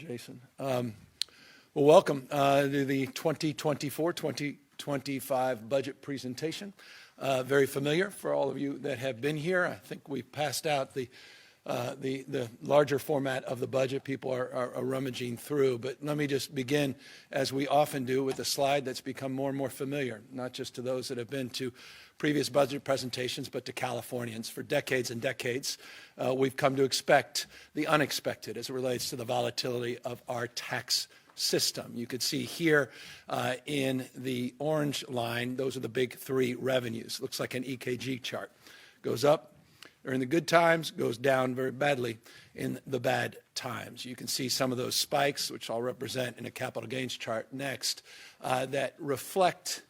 Jason. Well, welcome to the 2024-2025 budget presentation. Very familiar for all of you that have been here. I think we passed out the larger format of the budget. People are rummaging through, but let me just begin, as we often do, with a slide that's become more and more familiar, not just to those that have been to previous budget presentations, but to Californians. For decades and decades, we've come to expect the unexpected as it relates to the volatility of our tax system. You could see here in the orange line, those are the big three revenues. Looks like an EKG chart. Goes up during the good times, goes down very badly in the bad times. You can see some of those spikes, which I'll represent in a capital gains chart next, that reflect,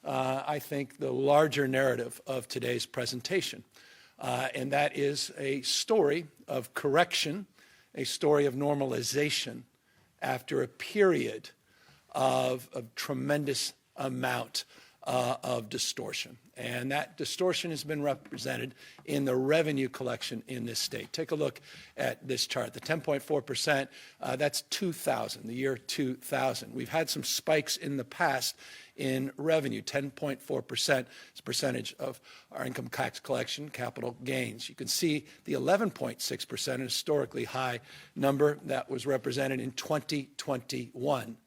I think, the larger narrative of today's presentation. And that is a story of correction, a story of normalization after a period of tremendous amount of distortion. And that distortion has been represented in the revenue collection in this state. Take a look at this chart. The 10.4%, that's 2000, the year 2000. We've had some spikes in the past in revenue. 10.4% is a percentage of our income tax collection, capital gains. You can see the 11.6%, an historically high number that was represented in 2021.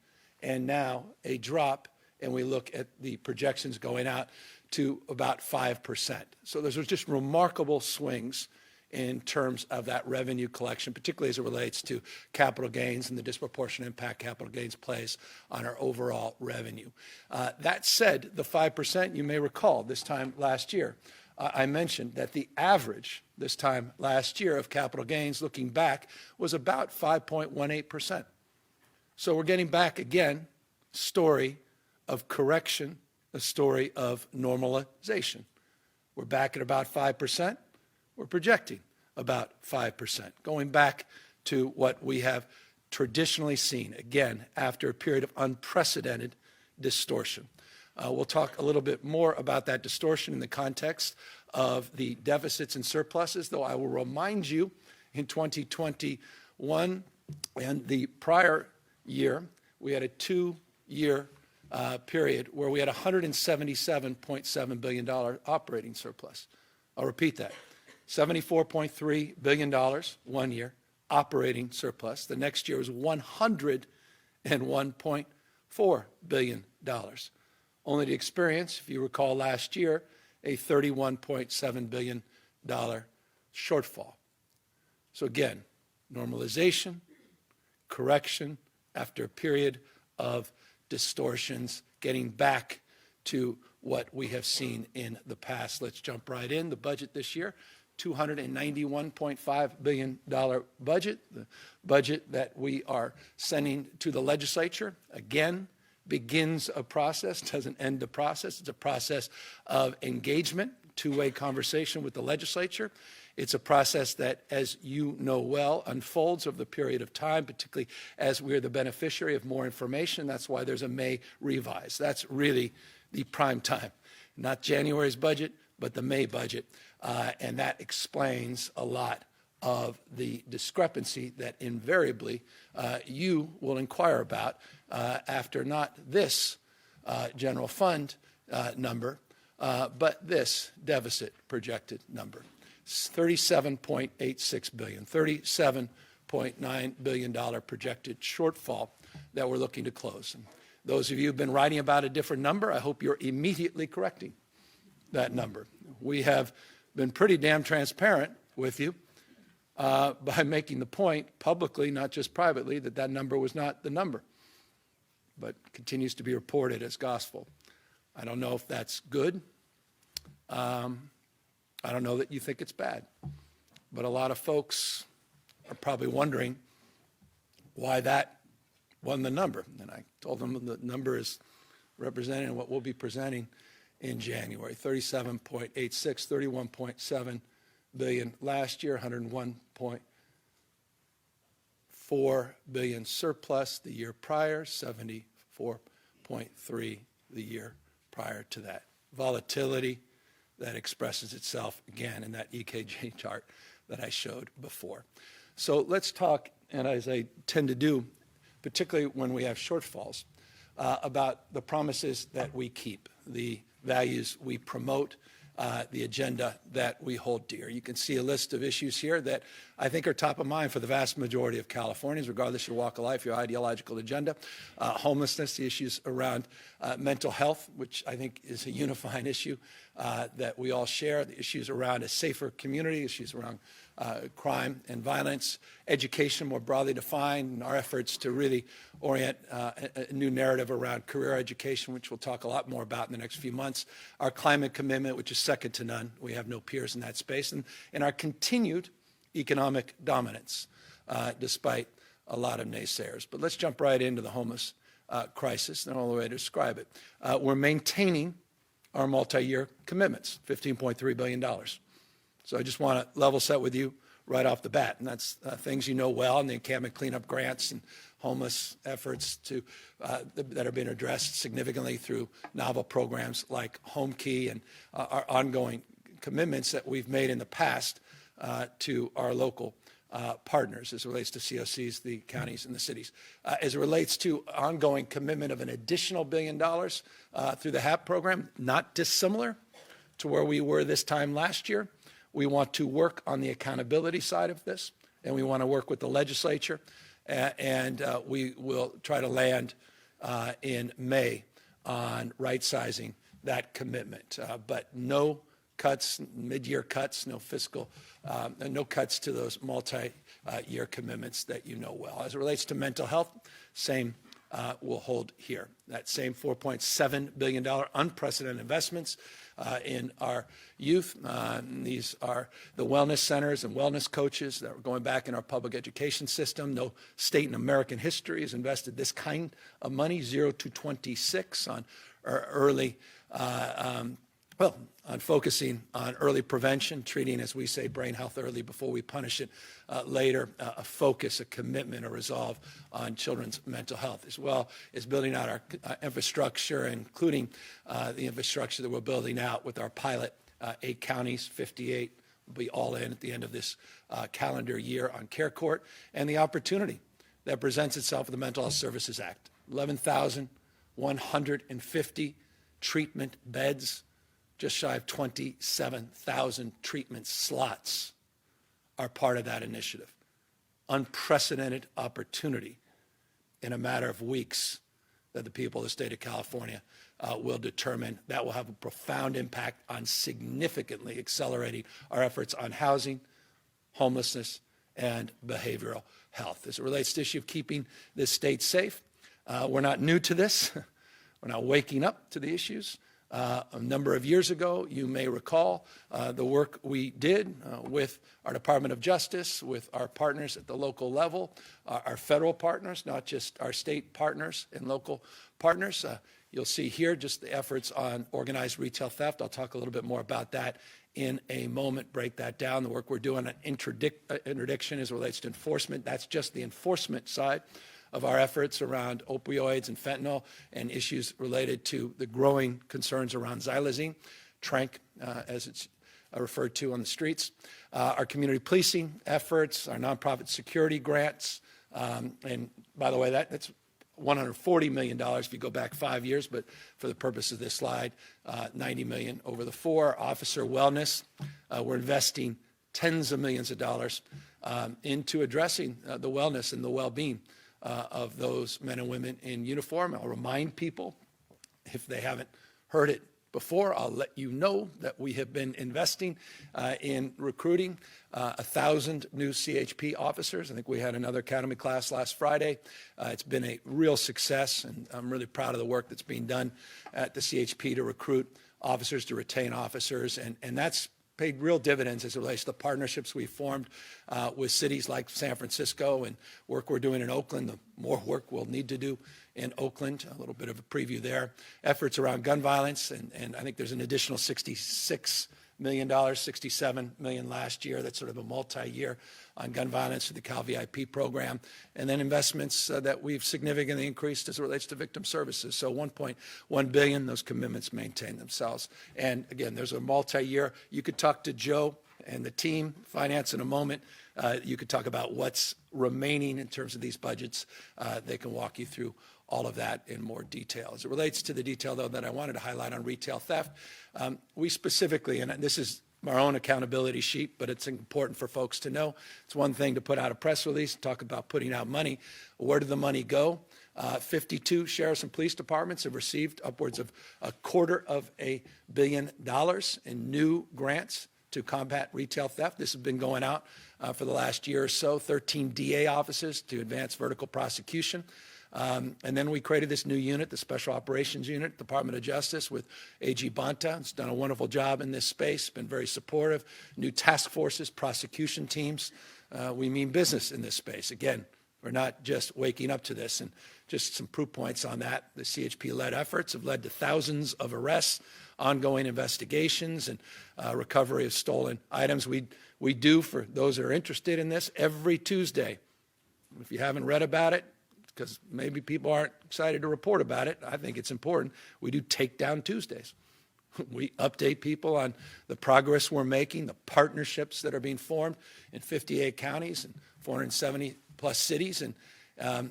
And now a drop, and we look at the projections going out to about 5%. So those are just remarkable swings in terms of that revenue collection, particularly as it relates to capital gains and the disproportionate impact capital gains plays on our overall revenue. That said, the 5%, you may recall this time last year, I mentioned that the average this time last year of capital gains, looking back, was about 5.18%. So we're getting back again, story of correction, a story of normalization. We're back at about 5%. We're projecting about 5%, going back to what we have traditionally seen, again, after a period of unprecedented distortion. We'll talk a little bit more about that distortion in the context of the deficits and surpluses, though I will remind you in 2021 and the prior year, we had a two-year period where we had $177.7 billion operating surplus. I'll repeat that. $74.3 billion 1 year, operating surplus. The next year was $101.4 billion. Only to experience, if you recall last year, a $31.7 billion shortfall. So again, normalization, correction after a period of distortions, getting back to what we have seen in the past. Let's jump right in. The budget this year, $291.5 billion budget, the budget that we are sending to the legislature, again, begins a process, doesn't end the process. It's a process of engagement, two-way conversation with the legislature. It's a process that, as you know well, unfolds over the period of time, particularly as we're the beneficiary of more information. That's why there's a May revise. That's really the prime time. Not January's budget, but the May budget. And that explains a lot of the discrepancy that invariably you will inquire about after not this general fund number, but this deficit projected number. $37.86 billion, $37.9 billion projected shortfall that we're looking to close. And those of you who've been writing about a different number, I hope you're immediately correcting that number. We have been pretty damn transparent with you by making the point publicly, not just privately, that that number was not the number, but continues to be reported as gospel. I don't know if that's good. I don't know that you think it's bad, but a lot of folks are probably wondering why that wasn't the number. And I told them the number is representing what we'll be presenting in January. 37.86, 31.7 billion last year, 101.4 billion surplus the year prior, 74.3 the year prior to that. Volatility that expresses itself again in that EKG chart that I showed before. So let's talk, and as I tend to do particularly when we have shortfalls, about the promises that we keep, the values we promote, the agenda that we hold dear. You can see a list of issues here that I think are top of mind for the vast majority of Californians, regardless of your walk of life, your ideological agenda. Homelessness, the issues around mental health, which I think is a unifying issue that we all share, the issues around a safer community, issues around crime and violence, education more broadly defined, and our efforts to really orient a new narrative around career education, which we'll talk a lot more about in the next few months, our climate commitment, which is second to none. We have no peers in that space, and our continued economic dominance, despite a lot of naysayers. But let's jump right into the homeless crisis and all the way to describe it. We're maintaining our multi-year commitments, $15.3 billion. So I just want to level set with you right off the bat, and that's things you know well, and the encampment cleanup grants and homeless efforts that are being addressed significantly through novel programs like Home Key and our ongoing commitments that we've made in the past to our local partners as it relates to COCs, the counties, and the cities. As it relates to ongoing commitment of an additional $1 billion through the HAP program, not dissimilar to where we were this time last year. We want to work on the accountability side of this, and we want to work with the legislature, and we will try to land in May on right-sizing that commitment. But no cuts, mid-year cuts, no fiscal, no cuts to those multi-year commitments that you know well. As it relates to mental health, same will hold here. That same $4.7 billion unprecedented investments in our youth. These are the wellness centers and wellness coaches that are going back in our public education system. No state in American history has invested this kind of money, 0 to 26, on early on focusing on early prevention, treating, as we say, brain health early before we punish it later, a focus, a commitment, a resolve on children's mental health, as well as building out our infrastructure, including the infrastructure that we're building out with our pilot 8 counties, 58 will be all in at the end of this calendar year on Care Court, and the opportunity that presents itself with the Mental Health Services Act. 11,150 treatment beds, just shy of 27,000 treatment slots are part of that initiative. Unprecedented opportunity in a matter of weeks that the people of the state of California will determine. That will have a profound impact on significantly accelerating our efforts on housing, homelessness, and behavioral health. As it relates to the issue of keeping this state safe, we're not new to this. We're not waking up to the issues. A number of years ago, you may recall the work we did with our Department of Justice, with our partners at the local level, our federal partners, not just our state partners and local partners. You'll see here just the efforts on organized retail theft. I'll talk a little bit more about that in a moment, break that down. The work we're doing on interdiction as it relates to enforcement. That's just the enforcement side of our efforts around opioids and fentanyl and issues related to the growing concerns around xylazine, tranq, as it's referred to on the streets. Our community policing efforts, our nonprofit security grants, and by the way, that's $140 million if you go back 5 years, but for the purpose of this slide, $90 million over the 4. Officer wellness, we're investing tens of millions of dollars into addressing the wellness and the well-being of those men and women in uniform. I'll remind people, if they haven't heard it before, I'll let you know that we have been investing in recruiting 1,000 new CHP officers. I think we had another academy class last Friday. It's been a real success, and I'm really proud of the work that's being done at the CHP to recruit officers, to retain officers, and that's paid real dividends as it relates to the partnerships we formed with cities like San Francisco and work we're doing in Oakland, the more work we'll need to do in Oakland, a little bit of a preview there. Efforts around gun violence, and I think there's an additional $66 million, $67 million last year. That's sort of a multi-year on gun violence through the Cal VIP program. And then investments that we've significantly increased as it relates to victim services. So $1.1 billion, those commitments maintain themselves. And again, there's a multi-year. You could talk to Joe and the team, finance in a moment, you could talk about what's remaining in terms of these budgets. They can walk you through all of that in more detail. As it relates to the detail, though, that I wanted to highlight on retail theft, we specifically, and this is our own accountability sheet, but it's important for folks to know. It's one thing to put out a press release, talk about putting out money. Where did the money go? 52 sheriffs and police departments have received upwards of $250 million in new grants to combat retail theft. This has been going out for the last year or so. 13 DA offices to advance vertical prosecution. And then we created this new unit, the Special Operations Unit, Department of Justice, with AG Bonta. It's done a wonderful job in this space, been very supportive. New task forces, prosecution teams. We mean business in this space. Again, we're not just waking up to this. And just some proof points on that. The CHP-led efforts have led to thousands of arrests, ongoing investigations, and recovery of stolen items. We do, for those that are interested in this, every Tuesday. If you haven't read about it, because maybe people aren't excited to report about it, I think it's important, we do Takedown Tuesdays. We update people on the progress we're making, the partnerships that are being formed in 58 counties and 470 plus cities, and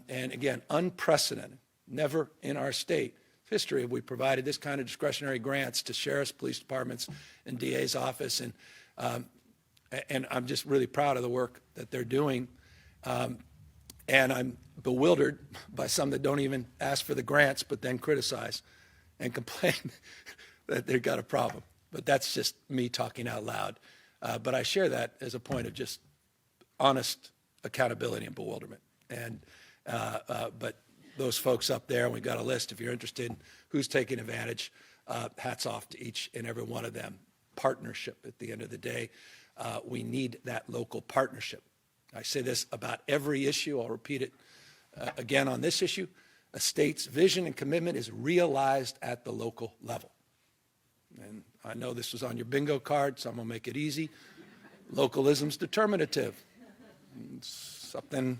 again, unprecedented. Never in our state history have we provided this kind of discretionary grants to sheriffs, police departments, and DA's office, and I'm just really proud of the work that they're doing. And I'm bewildered by some that don't even ask for the grants, but then criticize and complain that they've got a problem. But that's just me talking out loud. But I share that as a point of just honest accountability and bewilderment. And but those folks up there, and we've got a list if you're interested in who's taking advantage. Hats off to each and every one of them. Partnership at the end of the day. We need that local partnership. I say this about every issue. I'll repeat it again on this issue. A state's vision and commitment is realized at the local level. And I know this was on your bingo card, so I'm going to make it easy. Localism's determinative. It's something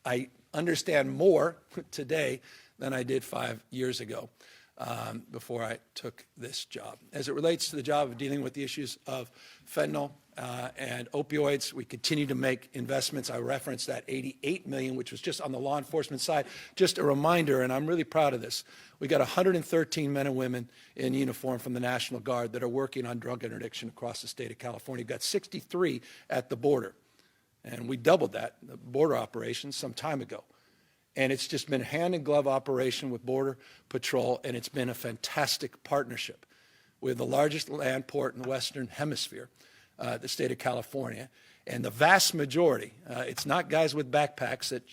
I understand more today than I did 5 years ago before I took this job. As it relates to the job of dealing with the issues of fentanyl and opioids, we continue to make investments. I referenced that $88 million, which was just on the law enforcement side. Just a reminder, and I'm really proud of this, we got 113 men and women in uniform from the National Guard that are working on drug interdiction across the state of California. We've got 63 at the border, and we doubled that, the border operations, some time ago. And it's just been a hand-in-glove operation with Border Patrol, and it's been a fantastic partnership. We have the largest land port in the Western Hemisphere, the state of California. And the vast majority, it's not guys with backpacks that,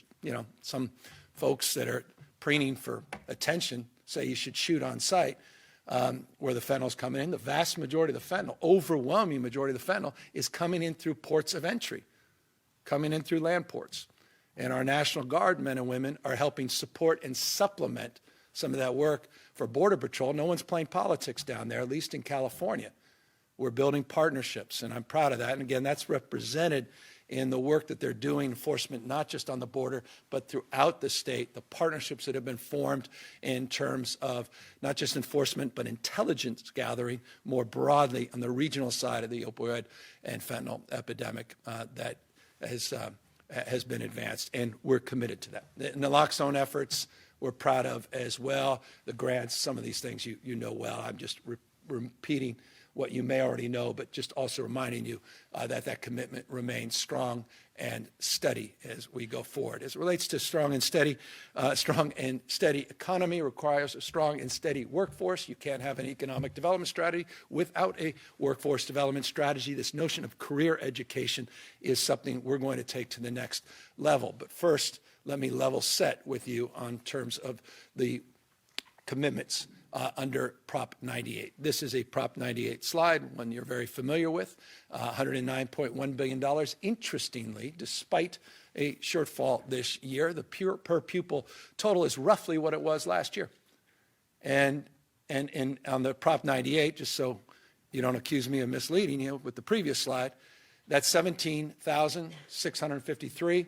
some folks that are preening for attention say you should shoot on sight where the fentanyl's coming in. The vast majority of the fentanyl, overwhelming majority of the fentanyl, is coming in through ports of entry, coming in through land ports. And our National Guard men and women are helping support and supplement some of that work for Border Patrol. No one's playing politics down there, at least in California. We're building partnerships, and I'm proud of that. And again, that's represented in the work that they're doing, enforcement, not just on the border, but throughout the state, the partnerships that have been formed in terms of not just enforcement, but intelligence gathering more broadly on the regional side of the opioid and fentanyl epidemic that has been advanced, and we're committed to that. The naloxone efforts we're proud of as well. The grants, some of these things you know well. I'm just repeating what you may already know, but just also reminding you that commitment remains strong and steady as we go forward. As it relates to strong and steady economy requires a strong and steady workforce. You can't have an economic development strategy without a workforce development strategy. This notion of career education is something we're going to take to the next level. But first, let me level set with you on terms of the commitments under Prop 98. This is a Prop 98 slide, one you're very familiar with, $109.1 billion. Interestingly, despite a shortfall this year, the per pupil total is roughly what it was last year. And on the Prop 98, just so you don't accuse me of misleading you with the previous slide, that's $17,653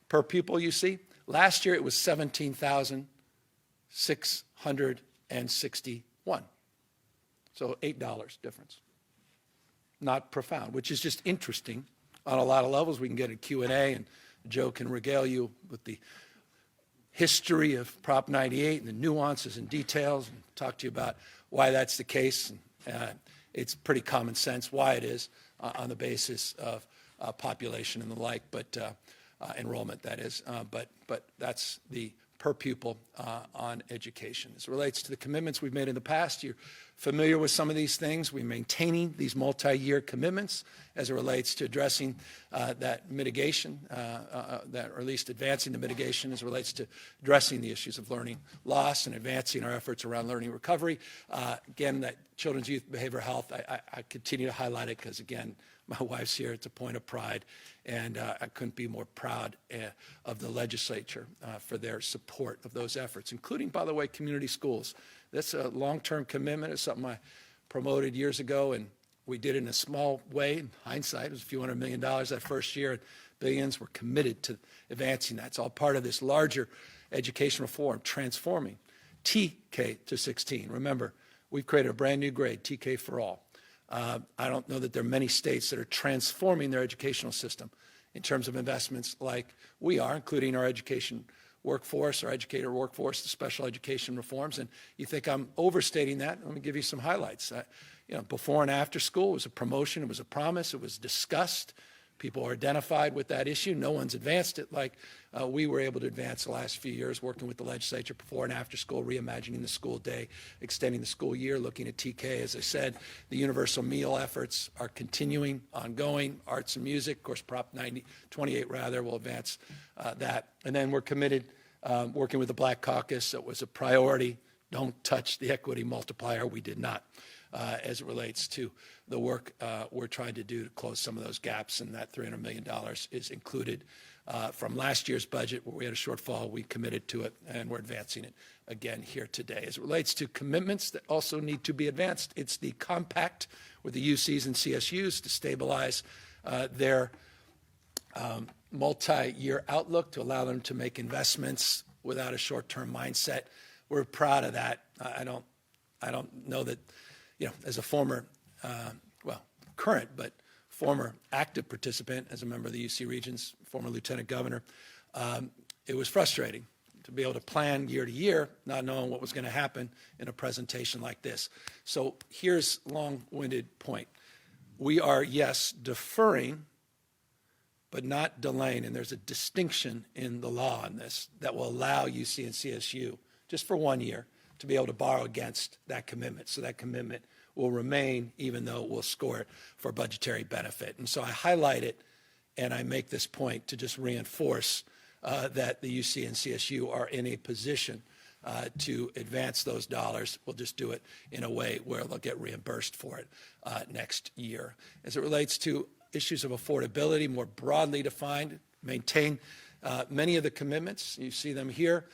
per pupil, you see. Last year, it was $17,661. So $8 difference. Not profound, which is just interesting on a lot of levels. We can get a Q&A, and Joe can regale you with the history of Prop 98 and the nuances and details, and talk to you about why that's the case. It's pretty common sense why it is on the basis of population and the like, but enrollment, that is. But that's the per pupil on education. As it relates to the commitments we've made in the past, you're familiar with some of these things. We're maintaining these multi-year commitments as it relates to addressing that mitigation, or at least advancing the mitigation as it relates to addressing the issues of learning loss and advancing our efforts around learning recovery. Again, that children's youth behavioral health, I continue to highlight it because, again, my wife's here. It's a point of pride, and I couldn't be more proud of the legislature for their support of those efforts, including, by the way, community schools. That's a long-term commitment. It's something I promoted years ago, and we did it in a small way. In hindsight, it was a few $100 million that first year, and billions. Were committed to advancing that. It's all part of this larger education reform, transforming TK to 16. Remember, we've created a brand new grade, TK for all. I don't know that there are many states that are transforming their educational system in terms of investments like we are, including our education workforce, our educator workforce, the special education reforms. And you think I'm overstating that? Let me give you some highlights. Before and after school was a promotion. It was a promise. It was discussed. People are identified with that issue. No one's advanced it like we were able to advance the last few years, working with the legislature before and after school, reimagining the school day, extending the school year, looking at TK. As I said, the universal meal efforts are continuing, ongoing. Arts and music, of course, Prop 28 will advance that. And then we're committed, working with the Black Caucus. It was a priority. Don't touch the equity multiplier. We did not. As it relates to the work we're trying to do to close some of those gaps, and that $300 million is included from last year's budget where we had a shortfall. We committed to it, and we're advancing it again here today. As it relates to commitments that also need to be advanced, it's the compact with the UCs and CSUs to stabilize their multi-year outlook, to allow them to make investments without a short-term mindset. We're proud of that. I don't know that, as a former, current, but former active participant as a member of the UC Regents, former lieutenant governor, it was frustrating to be able to plan year to year, not knowing what was going to happen in a presentation like this. So here's long-winded point. We are, yes, deferring, but not delaying, and there's a distinction in the law on this that will allow UC and CSU, just for 1 year, to be able to borrow against that commitment. So that commitment will remain, even though we'll score it for budgetary benefit. And so I highlight it, and I make this point to just reinforce that the UC and CSU are in a position to advance those dollars. We'll just do it in a way where they'll get reimbursed for it next year. As it relates to issues of affordability, more broadly defined, maintain many of the commitments. You see them here.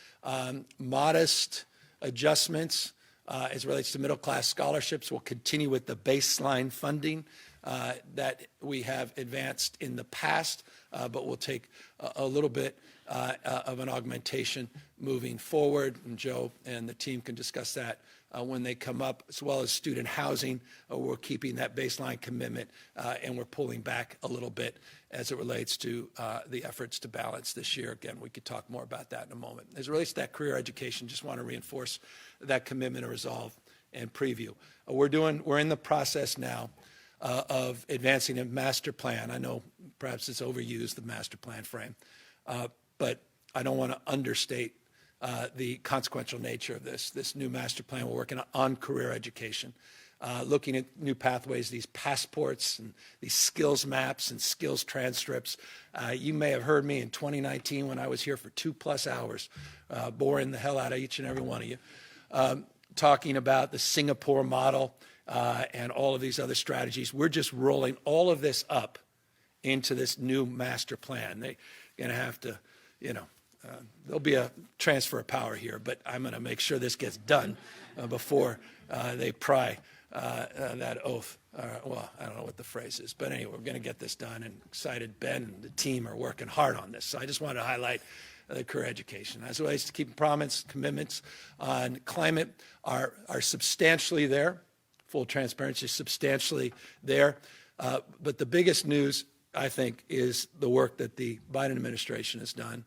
Modest adjustments as it relates to middle-class scholarships. We'll continue with the baseline funding that we have advanced in the past, but we'll take a little bit of an augmentation moving forward. And Joe and the team can discuss that when they come up, as well as student housing. We're keeping that baseline commitment, and we're pulling back a little bit as it relates to the efforts to balance this year. Again, we could talk more about that in a moment. As it relates to that career education, just want to reinforce that commitment and resolve and preview. We're in the process now of advancing a master plan. I know perhaps it's overused, the master plan frame, but I don't want to understate the consequential nature of this new master plan. We're working on career education, looking at new pathways, these passports and these skills maps and skills transcripts. You may have heard me in 2019 when I was here for 2+ hours, boring the hell out of each and every one of you, talking about the Singapore model and all of these other strategies. We're just rolling all of this up into this new master plan. They're going to have to, there'll be a transfer of power here, but I'm going to make sure this gets done before they pry that oath. Well, I don't know what the phrase is, but anyway, we're going to get this done, and excited Ben and the team are working hard on this. So I just wanted to highlight the career education. As it relates to keeping commitments on climate are substantially there. Full transparency, substantially there. But the biggest news I think, is the work that the Biden administration has done.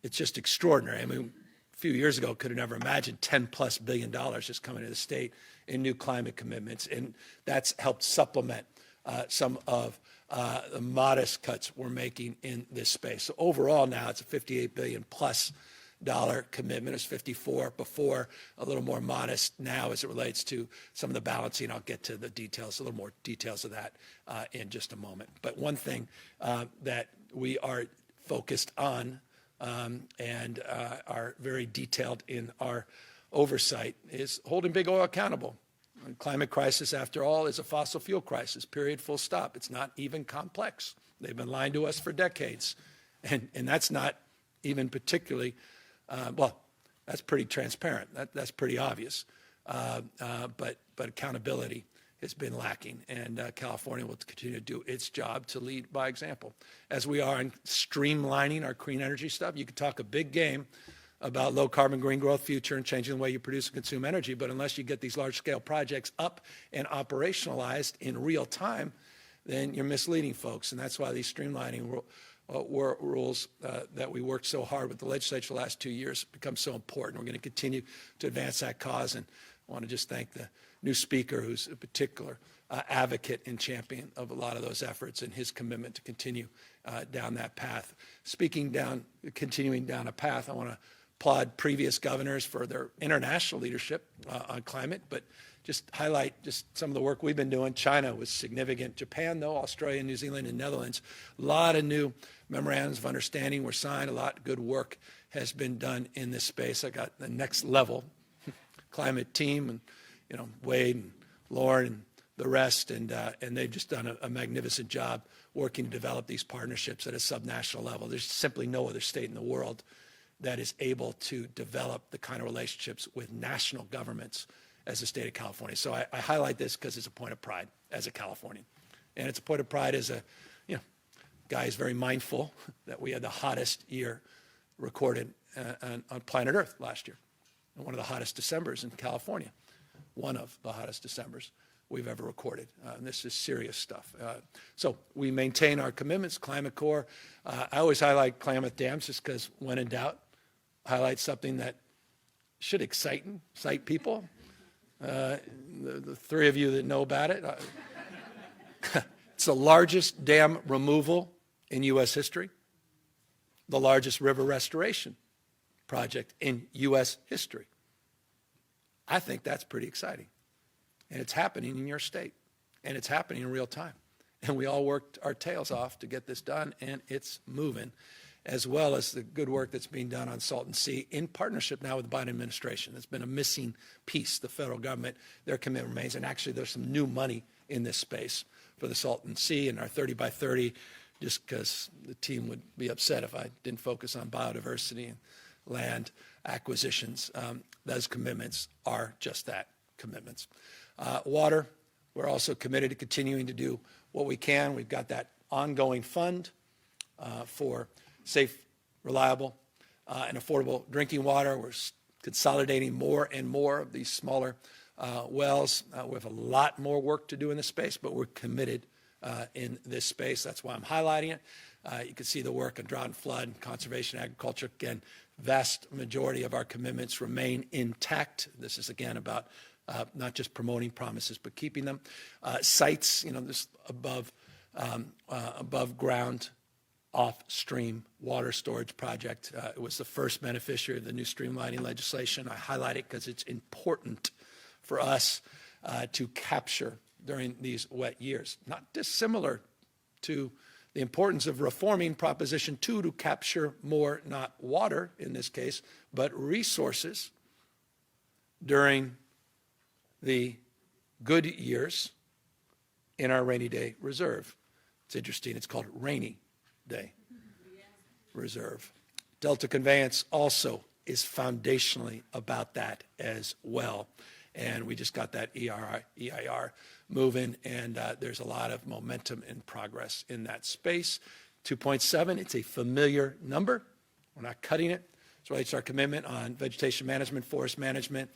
It's just extraordinary. I mean, a few years ago, could have never imagined $10+ billion just coming to the state in new climate commitments, and that's helped supplement some of the modest cuts we're making in this space. So overall now it's a $58 billion+ commitment. It was 54 before, a little more modest now as it relates to some of the balancing. I'll get to the details, a little more details of that in just a moment. But one thing that we are focused on and are very detailed in our oversight is holding big oil accountable. The climate crisis, after all, is a fossil fuel crisis, period, full stop. It's not even complex. They've been lying to us for decades. And that's not even particularly, well, that's pretty transparent. That's pretty obvious. But accountability has been lacking, and California will continue to do its job to lead by example. As we are in streamlining our clean energy stuff, you could talk a big game about low carbon green growth future and changing the way you produce and consume energy, but unless you get these large scale projects up and operationalized in real time, then you're misleading folks. And that's why these streamlining rules that we worked so hard with the legislature the last 2 years become so important. We're going to continue to advance that cause, and I want to just thank the new speaker, who's a particular advocate and champion of a lot of those efforts, and his commitment to continue down that path. Continuing down a path, I want to applaud previous governors for their international leadership on climate, but just highlight just some of the work we've been doing. China was significant. Japan, though, Australia, New Zealand, and Netherlands. A lot of new memorandums of understanding were signed. A lot of good work has been done in this space. I got the next level climate team, and Wade and Lauren and the rest, and they've just done a magnificent job working to develop these partnerships at a subnational level. There's simply no other state in the world that is able to develop the kind of relationships with national governments as the state of California. So I highlight this because it's a point of pride as a Californian. And it's a point of pride as a guy who's very mindful that we had the hottest year recorded on planet Earth last year, and one of the hottest Decembers in California, one of the hottest Decembers we've ever recorded. And this is serious stuff. So we maintain our commitments, Climate Corps. I always highlight Klamath Dams just because when in doubt, highlight something that should excite people. The three of you that know about it. It's the largest dam removal in U.S. history, the largest river restoration project in U.S. history. I think that's pretty exciting. And it's happening in your state, and it's happening in real time. And we all worked our tails off to get this done, and it's moving, as well as the good work that's being done on Salton Sea in partnership now with the Biden administration. It's been a missing piece. The federal government, their commitment remains, and actually there's some new money in this space for the Salton Sea and our 30 by 30, just because the team would be upset if I didn't focus on biodiversity and land acquisitions. Those commitments are just that, commitments. Water, we're also committed to continuing to do what we can. We've got that ongoing fund for safe, reliable, and affordable drinking water. We're consolidating more and more of these smaller wells. We have a lot more work to do in this space, but we're committed in this space. That's why I'm highlighting it. You can see the work on drought and flood, conservation, agriculture. Again, vast majority of our commitments remain intact. This is, again, about not just promoting promises, but keeping them. Sites, this above ground, off-stream water storage project. It was the first beneficiary of the new streamlining legislation. I highlight it because it's important for us to capture during these wet years. Not dissimilar to the importance of reforming Proposition 2 to capture more, not water in this case, but resources during the good years in our rainy day reserve. It's interesting, it's called Rainy Day Reserve. Delta Conveyance also is foundationally about that as well. And we just got that EIR moving, and there's a lot of momentum and progress in that space. 2.7, it's a familiar number. We're not cutting it. as relates to our commitment on vegetation management, forest management,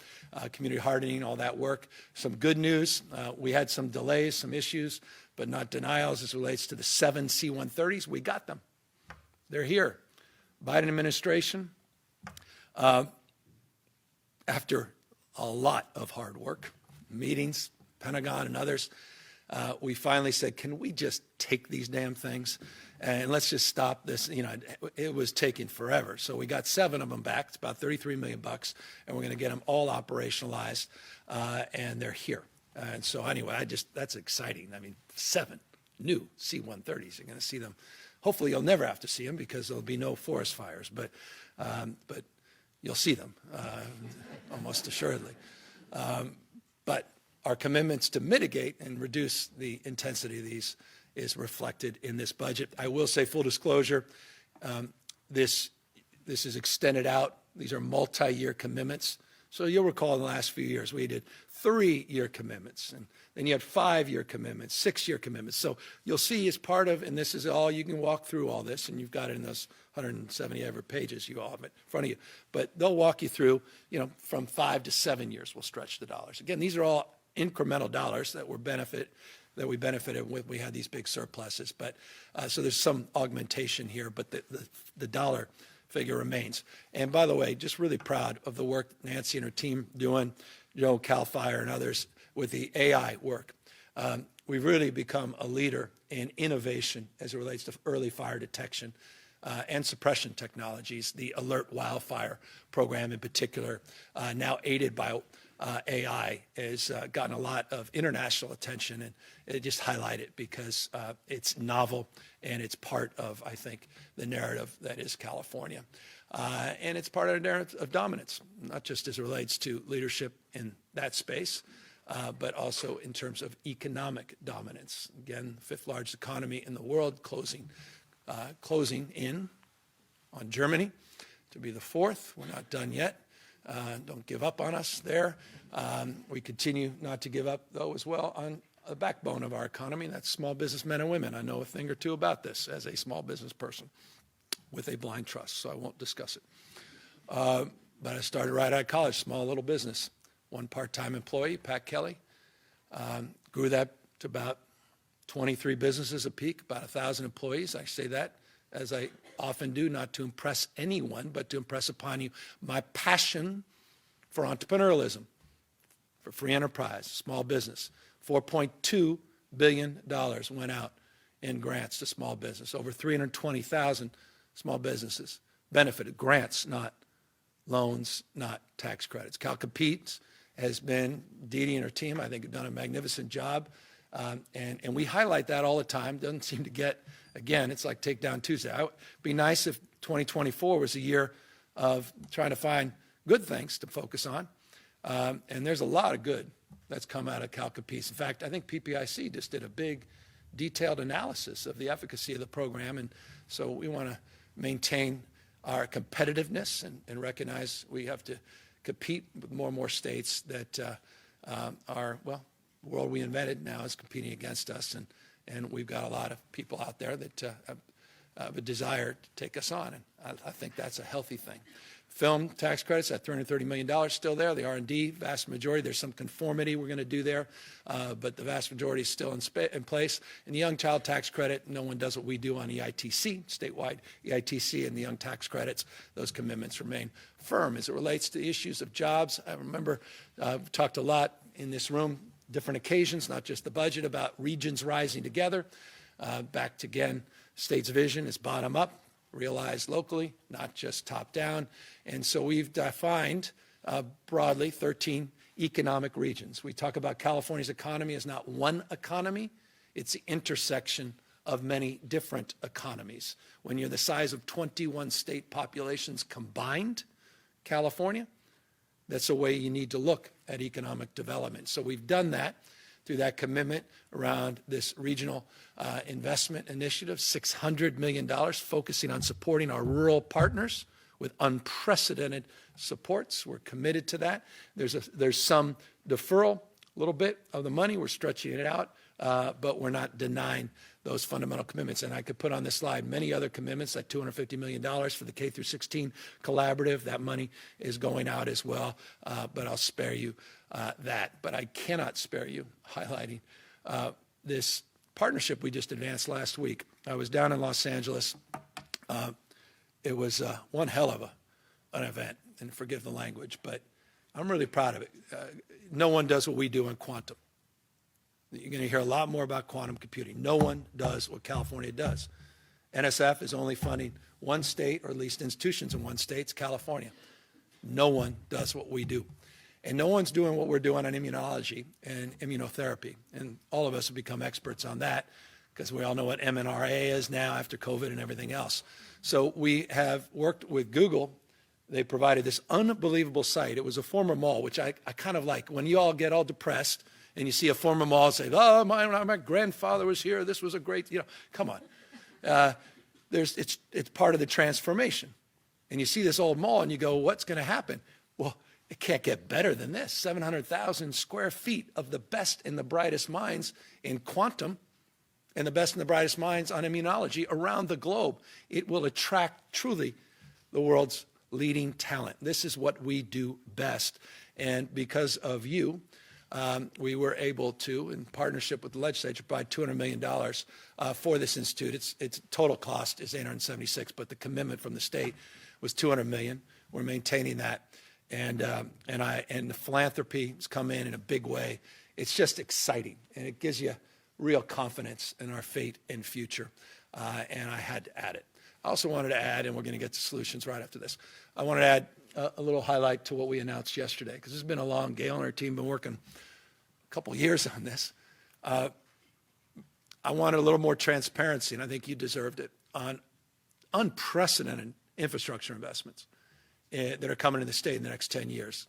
community hardening, all that work. Some good news, we had some delays, some issues, but not denials as it relates to the 7 C-130s. We got them. They're here. Biden administration, after a lot of hard work, meetings, Pentagon and others, we finally said, can we just take these damn things and let's just stop this? You know, it was taking forever. So we got 7 of them back. It's about $33 million, and we're going to get them all operationalized, and they're here. And so anyway, that's exciting. I mean, 7 new C-130s. You're going to see them. Hopefully you'll never have to see them because there'll be no forest fires, but you'll see them almost assuredly. But our commitments to mitigate and reduce the intensity of these is reflected in this budget. I will say, full disclosure, this is extended out. These are multi-year commitments. So you'll recall in the last few years, we did 3-year commitments, and then you had 5-year commitments, 6-year commitments. So you'll see as part of, and this is all, you can walk through all this, and you've got it in those 170 ever pages you all have in front of you. But they'll walk you through, you know, from 5 to 7 years we'll stretch the dollars. Again, these are all incremental dollars that we benefited with. We had these big surpluses, but so there's some augmentation here, but the dollar figure remains. And by the way, just really proud of the work Nancy and her team doing, Joe, Cal Fire, and others with the AI work. We've really become a leader in innovation as it relates to early fire detection and suppression technologies. The Alert Wildfire program in particular, now aided by AI, has gotten a lot of international attention, and it just highlight it because it's novel and it's part of, I think, the narrative that is California. And it's part of the narrative of dominance, not just as it relates to leadership in that space, but also in terms of economic dominance. Again, the 5th largest economy in the world, closing in on Germany to be the 4th. We're not done yet. Don't give up on us there. We continue not to give up, though, as well, on the backbone of our economy, and that's small business men and women. I know a thing or two about this as a small business person with a blind trust, so I won't discuss it. But I started right out of college, small little business. One part-time employee, Pat Kelly, grew that to about 23 businesses a peak, about 1,000 employees. I say that, as I often do, not to impress anyone, but to impress upon you my passion for entrepreneurialism, for free enterprise, small business. $4.2 billion went out in grants to small business. Over 320,000 small businesses benefited. Grants, not loans, not tax credits. Cal Competes has been, Dee Dee and her team, I think, have done a magnificent job. And we highlight that all the time. Doesn't seem to get, again, it's like Takedown Tuesday. It would be nice if 2024 was a year of trying to find good things to focus on. And there's a lot of good that's come out of Cal Competes. In fact, I think PPIC just did a big, detailed analysis of the efficacy of the program. And so we want to maintain our competitiveness and recognize we have to compete with more and more states that are, well, the world we invented now is competing against us, and we've got a lot of people out there that have a desire to take us on, and I think that's a healthy thing. Film tax credits at $330 million still there. The R&D, vast majority. There's some conformity we're going to do there, but the vast majority is still in place. And the young child tax credit, no one does what we do on EITC, statewide EITC, and the young tax credits. Those commitments remain firm. As it relates to the issues of jobs, I remember I've talked a lot in this room, different occasions, not just the budget, about regions rising together. Back to, again, state's vision is bottom up, realized locally, not just top down. And so we've defined broadly 13 economic regions. We talk about California's economy as not one economy, it's the intersection of many different economies. When you're the size of 21 state populations combined, California, that's the way you need to look at economic development. So we've done that through that commitment around this regional investment initiative, $600 million, focusing on supporting our rural partners with unprecedented supports. We're committed to that. There's some deferral, a little bit of the money. We're stretching it out but we're not denying those fundamental commitments. And I could put on this slide many other commitments, like $250 million for the K through 16 collaborative. That money is going out as well, but I'll spare you that. But I cannot spare you highlighting this partnership we just advanced last week. I was down in Los Angeles. It was one hell of an event, and forgive the language, but I'm really proud of it. No one does what we do in quantum. You're going to hear a lot more about quantum computing. No one does what California does. NSF is only funding one state, or at least institutions in one state, it's California. No one does what we do. And no one's doing what we're doing on immunology and immunotherapy. And all of us have become experts on that because we all know what mRNA is now after COVID and everything else. So we have worked with Google. They provided this unbelievable site. It was a former mall, which I kind of like. When you all get all depressed and you see a former mall say, oh, my grandfather was here, this was a great, come on. It's part of the transformation. And you see this old mall and you go, what's going to happen? Well, it can't get better than this. 700,000 square feet of the best and the brightest minds in quantum and the best and the brightest minds on immunology around the globe. It will attract truly the world's leading talent. This is what we do best. And because of you, we were able to, in partnership with the legislature, provide $200 million for this institute. Its total cost is $876, but the commitment from the state was $200 million. We're maintaining that. And the philanthropy has come in a big way. It's just exciting, and it gives you real confidence in our fate and future. And I had to add it. I also wanted to add, and we're going to get to solutions right after this, I wanted to add a little highlight to what we announced yesterday, because this has been a long, Gail and her team have been working a couple years on this. I wanted a little more transparency, and I think you deserved it, on unprecedented infrastructure investments that are coming to the state in the next 10 years.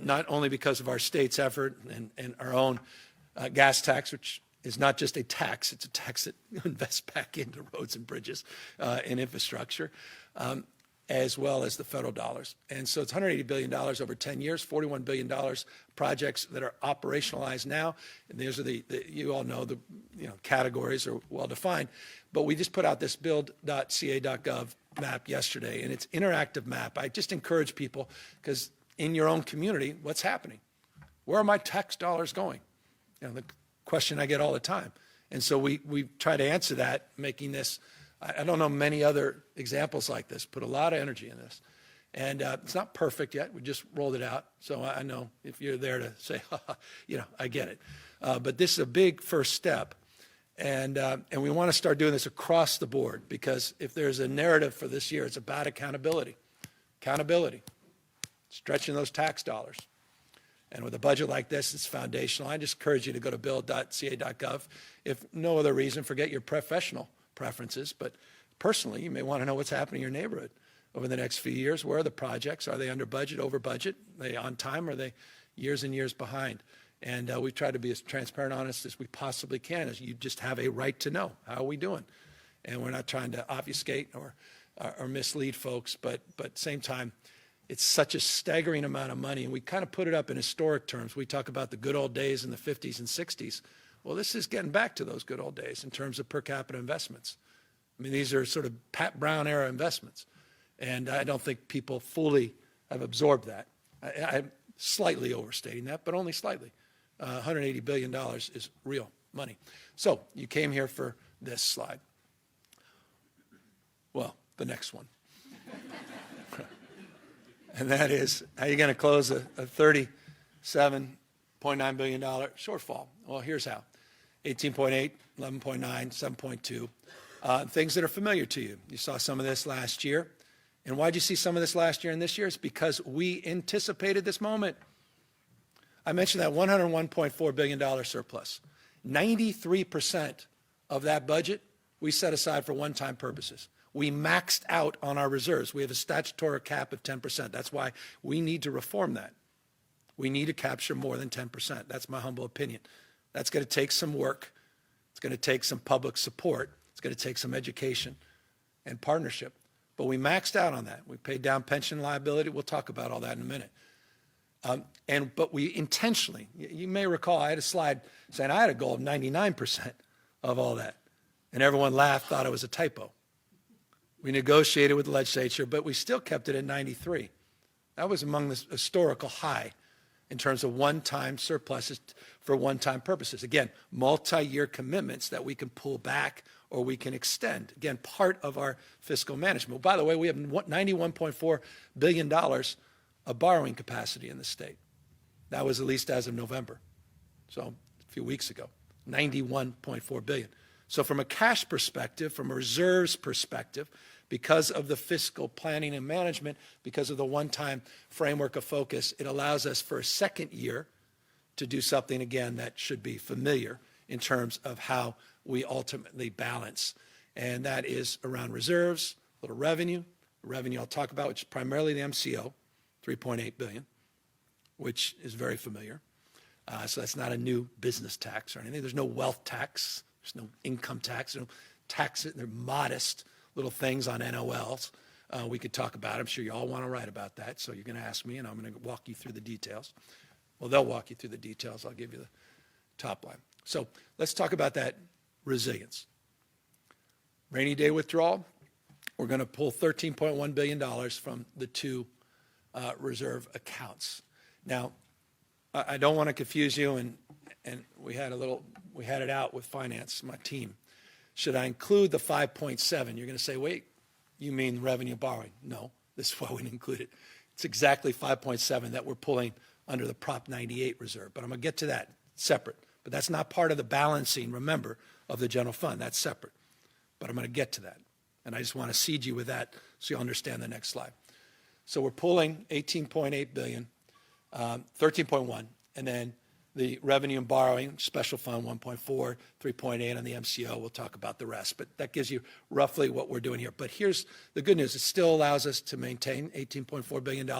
Not only because of our state's effort and our own gas tax, which is not just a tax, it's a tax that invests back into roads and bridges and infrastructure, as well as the federal dollars. And so it's $180 billion over 10 years, $41 billion projects that are operationalized now. And these are you all know the categories are well defined. But we just put out this build.ca.gov map yesterday, and it's an interactive map. I just encourage people, because in your own community, what's happening? Where are my tax dollars going? The question I get all the time. And so we try to answer that, making this, I don't know many other examples like this, put a lot of energy in this. And it's not perfect yet. We just rolled it out. So I know if you're there to say, I get it. But this is a big first step. And we want to start doing this across the board, because if there's a narrative for this year, it's about accountability. Accountability. Stretching those tax dollars. And with a budget like this, it's foundational. I just encourage you to go to build.ca.gov. If no other reason, forget your professional preferences, but personally, you may want to know what's happening in your neighborhood over the next few years. Where are the projects? Are they under budget, over budget? Are they on time? Or are they years and years behind? And we try to be as transparent and honest as we possibly can, as you just have a right to know. How are we doing? And we're not trying to obfuscate or mislead folks, but at the same time, it's such a staggering amount of money, and we kind of put it up in historic terms. We talk about the good old days in the 50s and 60s. Well, this is getting back to those good old days in terms of per capita investments. I mean, these are sort of Pat Brown era investments, and I don't think people fully have absorbed that. I'm slightly overstating that, but only slightly. $180 billion is real money. So you came here for this slide. Well, the next one. And that is, how are you going to close a $37.9 billion shortfall? Well, here's how. 18.8, 11.9, 7.2. Things that are familiar to you. You saw some of this last year. And why'd you see some of this last year and this year? It's because we anticipated this moment. I mentioned that $101.4 billion surplus. 93% of that budget we set aside for one-time purposes. We maxed out on our reserves. We have a statutory cap of 10%. That's why we need to reform that. We need to capture more than 10%. That's my humble opinion. That's going to take some work. It's going to take some public support. It's going to take some education and partnership. But we maxed out on that. We paid down pension liability. We'll talk about all that in a minute. But we intentionally, you may recall, I had a slide saying I had a goal of 99% of all that. And everyone laughed, thought it was a typo. We negotiated with the legislature, but we still kept it at 93. That was among the historical high in terms of one-time surpluses for one-time purposes. Again, multi-year commitments that we can pull back or we can extend. Again, part of our fiscal management. By the way, we have $91.4 billion of borrowing capacity in the state. That was at least as of November, so a few weeks ago, $91.4 billion. So from a cash perspective, from a reserves perspective, because of the fiscal planning and management, because of the one-time framework of focus, it allows us for a second year to do something, again, that should be familiar in terms of how we ultimately balance. And that is around reserves, a little revenue. Revenue I'll talk about, which is primarily the MCO, $3.8 billion, which is very familiar. So that's not a new business tax or anything. There's no wealth tax. There's no income tax. There's no tax. They're modest little things on NOLs. We could talk about. I'm sure you all want to write about that. So you're going to ask me, and I'm going to walk you through the details. Well, they'll walk you through the details. I'll give you the top line. So let's talk about that resilience. Rainy day withdrawal. We're going to pull $13.1 billion from the two reserve accounts. Now, I don't want to confuse you, and we had it out with finance, my team. Should I include the 5.7? You're going to say, wait, you mean revenue borrowing? No, this is why we didn't include it. It's exactly 5.7 that we're pulling under the Prop 98 reserve. But I'm going to get to that separate. But that's not part of the balancing, remember, of the general fund. That's separate. But I'm going to get to that. And I just want to seed you with that so you'll understand the next slide. So we're pulling $18.8 billion, 13.1, and then the revenue and borrowing, special fund 1.4, 3.8 on the MCO. We'll talk about the rest, but that gives you roughly what we're doing here. But here's the good news. It still allows us to maintain $18.4 billion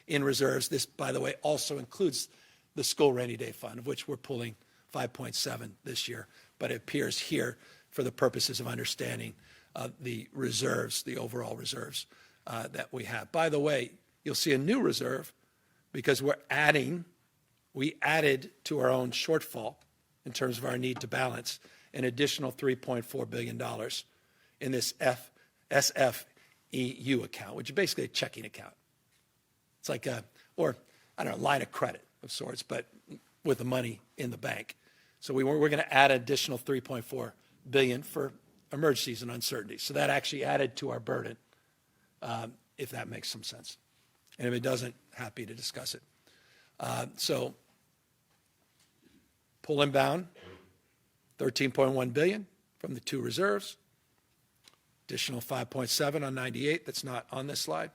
in reserves. This, by the way, also includes the school rainy day fund, of which we're pulling 5.7 this year, but it appears here for the purposes of understanding the reserves, the overall reserves that we have. By the way, you'll see a new reserve because we added to our own shortfall in terms of our need to balance an additional $3.4 billion in this SFEU account, which is basically a checking account. It's like a line of credit of sorts, but with the money in the bank. So we're going to add an additional $3.4 billion for emergencies and uncertainties. So that actually added to our burden, if that makes some sense. And if it doesn't, happy to discuss it. So pulling down $13.1 billion from the two reserves, additional 5.7 on 98, that's not on this slide,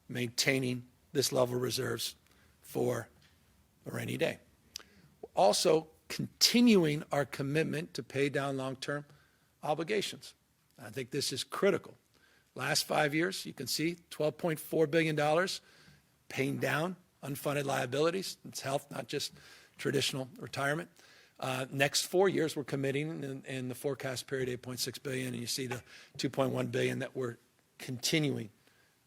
maintaining this level of reserves for a rainy day. Also continuing our commitment to pay down long-term obligations. I think this is critical. Last 5 years, you can see $12.4 billion paying down unfunded liabilities. It's health, not just traditional retirement. Next 4 years, we're committing in the forecast period $8.6 billion, and you see the $2.1 billion that we're continuing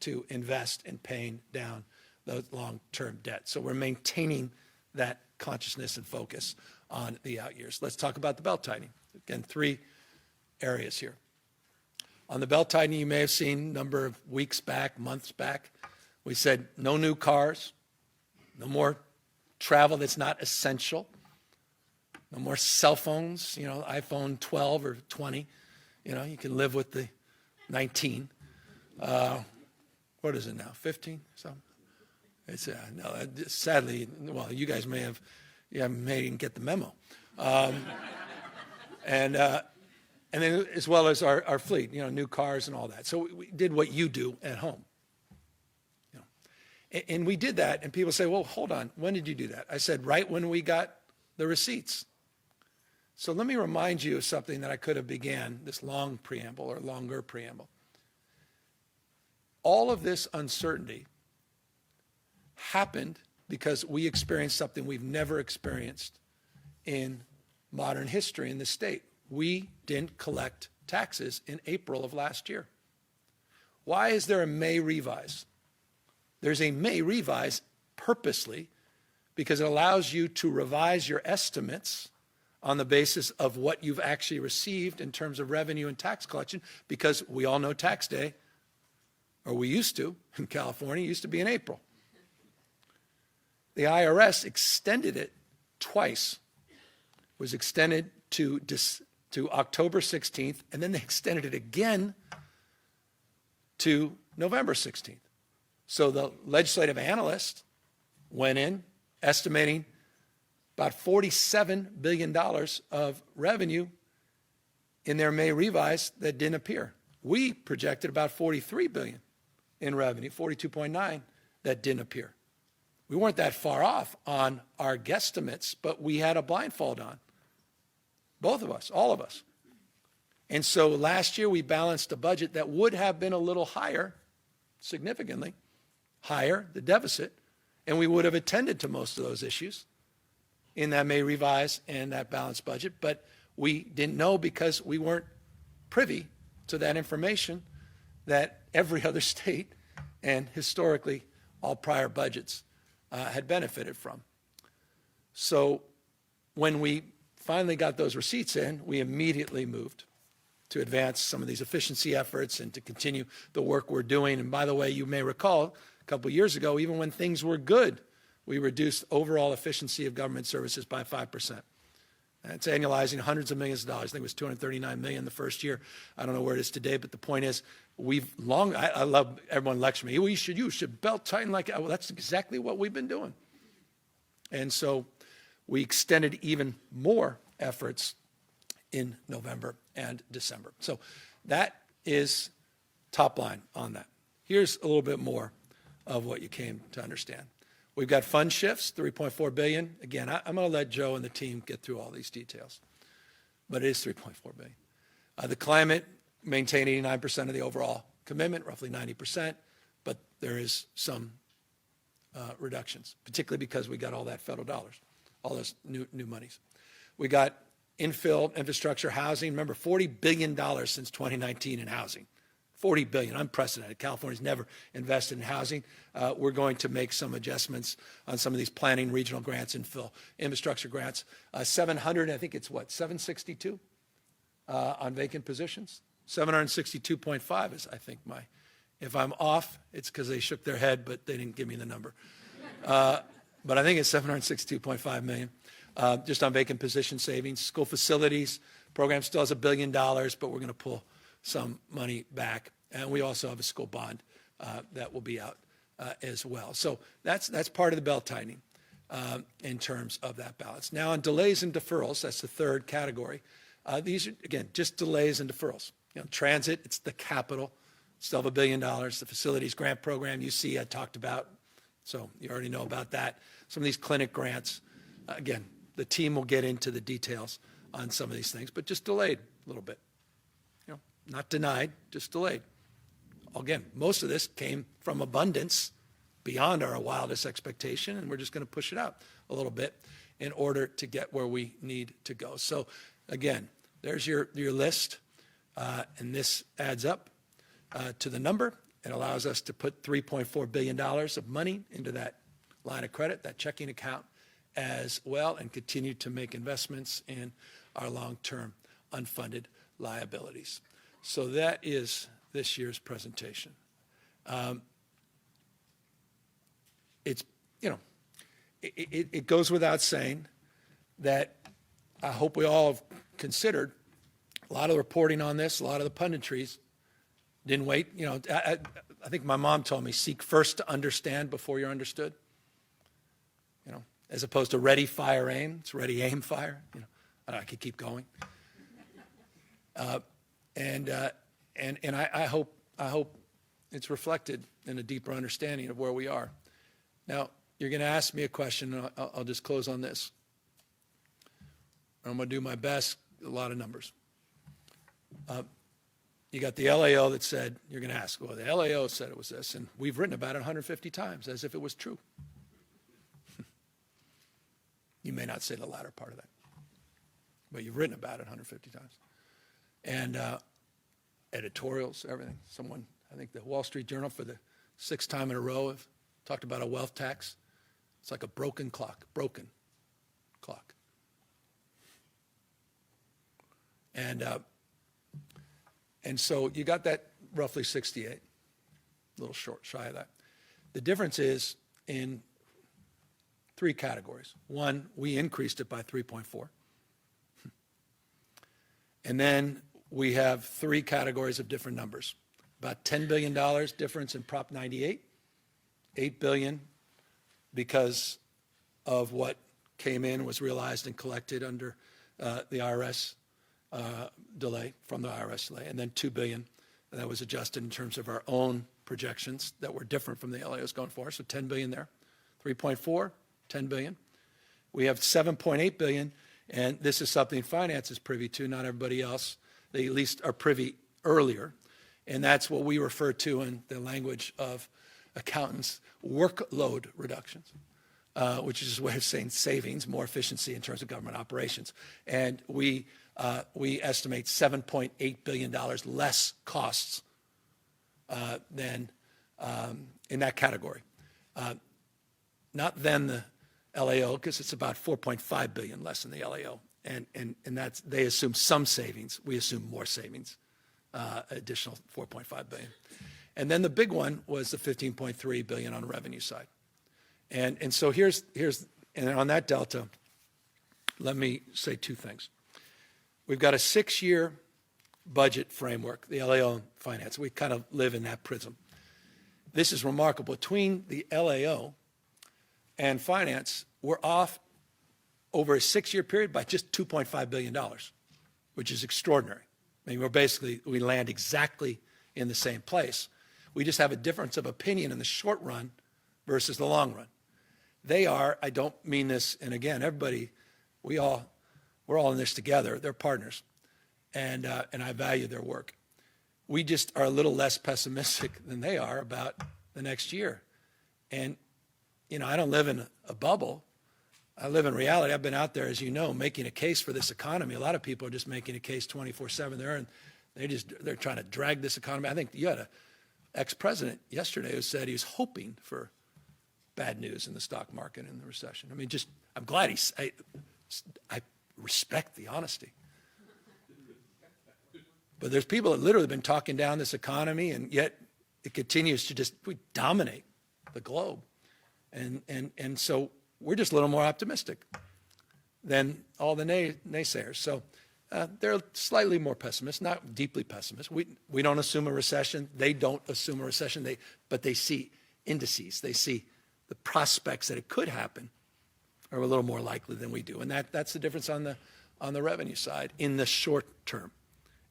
to invest in paying down the long-term debt. So we're maintaining that consciousness and focus on the out years. Let's talk about the belt tightening. Again, 3 areas here. On the belt tightening, you may have seen a number of weeks back, months back, we said no new cars, no more travel that's not essential, no more cell phones, iPhone 12 or 20. You can live with the 19. What is it now, 15? So it's no. Sadly, well, you guys may even get the memo. And then as well as our fleet, new cars and all that. So we did what you do at home. And we did that, and people say, well, hold on, when did you do that? I said, right when we got the receipts. So let me remind you of something that I could have began, this long preamble or longer preamble. All of this uncertainty happened because we experienced something we've never experienced in modern history in this state. We didn't collect taxes in April of last year. Why is there a May revise? There's a May revise purposely because it allows you to revise your estimates on the basis of what you've actually received in terms of revenue and tax collection, because we all know tax day, or we used to in California, used to be in April. The IRS extended it twice. It was extended to October 16th, and then they extended it again to November 16th. So the legislative analyst went in estimating about $47 billion of revenue in their May revise that didn't appear. We projected about $43 billion in revenue, 42.9 that didn't appear. We weren't that far off on our guesstimates, but we had a blindfold on. Both of us, all of us. And so last year we balanced a budget that would have been a little higher, significantly higher, the deficit, and we would have attended to most of those issues in that May revise and that balanced budget, but we didn't know because we weren't privy to that information that every other state and historically all prior budgets had benefited from. So when we finally got those receipts in, we immediately moved to advance some of these efficiency efforts and to continue the work we're doing. And by the way, you may recall a couple of years ago, even when things were good, we reduced overall efficiency of government services by 5%. And it's annualizing hundreds of millions of dollars. I think it was $239 million the first year. I don't know where it is today, but the point is, I love everyone lecturing me. You should belt tighten like, well, that's exactly what we've been doing. And so we extended even more efforts in November and December. So that is top line on that. Here's a little bit more of what you came to understand. We've got fund shifts, $3.4 billion. Again, I'm going to let Joe and the team get through all these details, but it is $3.4 billion. The climate, maintain 89% of the overall commitment, roughly 90%, but there is some reductions, particularly because we got all that federal dollars, all those new monies. We got infill infrastructure housing. Remember, $40 billion since 2019 in housing. $40 billion, unprecedented. California's never invested in housing. We're going to make some adjustments on some of these planning regional grants, infill infrastructure grants. 700, I think it's what, 762 on vacant positions? 762.5 is, I think, if I'm off, it's because they shook their head, but they didn't give me the number. But I think it's 762.5 million just on vacant position savings. School facilities program still has $1 billion, but we're going to pull some money back. And we also have a school bond that will be out as well. So that's part of the belt tightening in terms of that balance. Now on delays and deferrals, that's the third category. These are, again, just delays and deferrals. Transit, it's the capital, still have $1 billion. The facilities grant program, you see I talked about, so you already know about that. Some of these clinic grants, again, the team will get into the details on some of these things, but just delayed a little bit. Not denied, just delayed. Again, most of this came from abundance beyond our wildest expectation, and we're just going to push it out a little bit in order to get where we need to go. So again, there's your list, and this adds up to the number. It allows us to put $3.4 billion of money into that line of credit, that checking account as well, and continue to make investments in our long-term unfunded liabilities. So that is this year's presentation. It goes without saying that I hope we all have considered a lot of the reporting on this, a lot of the punditries didn't wait. I think my mom told me, seek first to understand before you're understood. As opposed to ready, fire, aim. It's ready, aim, fire. I could keep going. And I hope it's reflected in a deeper understanding of where we are. Now, you're going to ask me a question, and I'll just close on this. I'm going to do my best, a lot of numbers. You got the LAO that said, you're going to ask, well, the LAO said it was this, and we've written about it 150 times as if it was true. You may not say the latter part of that, but you've written about it 150 times. And editorials, everything. Someone, I think the Wall Street Journal for the 6th time in a row have talked about a wealth tax. It's like a broken clock. And so you got that roughly 68, a little shy of that. The difference is in 3 categories. One, we increased it by 3.4. And then we have 3 categories of different numbers. About $10 billion difference in Prop 98, $8 billion because of what came in, was realized and collected under the IRS delay, from the IRS delay, and then $2 billion that was adjusted in terms of our own projections that were different from the LAOs going forward, so $10 billion there. 3.4, $10 billion. We have $7.8 billion, and this is something finance is privy to, not everybody else. They at least are privy earlier, and that's what we refer to in the language of accountants, workload reductions, which is a way of saying savings, more efficiency in terms of government operations. And we estimate $7.8 billion less costs than in that category. Not then the LAO, because it's about $4.5 billion less than the LAO. And that's, they assume some savings. We assume more savings, additional $4.5 billion. And then the big one was the $15.3 billion on the revenue side. And so here's and on that delta, let me say 2 things. We've got a 6-year budget framework, the LAO finance. We kind of live in that prism. This is remarkable. Between the LAO and finance, we're off over a 6-year period by just $2.5 billion, which is extraordinary. I mean, we land exactly in the same place. We just have a difference of opinion in the short run versus the long run. They are, I don't mean this, and again, everybody, we're all in this together. They're partners, and I value their work. We just are a little less pessimistic than they are about the next year. And, you know, I don't live in a bubble. I live in reality. I've been out there, as you know, making a case for this economy. A lot of people are just making a case 24/7 there, and they're trying to drag this economy. I think you had an ex-president yesterday who said he was hoping for bad news in the stock market and the recession. I mean, I'm glad I respect the honesty. But there's people that literally have been talking down this economy, and yet it continues to we dominate the globe. And so we're just a little more optimistic than all the naysayers. So they're slightly more pessimist, not deeply pessimist. We don't assume a recession. They don't assume a recession. But they see indices. They see the prospects that it could happen are a little more likely than we do. And that's the difference on the revenue side in the short term.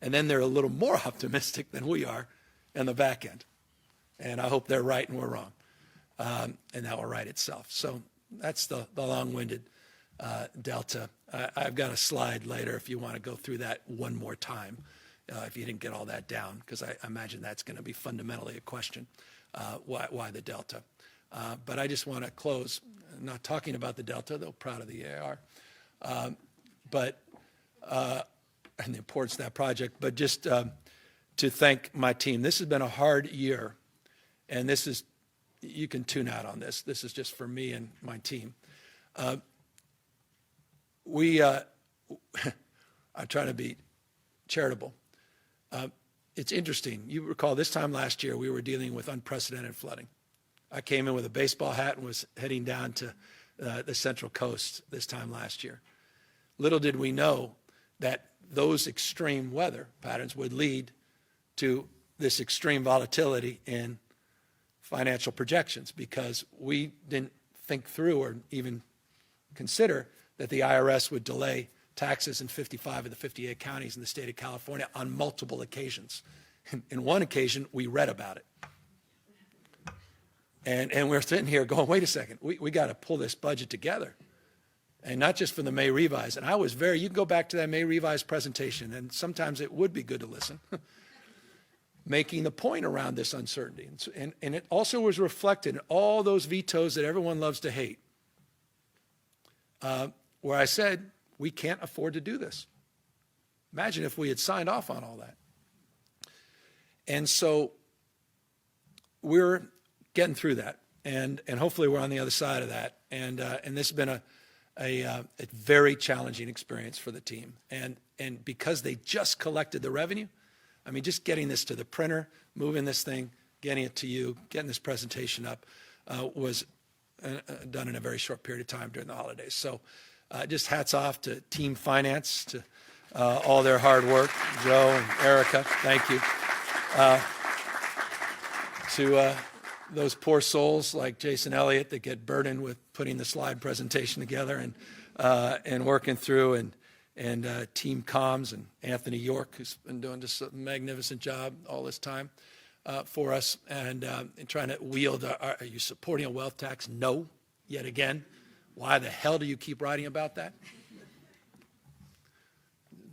And then they're a little more optimistic than we are in the back end. And I hope they're right and we're wrong. And that will right itself. So that's the long-winded delta. I've got a slide later if you want to go through that one more time, if you didn't get all that down, because I imagine that's going to be fundamentally a question, why the delta. But I just want to close, not talking about the delta, though proud of the AR, and the importance of that project, but just to thank my team. This has been a hard year, and you can tune out on this. This is just for me and my team. I try to be charitable. It's interesting. You recall this time last year, we were dealing with unprecedented flooding. I came in with a baseball hat and was heading down to the Central Coast this time last year. Little did we know that those extreme weather patterns would lead to this extreme volatility in financial projections, because we didn't think through or even consider that the IRS would delay taxes in 55 of the 58 counties in the state of California on multiple occasions. In one occasion, we read about it. And we're sitting here going, wait a second, we got to pull this budget together. And not just for the May revise. And you can go back to that May revise presentation, and sometimes it would be good to listen, making the point around this uncertainty. And it also was reflected in all those vetoes that everyone loves to hate, where I said, we can't afford to do this. Imagine if we had signed off on all that. And so we're getting through that. And hopefully we're on the other side of that. And this has been a very challenging experience for the team. And because they just collected the revenue, I mean, just getting this to the printer, moving this thing, getting it to you, getting this presentation up was done in a very short period of time during the holidays. So just hats off to Team Finance, to all their hard work. Joe and Erica, thank you. To those poor souls like Jason Elliott that get burdened with putting the slide presentation together and working through, and Team Comms and Anthony York, who's been doing just a magnificent job all this time for us, and trying to wield are you supporting a wealth tax? No, yet again. Why the hell do you keep writing about that?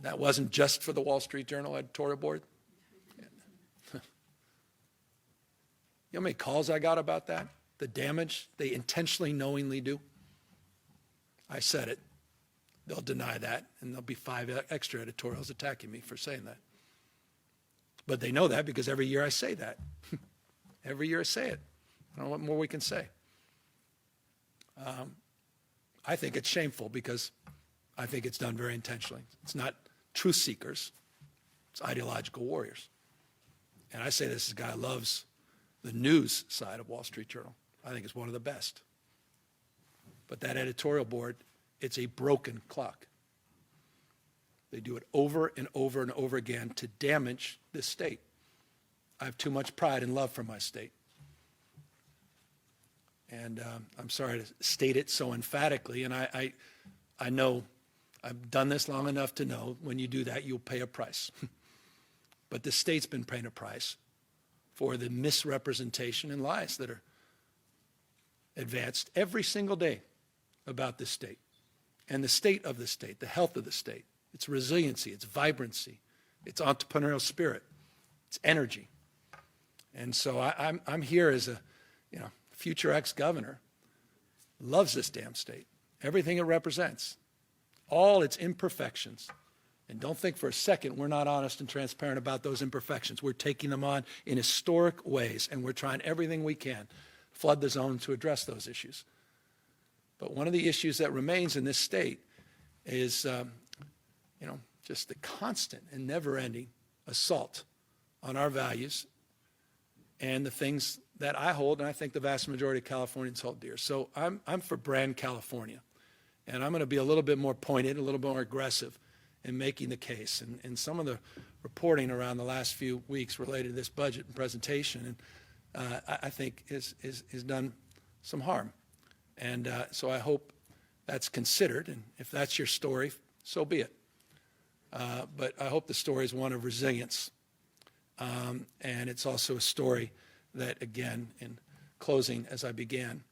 That wasn't just for the Wall Street Journal editorial board. You know how many calls I got about that? The damage they intentionally, knowingly do? I said it. They'll deny that, and there'll be 5 extra editorials attacking me for saying that. But they know that because every year I say that. Every year I say it. I don't know what more we can say. I think it's shameful because I think it's done very intentionally. It's not truth seekers. It's ideological warriors. And I say this as a guy who loves the news side of Wall Street Journal. I think it's one of the best. But that editorial board, it's a broken clock. They do it over and over and over again to damage this state. I have too much pride and love for my state. And I'm sorry to state it so emphatically, and I know I've done this long enough to know when you do that, you'll pay a price. But the state's been paying a price for the misrepresentation and lies that are advanced every single day about this state and the state of the state, the health of the state, its resiliency, its vibrancy, its entrepreneurial spirit, its energy. And so I'm here as a future ex-governor, loves this damn state, everything it represents, all its imperfections. And don't think for a second we're not honest and transparent about those imperfections. We're taking them on in historic ways, and we're trying everything we can, flood the zone to address those issues. But one of the issues that remains in this state is, just the constant and never-ending assault on our values and the things that I hold, and I think the vast majority of Californians hold dear. So I'm for brand California, and I'm going to be a little bit more pointed, a little bit more aggressive in making the case. And some of the reporting around the last few weeks related to this budget and presentation, and I think is done some harm. And so I hope that's considered, and if that's your story, so be it. But I hope the story is one of resilience, and it's also a story that, again, in closing as I began,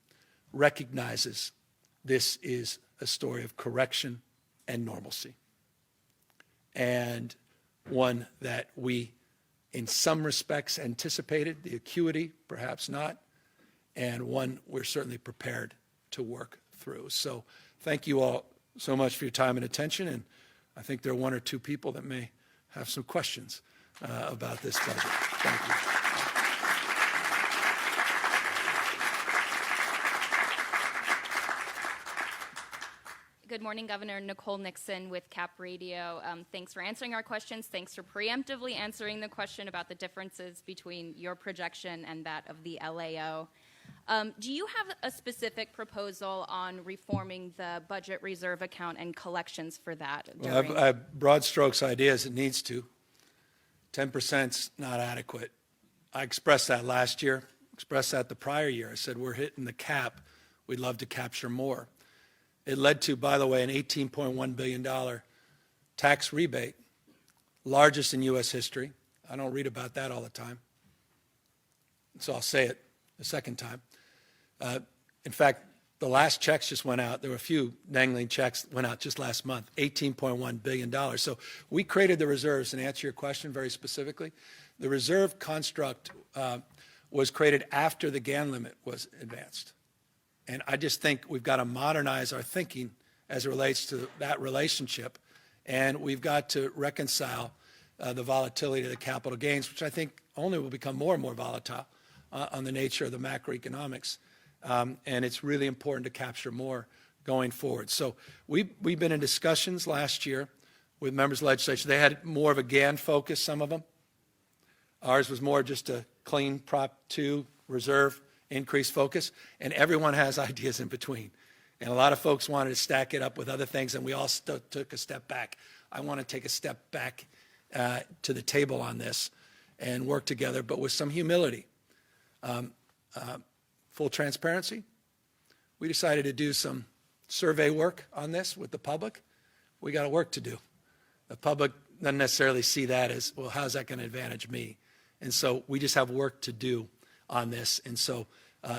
recognizes this is a story of correction and normalcy, and one that we, in some respects, anticipated, the acuity, perhaps not, and one we're certainly prepared to work through. So thank you all so much for your time and attention, and I think there are 1 or 2 people that may have some questions about this budget. Thank you. Good morning, Governor. Nicole Nixon with CAP Radio. Thanks for answering our questions. Thanks for preemptively answering the question about the differences between your projection and that of the LAO. Do you have a specific proposal on reforming the budget reserve account and collections for that? Well, I have broad strokes ideas. It needs to. 10%'s not adequate. I expressed that last year, expressed that the prior year. I said, we're hitting the cap. We'd love to capture more. It led to, by the way, an $18.1 billion tax rebate, largest in U.S. history. I don't read about that all the time, so I'll say it a second time. In fact, the last checks just went out. There were a few dangling checks that went out just last month, $18.1 billion. So we created the reserves, and to answer your question very specifically, the reserve construct was created after the GAN limit was advanced. And I just think we've got to modernize our thinking as it relates to that relationship, and we've got to reconcile the volatility of the capital gains, which I think only will become more and more volatile on the nature of the macroeconomics and it's really important to capture more going forward. So we've been in discussions last year with members of the legislature. They had more of a GAN focus, some of them. Ours was more just a clean Prop 2 reserve increase focus, and everyone has ideas in between. And a lot of folks wanted to stack it up with other things, and we all took a step back. I want to take a step back to the table on this and work together, but with some humility. Full transparency, we decided to do some survey work on this with the public. We got work to do. The public doesn't necessarily see that as, well, how's that going to advantage me? And so we just have work to do on this. And so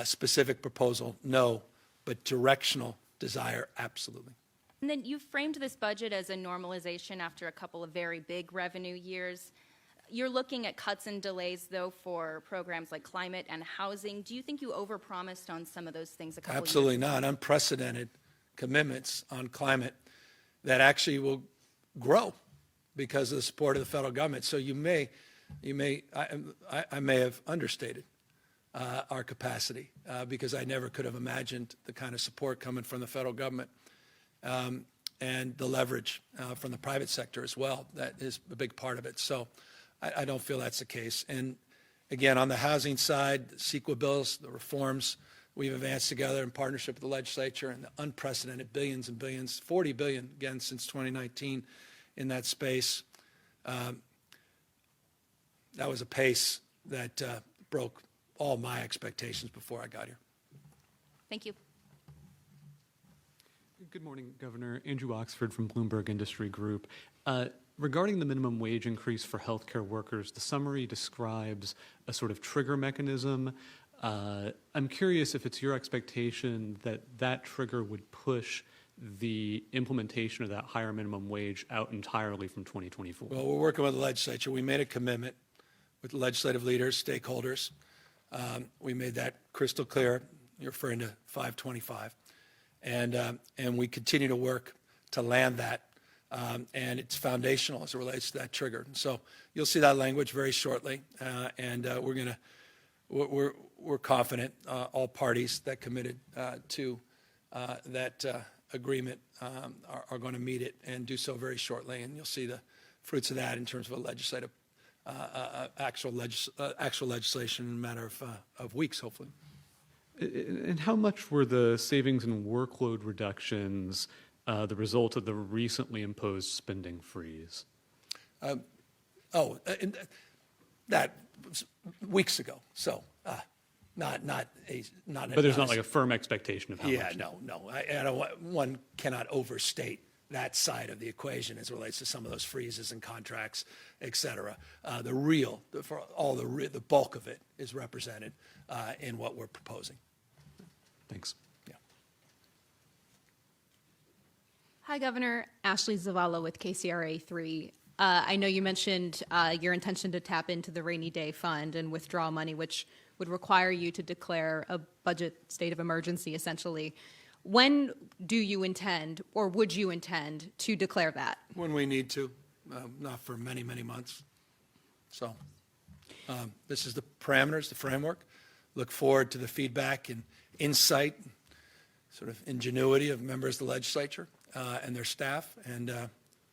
specific proposal, no, but directional desire, absolutely. And then you framed this budget as a normalization after a couple of very big revenue years. You're looking at cuts and delays, though, for programs like climate and housing. Do you think you overpromised on some of those things a couple of years ago? Absolutely not. Unprecedented commitments on climate that actually will grow because of the support of the federal government. So I may have understated our capacity because I never could have imagined the kind of support coming from the federal government and the leverage from the private sector as well. That is a big part of it. So I don't feel that's the case. And again, on the housing side, the CEQA bills, the reforms we've advanced together in partnership with the legislature, and the unprecedented billions and billions, $40 billion again since 2019 in that space. That was a pace that broke all my expectations before I got here. Thank you. Good morning, Governor. Andrew Oxford from Bloomberg Industry Group. Regarding the minimum wage increase for healthcare workers, the summary describes a sort of trigger mechanism. I'm curious if it's your expectation that that trigger would push the implementation of that higher minimum wage out entirely from 2024. Well, we're working with the legislature. We made a commitment with legislative leaders, stakeholders. We made that crystal clear. You're referring to 525. And we continue to work to land that. And it's foundational as it relates to that trigger. And so you'll see that language very shortly. We're confident all parties that committed to that agreement are going to meet it and do so very shortly. And you'll see the fruits of that in terms of a legislative, actual legislation in a matter of weeks, hopefully. And how much were the savings and workload reductions the result of the recently imposed spending freeze? That was weeks ago. So not. But there's not like a firm expectation of how much. Yeah, no. I don't, one cannot overstate that side of the equation as it relates to some of those freezes and contracts, et cetera. The bulk of it is represented in what we're proposing. Thanks. Yeah. Hi, Governor. Ashley Zavala with KCRA 3. I know you mentioned your intention to tap into the rainy day fund and withdraw money, which would require you to declare a budget state of emergency, essentially. When do you intend, or would you intend, to declare that? When we need to, not for many, many months. So this is the parameters, the framework. Look forward to the feedback and insight, sort of ingenuity of members of the legislature and their staff, and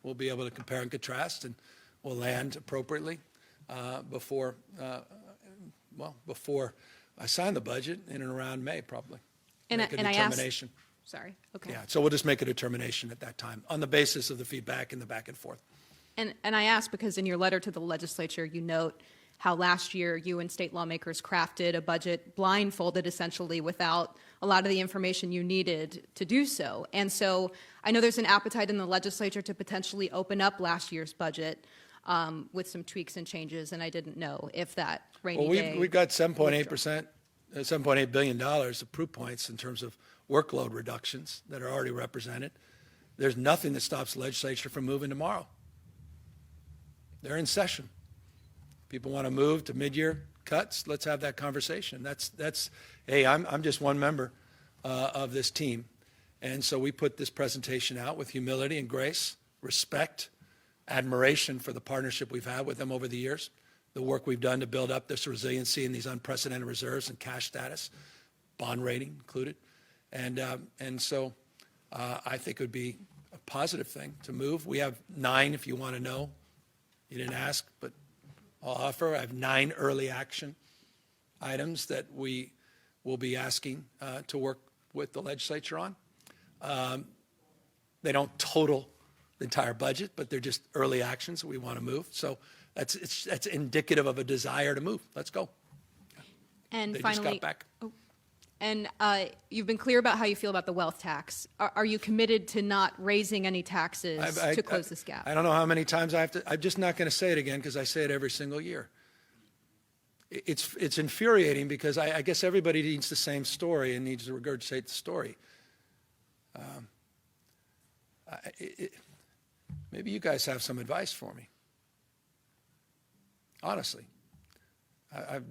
we'll be able to compare and contrast, and we'll land appropriately before I sign the budget in and around May, probably. Make a determination. Sorry. Okay. Yeah, so we'll just make a determination at that time on the basis of the feedback and the back and forth. And I ask because in your letter to the legislature, you note how last year you and state lawmakers crafted a budget blindfolded, essentially, without a lot of the information you needed to do so. And so I know there's an appetite in the legislature to potentially open up last year's budget with some tweaks and changes, and I didn't know if that rainy day. We've got 7.8%, $7.8 billion of proof points in terms of workload reductions that are already represented. There's nothing that stops the legislature from moving tomorrow. They're in session. People want to move to mid-year cuts. Let's have that conversation. Hey, I'm just one member of this team. And so we put this presentation out with humility and grace, respect, admiration for the partnership we've had with them over the years, the work we've done to build up this resiliency and these unprecedented reserves and cash status. bond rating included. And so I think it would be a positive thing to move. We have 9, if you want to know. You didn't ask, but I'll offer. I have 9 early action items that we will be asking to work with the legislature on. They don't total the entire budget, but they're just early actions that we want to move. So that's indicative of a desire to move. Let's go. And They finally, just got back. and you've been clear about how you feel about the wealth tax. Are you committed to not raising any taxes to close this gap? I don't know how many times I have to. I'm just not going to say it again because I say it every single year. It's infuriating because I guess everybody needs the same story and needs to regurgitate the story. Maybe you guys have some advice for me. Honestly, I've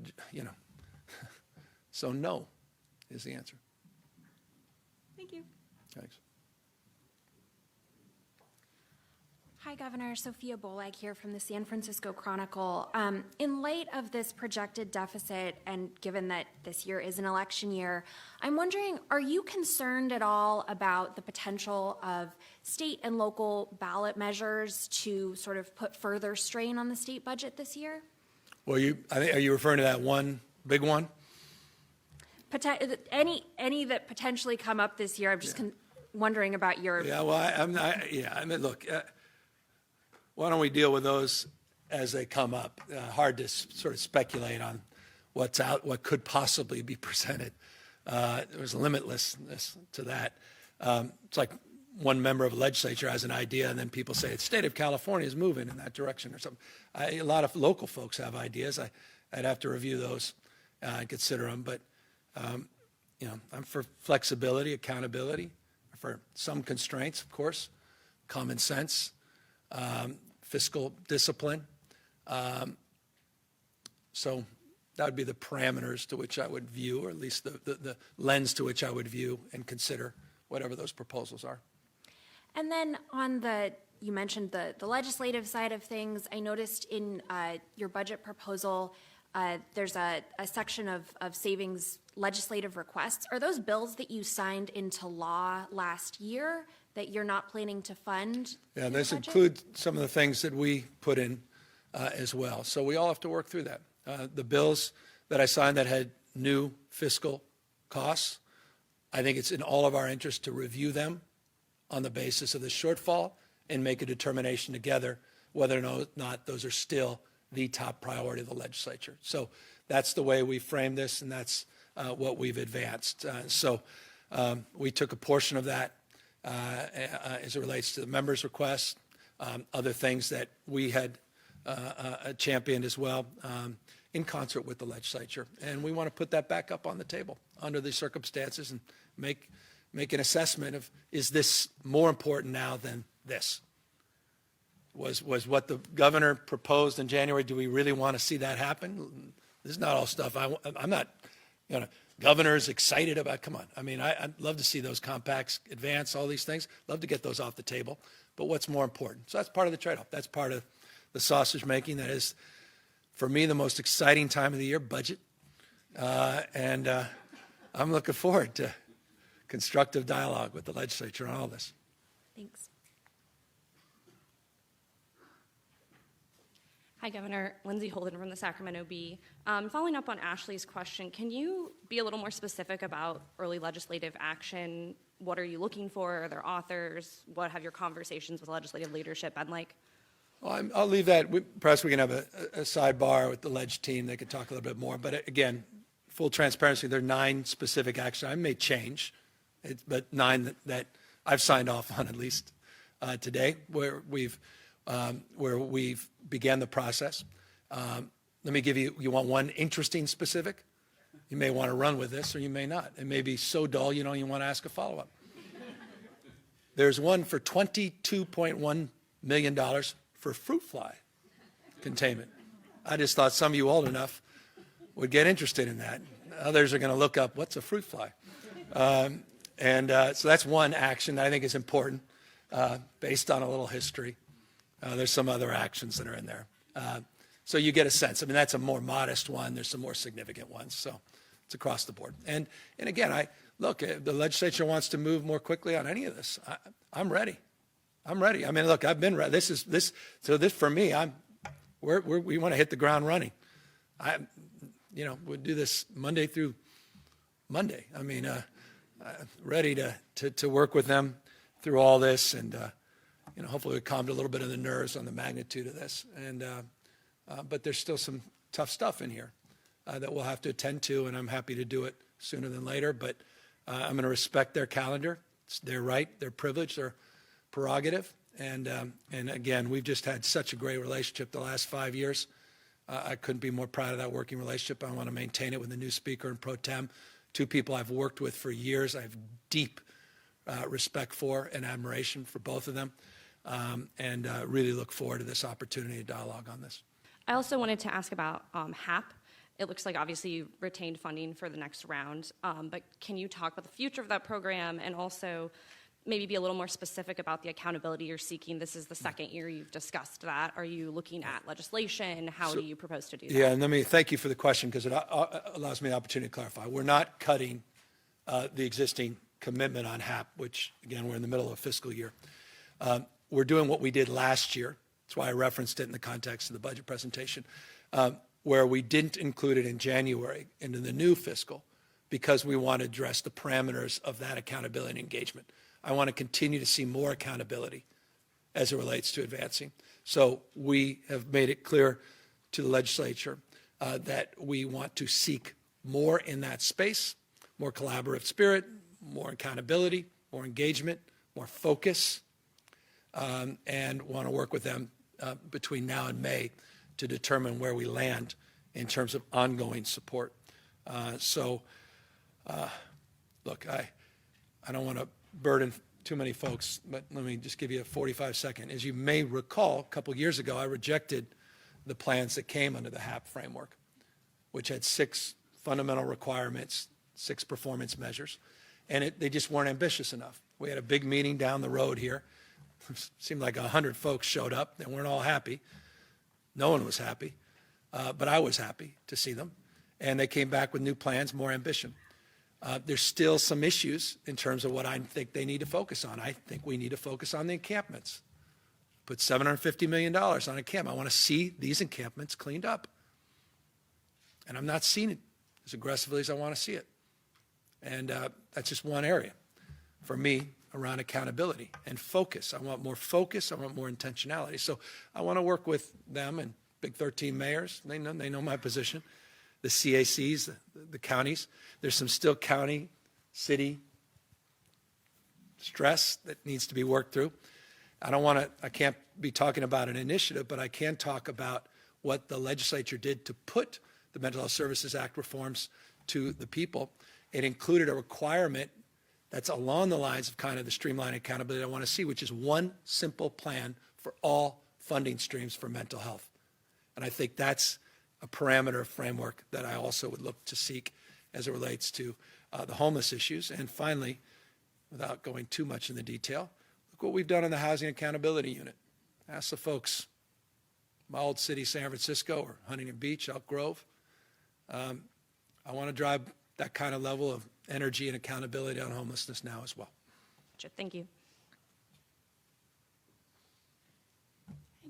so no is the answer. Thank you. Thanks. Hi, Governor. Sophia Bolag here from the San Francisco Chronicle. In light of this projected deficit, and given that this year is an election year, I'm wondering, are you concerned at all about the potential of state and local ballot measures to sort of put further strain on the state budget this year? Well, are you referring to that one big one? Any that potentially come up this year? I'm just wondering about your. Yeah. Well, I mean, look. Why don't we deal with those as they come up? Hard to sort of speculate on what's out, what could possibly be presented. There's limitlessness to that. It's like one member of a legislature has an idea, and then people say, the state of California is moving in that direction or something. A lot of local folks have ideas. I'd have to review those and consider them. But, I'm for flexibility, accountability, for some constraints, of course, common sense. Fiscal discipline. So that would be the parameters to which I would view, or at least the lens to which I would view and consider whatever those proposals are. And then you mentioned the legislative side of things. I noticed in your budget proposal, there's a section of savings legislative requests. Are those bills that you signed into law last year that you're not planning to fund? Yeah, this includes some of the things that we put in as well. So we all have to work through that. The bills that I signed that had new fiscal costs, I think it's in all of our interest to review them on the basis of the shortfall and make a determination together whether or not those are still the top priority of the legislature. So that's the way we frame this, and that's what we've advanced. So we took a portion of that as it relates to the members' requests, other things that we had championed as well in concert with the legislature. And we want to put that back up on the table under these circumstances and make an assessment of, is this more important now than this? Was what the governor proposed in January, do we really want to see that happen? This is not all stuff. I'm not, governor's excited about, come on. I mean, I'd love to see those compacts advance, all these things. Love to get those off the table. But what's more important? So that's part of the trade-off. That's part of the sausage making. That is, for me, the most exciting time of the year, budget. And I'm looking forward to constructive dialogue with the legislature on all this. Thanks. Hi, Governor. Lindsay Holden from the Sacramento Bee. Following up on Ashley's question, can you be a little more specific about early legislative action? What are you looking for? Are there authors? What have your conversations with legislative leadership been like? Well, I'll leave that. Perhaps we can have a sidebar with the ledge team. They could talk a little bit more. But again, full transparency, there are 9 specific actions. I may change, but 9 that I've signed off on at least today, where we've began the process. Let me give you want one interesting specific? You may want to run with this or you may not. It may be so dull you don't even want to ask a follow-up. There's one for $22.1 million for fruit fly containment. I just thought some of you old enough would get interested in that. Others are going to look up, what's a fruit fly? So that's one action that I think is important based on a little history. There's some other actions that are in there. So you get a sense. I mean, that's a more modest one. There's some more significant ones. So It's across the board. And again, look, if the legislature wants to move more quickly on any of this, I'm ready. I'm ready. I mean, look, I've been ready. So this for me, we want to hit the ground running. We'll do this Monday through Monday. I mean, ready to work with them through all this, and hopefully we calmed a little bit of the nerves on the magnitude of this. And but there's still some tough stuff in here that we'll have to attend to, and I'm happy to do it sooner than later. But I'm going to respect their calendar. It's their right, their privilege, their prerogative. And again, we've just had such a great relationship the last 5 years. I couldn't be more proud of that working relationship. I want to maintain it with the new speaker and pro tem, two people I've worked with for years. I have deep respect for and admiration for both of them, and really look forward to this opportunity to dialogue on this. I also wanted to ask about HAP. It looks like obviously you retained funding for the next round, but can you talk about the future of that program and also maybe be a little more specific about the accountability you're seeking? This is the second year you've discussed that. Are you looking at legislation? How do you propose to do that? Yeah, and let me thank you for the question because it allows me the opportunity to clarify. We're not cutting the existing commitment on HAP, which, again, we're in the middle of a fiscal year. We're doing what we did last year. That's why I referenced it in the context of the budget presentation, where we didn't include it in January into the new fiscal because we want to address the parameters of that accountability and engagement. I want to continue to see more accountability as it relates to advancing. So we have made it clear to the legislature that we want to seek more in that space, more collaborative spirit, more accountability, more engagement, more focus, and want to work with them between now and May to determine where we land in terms of ongoing support. Look, I don't want to burden too many folks, but let me just give you a 45-second. As you may recall, a couple years ago, I rejected the plans that came under the HAP framework, which had 6 fundamental requirements, 6 performance measures, and they just weren't ambitious enough. We had a big meeting down the road here. It seemed like 100 folks showed up. They weren't all happy. No one was happy, but I was happy to see them. And they came back with new plans, more ambition. There's still some issues in terms of what I think they need to focus on. I think we need to focus on the encampments. Put $750 million on encampment. I want to see these encampments cleaned up. And I'm not seeing it as aggressively as I want to see it. And that's just one area for me around accountability and focus. I want more focus. I want more intentionality. So I want to work with them and Big 13 mayors. They know my position. The CACs, the counties. There's some still county, city stress that needs to be worked through. I can't be talking about an initiative, but I can talk about what the legislature did to put the Mental Health Services Act reforms to the people. It included a requirement that's along the lines of kind of the streamlined accountability I want to see, which is one simple plan for all funding streams for mental health. And I think that's a parameter framework that I also would look to seek as it relates to the homeless issues. And finally, without going too much in the detail, look what we've done in the Housing Accountability Unit. Ask the folks, my old city, San Francisco, or Huntington Beach, Elk Grove. I want to drive that kind of level of energy and accountability on homelessness now as well. Thank you.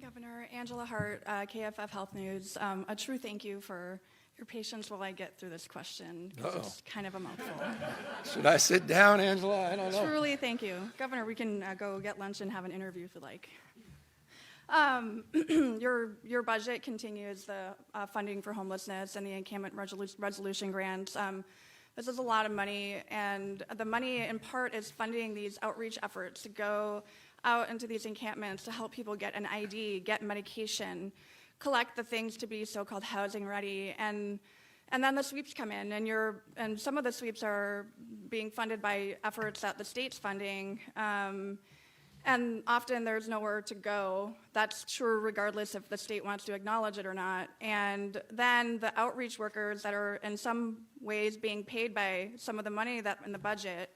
Governor Angela Hart, KFF Health News. A true thank you for your patience while I get through this question. It's kind of a mouthful. Should I sit down, Angela? I don't know. Truly, thank you. Governor, we can go get lunch and have an interview if you like. Your budget continues the funding for homelessness and the encampment resolution grants. This is a lot of money, and the money in part is funding these outreach efforts to go out into these encampments to help people get an ID, get medication, collect the things to be so-called housing ready, and then the sweeps come in, and some of the sweeps are being funded by efforts that the state's funding, and often there's nowhere to go. That's true regardless if the state wants to acknowledge it or not. And then the outreach workers that are in some ways being paid by some of the money that in the budget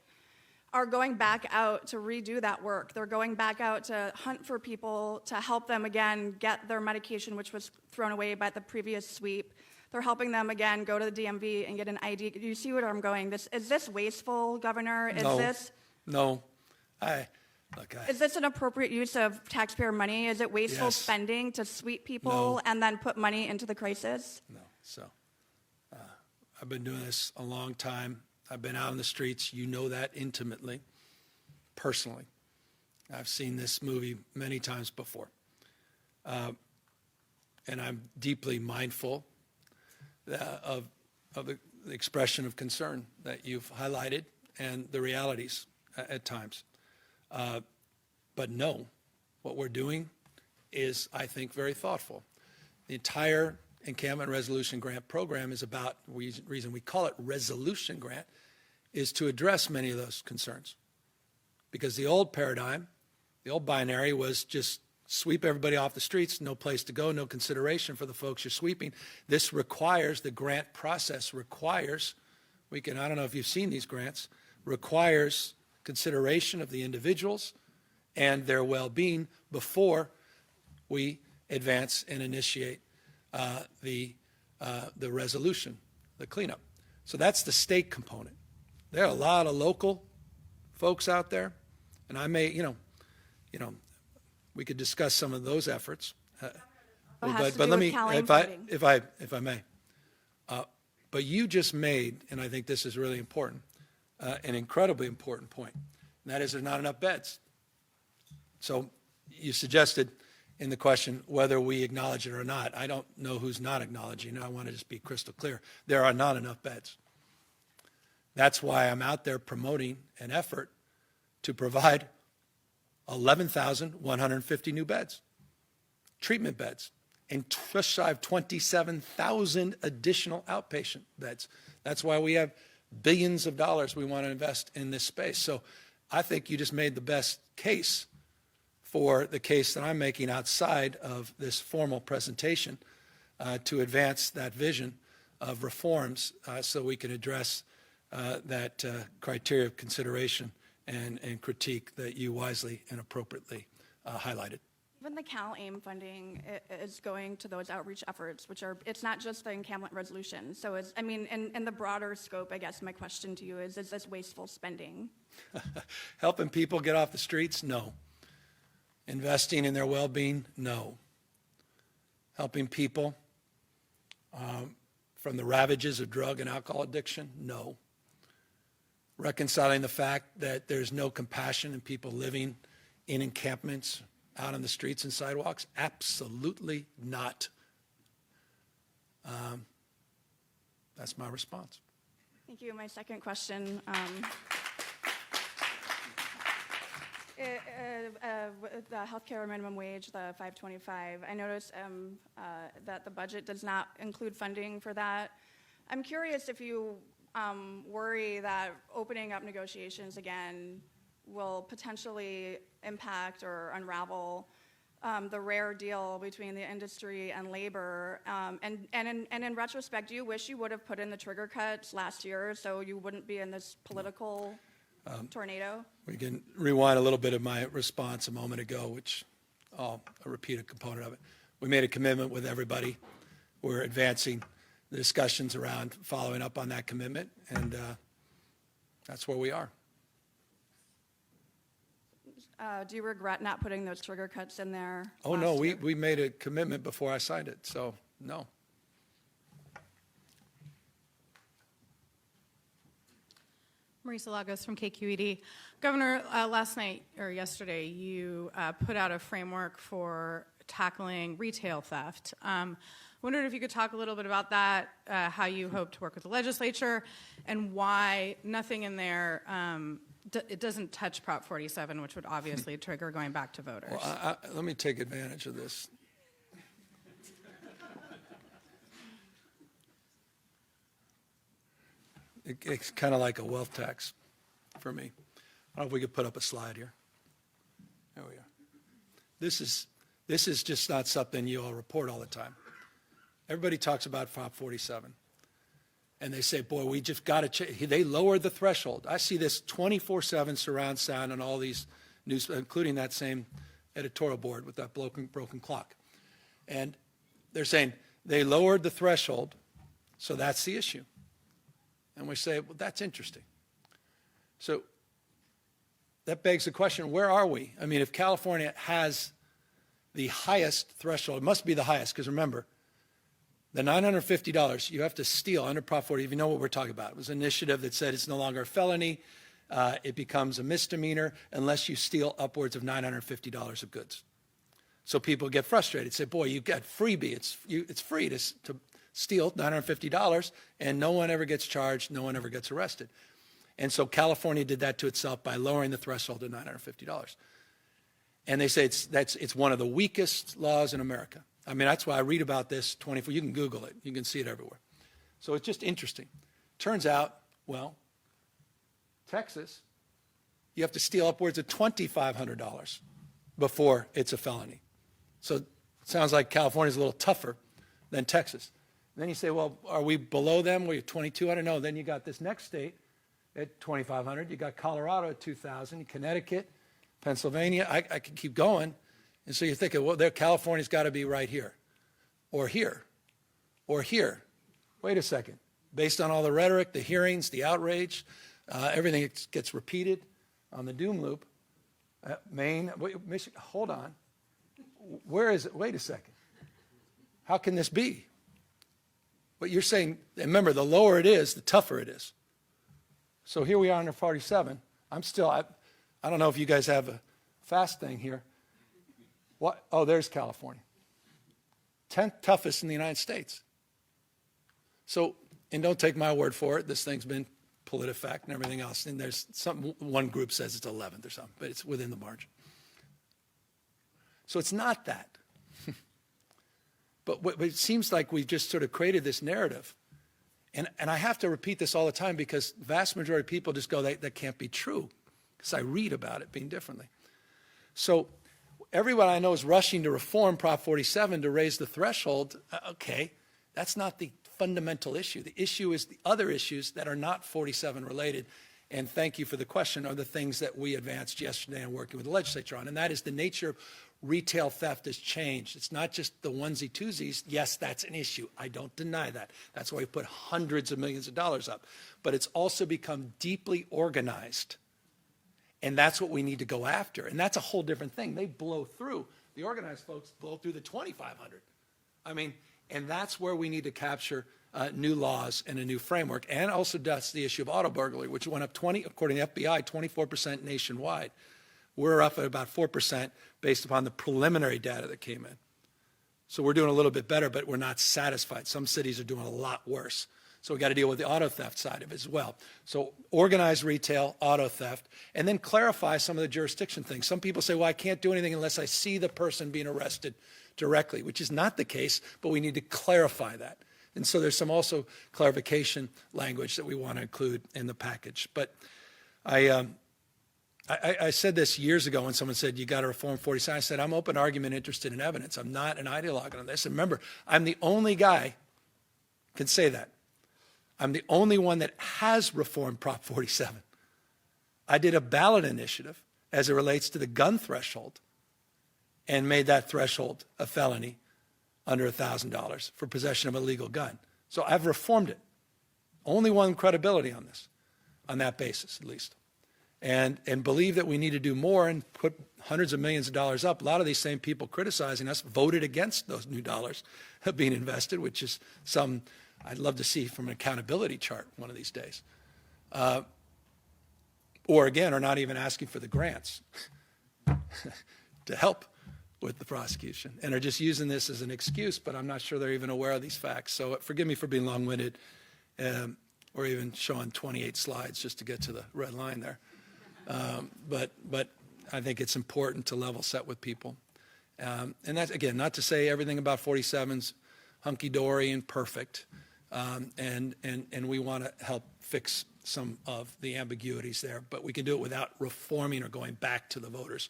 are going back out to redo that work. They're going back out to hunt for people to help them again get their medication, which was thrown away by the previous sweep. They're helping them, again, go to the DMV and get an ID. Do you see where I'm going? Is this wasteful, Governor? No. Is this an appropriate use of taxpayer money? Is it wasteful Yes. spending to sweep people No. and then put money into the crisis? No. So I've been doing this a long time. I've been out in the streets. You know that intimately, personally. I've seen this movie many times before. And I'm deeply mindful of the expression of concern that you've highlighted and the realities at times. But no, what we're doing is, I think, very thoughtful. The entire Encampment Resolution Grant program is about, the reason we call it Resolution Grant, is to address many of those concerns. Because the old paradigm, the old binary was just sweep everybody off the streets, no place to go, no consideration for the folks you're sweeping. This requires, the grant process requires, I don't know if you've seen these grants, requires consideration of the individuals and their well-being before we advance and initiate the resolution, the cleanup. So that's the state component. There are a lot of local folks out there, and I may, we could discuss some of those efforts. But let me, if I may. But you just made, and I think this is really important, an incredibly important point, and that is there's not enough beds. So you suggested in the question whether we acknowledge it or not. I don't know who's not acknowledging it. I want to just be crystal clear. There are not enough beds. That's why I'm out there promoting an effort to provide 11,150 new beds, treatment beds, and just shy of 27,000 additional outpatient beds. That's why we have billions of dollars we want to invest in this space. So I think you just made the best case for the case that I'm making outside of this formal presentation to advance that vision of reforms so we can address that criteria of consideration and critique that you wisely and appropriately highlighted. Even the CalAIM funding is going to those outreach efforts, it's not just the encampment resolution. So in the broader scope, I guess my question to you is this wasteful spending? Helping people get off the streets? No. Investing in their well-being? No. Helping people from the ravages of drug and alcohol addiction? No. Reconciling the fact that there's no compassion in people living in encampments, out on the streets and sidewalks? Absolutely not. That's my response. Thank you. My second question. The healthcare minimum wage, the $5.25, I noticed that the budget does not include funding for that. I'm curious if you worry that opening up negotiations again will potentially impact or unravel the rare deal between the industry and labor. And in retrospect, do you wish you would have put in the trigger cuts last year so you wouldn't be in this political tornado? We can rewind a little bit of my response a moment ago, which I'll repeat a component of it. We made a commitment with everybody. We're advancing the discussions around following up on that commitment, and that's where we are. Do you regret not putting those trigger cuts in there? Oh, no, we made a commitment before I signed it, so no. Marisa Lagos from KQED. Governor, last night or yesterday, you put out a framework for tackling retail theft. Wondered if you could talk a little bit about that, how you hope to work with the legislature, and why nothing in there, it doesn't touch Prop 47, which would obviously trigger going back to voters. Well, let me take advantage of this. It's kind of like a wealth tax for me. I don't know if we could put up a slide here. There we are. This is just not something you all report all the time. Everybody talks about Prop 47. And they say, boy, we just got to change. They lowered the threshold. I see this 24/7 surround sound on all these news, including that same editorial board with that broken clock. And they're saying they lowered the threshold So that's the issue. And we say, well, that's interesting. So that begs the question, where are we? I mean, if California has the highest threshold, it must be the highest, because remember, the $950, you have to steal under Prop 40, if you know what we're talking about. It was an initiative that said it's no longer a felony. It becomes a misdemeanor unless you steal upwards of $950 of goods. So people get frustrated, say, boy, you got freebie. It's free to steal $950, and no one ever gets charged, no one ever gets arrested. And so California did that to itself by lowering the threshold to $950. And they say it's one of the weakest laws in America. I mean, that's why I read about this 24. You can Google it. You can see it everywhere. So it's just interesting. Turns out, well, Texas, you have to steal upwards of $2,500 before it's a felony. So it sounds like California's a little tougher than Texas. And then you say, well, are we below them? We're 2,200? No. Then you got this next state at 2,500. You got Colorado at 2,000. Connecticut, Pennsylvania. I could keep going. And so you're thinking, well, California's got to be right here, or here, or here. Wait a second. Based on all the rhetoric, the hearings, the outrage, everything gets repeated on the doom loop. Maine, Michigan, hold on. Where is it? Wait a second. How can this be? But you're saying, remember, the lower it is, the tougher it is. So here we are under 47. I don't know if you guys have a fast thing here. What? Oh, there's California. 10th toughest in the United States. So, and don't take my word for it. This thing's been PolitiFact and everything else. And there's one group says it's 11th or something, but it's within the margin. So it's not that. But it seems like we've just sort of created this narrative. And I have to repeat this all the time because the vast majority of people just go, that can't be true. Because I read about it being differently. So everyone I know is rushing to reform Prop 47 to raise the threshold. Okay, that's not the fundamental issue. The issue is the other issues that are not 47 related. And thank you for the question, are the things that we advanced yesterday and working with the legislature on. And that is the nature of retail theft has changed. It's not just the onesie twosies. Yes, that's an issue. I don't deny that. That's why we put hundreds of millions of dollars up. But it's also become deeply organized. And that's what we need to go after. And that's a whole different thing. They blow through. The organized folks blow through the 2,500. I mean, and that's where we need to capture new laws and a new framework. And also that's the issue of auto burglary, which went up according to the FBI, 24% nationwide. We're up at about 4% based upon the preliminary data that came in. So we're doing a little bit better, but we're not satisfied. Some cities are doing a lot worse. So we've got to deal with the auto theft side of it as well. So organized retail, auto theft, and then clarify some of the jurisdiction things. Some people say, well, I can't do anything unless I see the person being arrested directly, which is not the case, but we need to clarify that. And so there's some also clarification language that we want to include in the package. But I said this years ago when someone said, you got to reform 47. I said, I'm open argument, interested in evidence. I'm not an ideologue on this. And remember, I'm the only guy can say that. I'm the only one that has reformed Prop 47. I did a ballot initiative as it relates to the gun threshold and made that threshold a felony under $1,000 for possession of a legal gun. So I've reformed it. Only one credibility on this, on that basis at least. And believe that we need to do more and put hundreds of millions of dollars up. A lot of these same people criticizing us voted against those new dollars being invested, which is some I'd love to see from an accountability chart one of these days. Or again, are not even asking for the grants to help with the prosecution and are just using this as an excuse, but I'm not sure they're even aware of these facts. So forgive me for being long-winded or even showing 28 slides just to get to the red line there. But I think it's important to level set with people. And that's, again, not to say everything about 47's hunky-dory and perfect. And we want to help fix some of the ambiguities there, but we can do it without reforming or going back to the voters,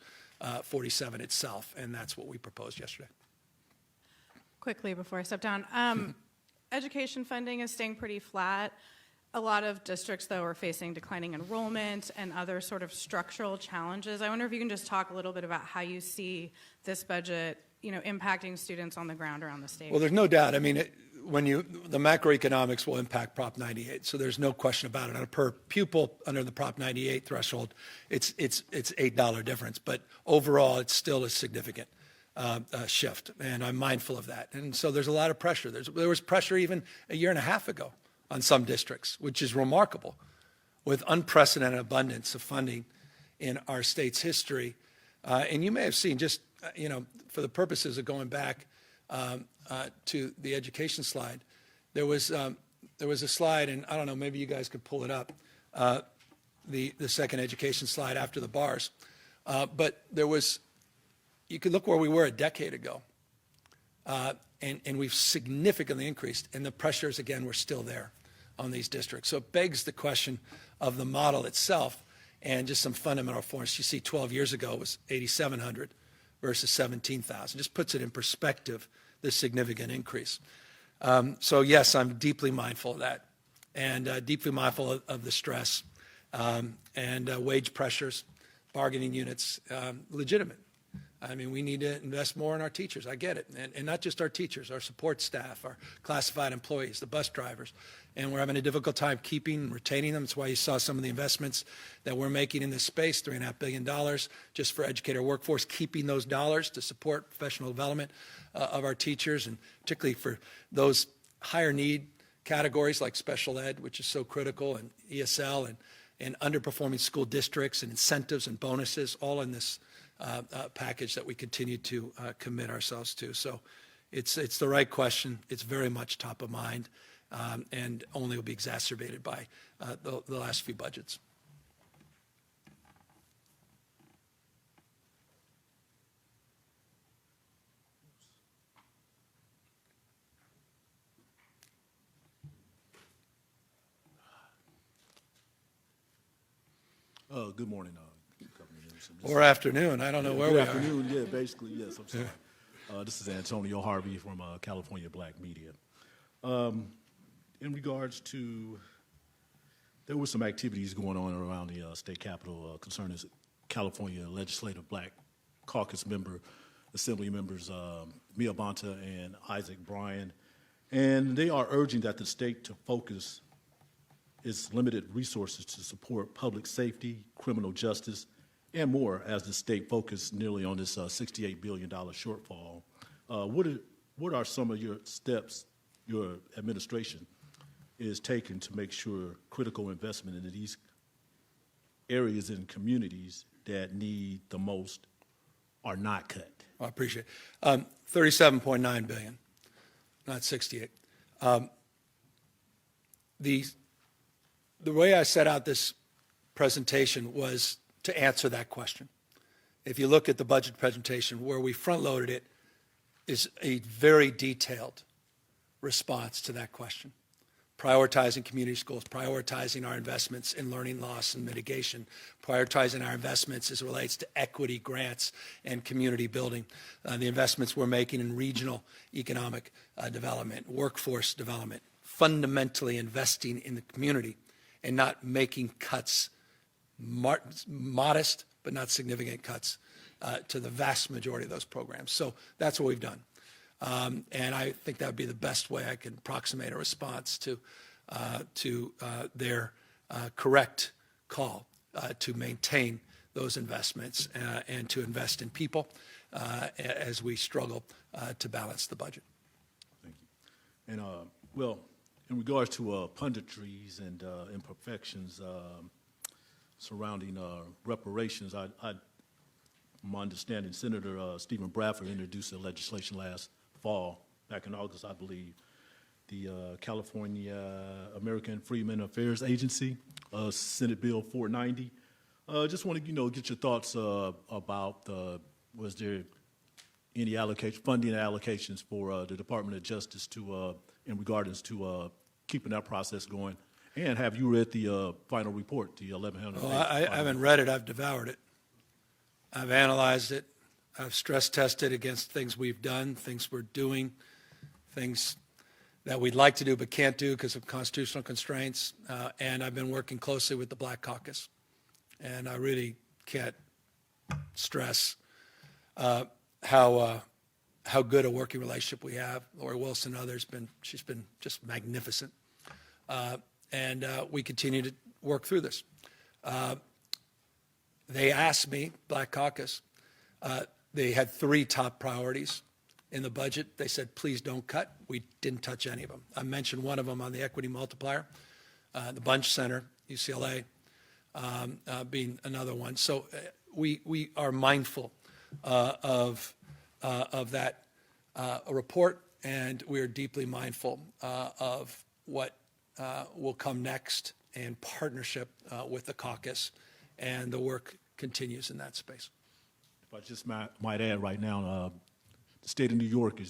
47 itself, and that's what we proposed yesterday. Quickly before I step down, education funding is staying pretty flat. A lot of districts, though, are facing declining enrollment and other sort of structural challenges. I wonder if you can just talk a little bit about how you see this budget, impacting students on the ground around the state. Well, there's no doubt. I mean, the macroeconomics will impact Prop 98, so there's no question about it. On a per pupil under the Prop 98 threshold, it's $8 difference, but overall it's still a significant shift, and I'm mindful of that. And so there's a lot of pressure. There was pressure even a year and a half ago on some districts, which is remarkable, with unprecedented abundance of funding in our state's history. And you may have seen, just for the purposes of going back to the education slide, there was a slide, and I don't know, maybe you guys could pull it up, the second education slide after the bars. But you could look where we were a decade ago, and we've significantly increased, and the pressures, again, were still there on these districts. So it begs the question of the model itself and just some fundamental reforms. You see 12 years ago it was 8,700 versus 17,000. Just puts it in perspective, this significant increase. So yes, I'm deeply mindful of that, and deeply mindful of the stress and wage pressures, bargaining units, legitimate. I mean, we need to invest more in our teachers. I get it. And not just our teachers, our support staff, our classified employees, the bus drivers. And we're having a difficult time keeping and retaining them. That's why you saw some of the investments that we're making in this space, $3.5 billion just for educator workforce, keeping those dollars to support professional development of our teachers, and particularly for those higher need categories like special ed, which is so critical, and ESL, and underperforming school districts, and incentives and bonuses, all in this package that we continue to commit ourselves to. So it's the right question. It's very much top of mind, and only will be exacerbated by the last few budgets. Good morning, Governor Newsom. Or afternoon. I don't know where we are. Good afternoon, yeah, basically, yes, I'm sorry. This is Antonio Harvey from California Black Media. In regards to, there were some activities going on around the state capitol concerning California Legislative Black Caucus member, Assembly members Mia Bonta and Isaac Bryan, and they are urging that the state to focus its limited resources to support public safety, criminal justice, and more as the state focused nearly on this $68 billion shortfall. What are some of your steps your administration is taking to make sure critical investment into these areas and communities that need the most are not cut? I appreciate it. 37.9 billion, not 68. The way I set out this presentation was to answer that question. If you look at the budget presentation, where we front-loaded it is a very detailed response to that question. Prioritizing community schools, prioritizing our investments in learning loss and mitigation, prioritizing our investments as it relates to equity grants and community building, the investments we're making in regional economic development, workforce development, fundamentally investing in the community and not making cuts, modest but not significant cuts to the vast majority of those programs. So that's what we've done. And I think that would be the best way I can approximate a response to their correct call to maintain those investments and to invest in people as we struggle to balance the budget. Thank you. And, well, in regards to punditries and imperfections surrounding reparations, my understanding, Senator Stephen Bradford introduced the legislation last fall, back in August, I believe, the California American Freedmen Affairs Agency, Senate Bill 490. Just want to, get your thoughts about was there any funding allocations for the Department of Justice in regards to keeping that process going? And have you read the final report, the 1,100? Well, I haven't read it. I've devoured it. I've analyzed it. I've stress tested against things we've done, things we're doing, things that we'd like to do but can't do because of constitutional constraints. And I've been working closely with the Black Caucus. And I really can't stress how how good a working relationship we have. Lori Wilson and others, she's been just magnificent. And we continue to work through this. They asked me, Black Caucus, they had 3 top priorities in the budget. They said, please don't cut. We didn't touch any of them. I mentioned one of them on the equity multiplier, the Bunch Center, UCLA, being another one. So we are mindful of that report, and we are deeply mindful of what will come next in partnership with the caucus, and the work continues in that space. If I just might add right now, the state of New York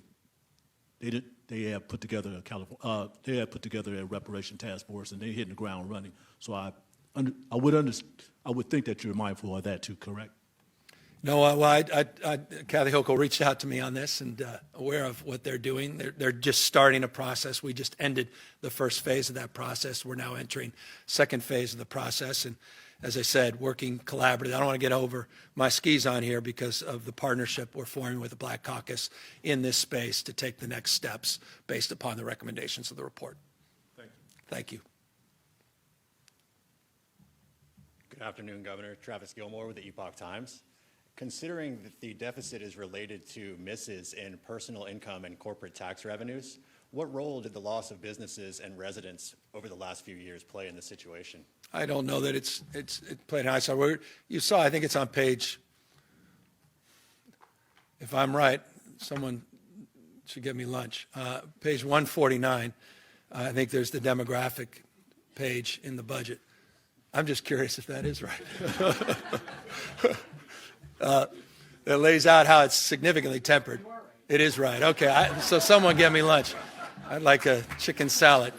they have put together a reparation task force, and they're hitting the ground running. So I would think that you're mindful of that too, correct? No, well, Kathy Hochul reached out to me on this and aware of what they're doing. They're just starting a process. We just ended the first phase of that process. We're now entering second phase of the process. And as I said, working collaboratively. I don't want to get over my skis on here because of the partnership we're forming with the Black Caucus in this space to take the next steps based upon the recommendations of the report. Thank you. Thank you. Good afternoon, Governor. Travis Gilmore with the Epoch Times. Considering that the deficit is related to misses in personal income and corporate tax revenues, what role did the loss of businesses and residents over the last few years play in this situation? I don't know that it played high side. You saw, I think it's on page, if I'm right, someone should get me lunch. Page 149, I think there's the demographic page in the budget. I'm just curious if that is right. It lays out how it's significantly tempered. It is right. Okay, so someone get me lunch. I'd like a chicken salad.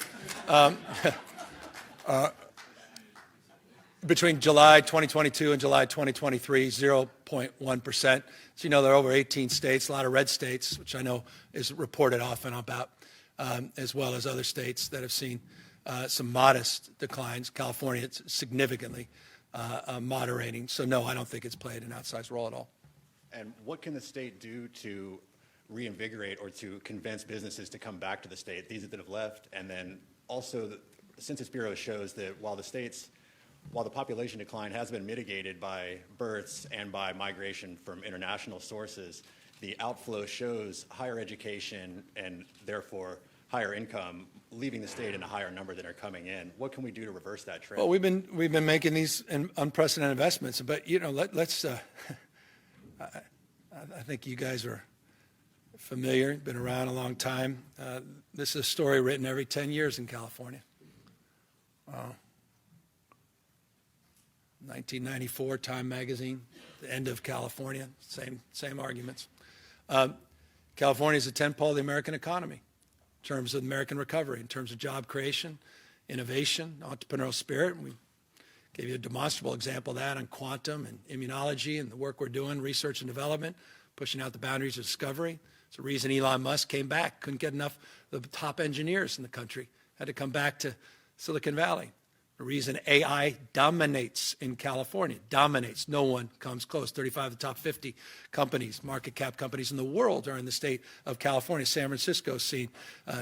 Between July 2022 and July 2023, 0.1%. So you know there are over 18 states, a lot of red states, which I know is reported often about, as well as other states that have seen some modest declines. California, it's significantly moderating. So no, I don't think it's played an outsized role at all. And what can the state do to reinvigorate or to convince businesses to come back to the state, these that have left? And then also, the Census Bureau shows that while the population decline has been mitigated by births and by migration from international sources, the outflow shows higher education and therefore higher income leaving the state in a higher number than are coming in. What can we do to reverse that trend? Well, we've been making these unprecedented investments, but you know, let's. I think you guys are familiar, been around a long time. This is a story written every 10 years in California. 1994, Time Magazine, the end of California, same arguments. California is a tentpole of the American economy in terms of American recovery, in terms of job creation, innovation, entrepreneurial spirit. We gave you a demonstrable example of that on quantum and immunology and the work we're doing, research and development, pushing out the boundaries of discovery. It's the reason Elon Musk came back, couldn't get enough of the top engineers in the country, had to come back to Silicon Valley. The reason AI dominates in California, dominates. No one comes close. 35 of the top 50 companies, market cap companies in the world are in the state of California. San Francisco's seen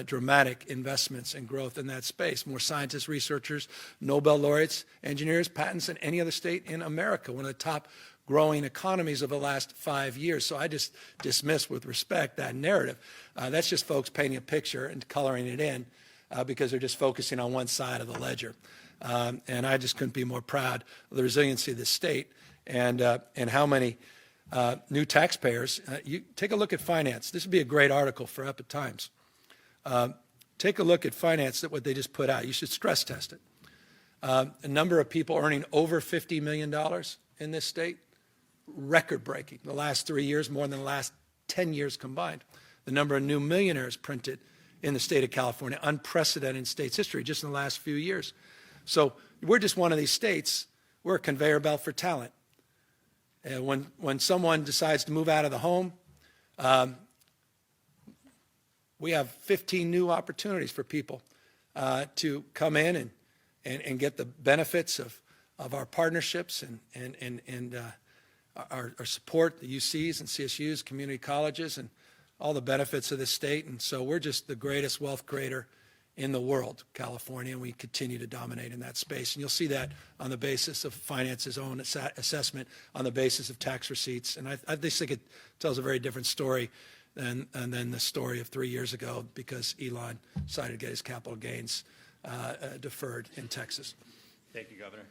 dramatic investments and growth in that space. More scientists, researchers, Nobel laureates, engineers, patents than any other state in America. One of the top growing economies of the last 5 years. So I just dismiss with respect that narrative. That's just folks painting a picture and coloring it in because they're just focusing on one side of the ledger. And I just couldn't be more proud of the resiliency of the state and how many new taxpayers. You take a look at finance. This would be a great article for Epoch Times. Take a look at finance, that what they just put out. You should stress test it. A number of people earning over $50 million in this state, record-breaking. The last 3 years, more than the last 10 years combined. The number of new millionaires printed in the state of California, unprecedented in state's history just in the last few years. So we're just one of these states. We're a conveyor belt for talent. And when someone decides to move out of the home, we have 15 new opportunities for people to come in and get the benefits of our partnerships and our support, the UCs and CSUs, community colleges, and all the benefits of the state. And so we're just the greatest wealth creator in the world, California, and we continue to dominate in that space. And you'll see that on the basis of finance's own assessment, on the basis of tax receipts. And I just think it tells a very different story than the story of 3 years ago, because Elon decided to get his capital gains deferred in Texas. Thank you, Governor.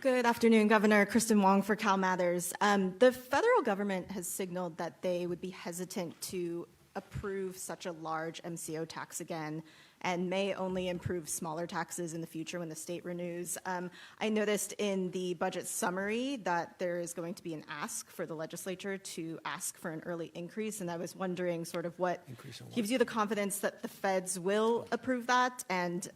Good afternoon, Governor. Kristen Wong for Cal Matters. The federal government has signaled that they would be hesitant to approve such a large MCO tax again, and may only improve smaller taxes in the future when the state renews. I noticed in the budget summary that there is going to be an ask for the legislature to ask for an early increase, and I was wondering sort of what gives you the confidence that the feds will approve that, and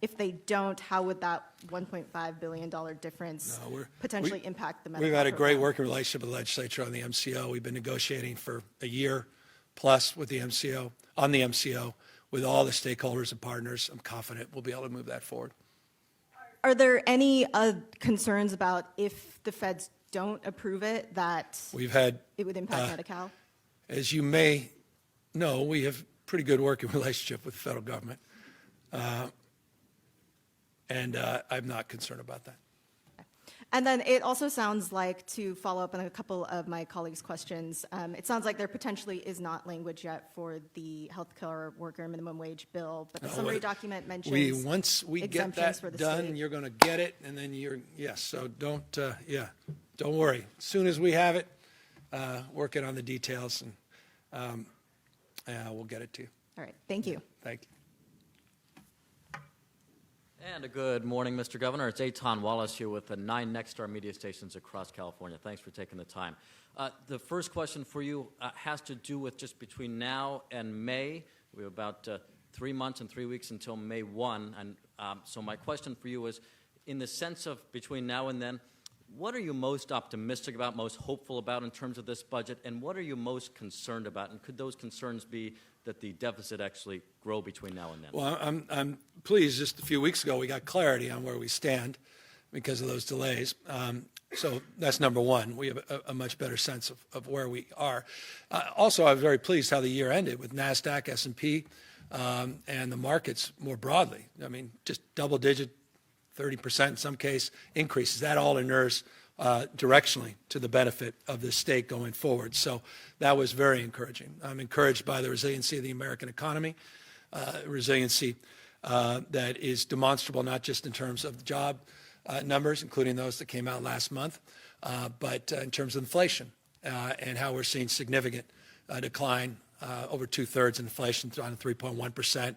if they don't, how would that $1.5 billion difference potentially impact the medical We've had a great program? working relationship with the legislature on the MCO. We've been negotiating for a year plus with the MCO, on the MCO, with all the stakeholders and partners. I'm confident we'll be able to move that forward. Are there any concerns about if the feds don't approve it, that We've had, it would impact Medi-Cal? as you may know, we have pretty good working relationship with the federal government. And I'm not concerned about that. And then it also sounds like, to follow up on a couple of my colleagues' questions, it sounds like there potentially is not language yet for the healthcare worker minimum wage bill, but the summary document mentions Once we get exemptions for that the done, state. you're going to get it, and then yes, so don't worry. As soon as we have it, working on the details, and we'll get it to you. All right, thank you. Thank you. And a good morning, Mr. Governor. It's Eitan Wallace here with the 9 Nexstar media stations across California. Thanks for taking the time. The first question for you has to do with just between now and May. We have about 3 months and 3 weeks until May 1. And so my question for you is, in the sense of between now and then, what are you most optimistic about, most hopeful about in terms of this budget, and what are you most concerned about? And could those concerns be that the deficit actually grow between now and then? Well, I'm pleased. Just a few weeks ago, we got clarity on where we stand because of those delays. So that's number one. We have a much better sense of where we are. Also, I was very pleased how the year ended with NASDAQ, S&P, and the markets more broadly. I mean, just double-digit, 30% in some case increases. That all inures directionally to the benefit of the state going forward. So that was very encouraging. I'm encouraged by the resiliency of the American economy, resiliency that is demonstrable not just in terms of job numbers, including those that came out last month, but in terms of inflation and how we're seeing significant decline, over 2/3 inflation on 3.1%,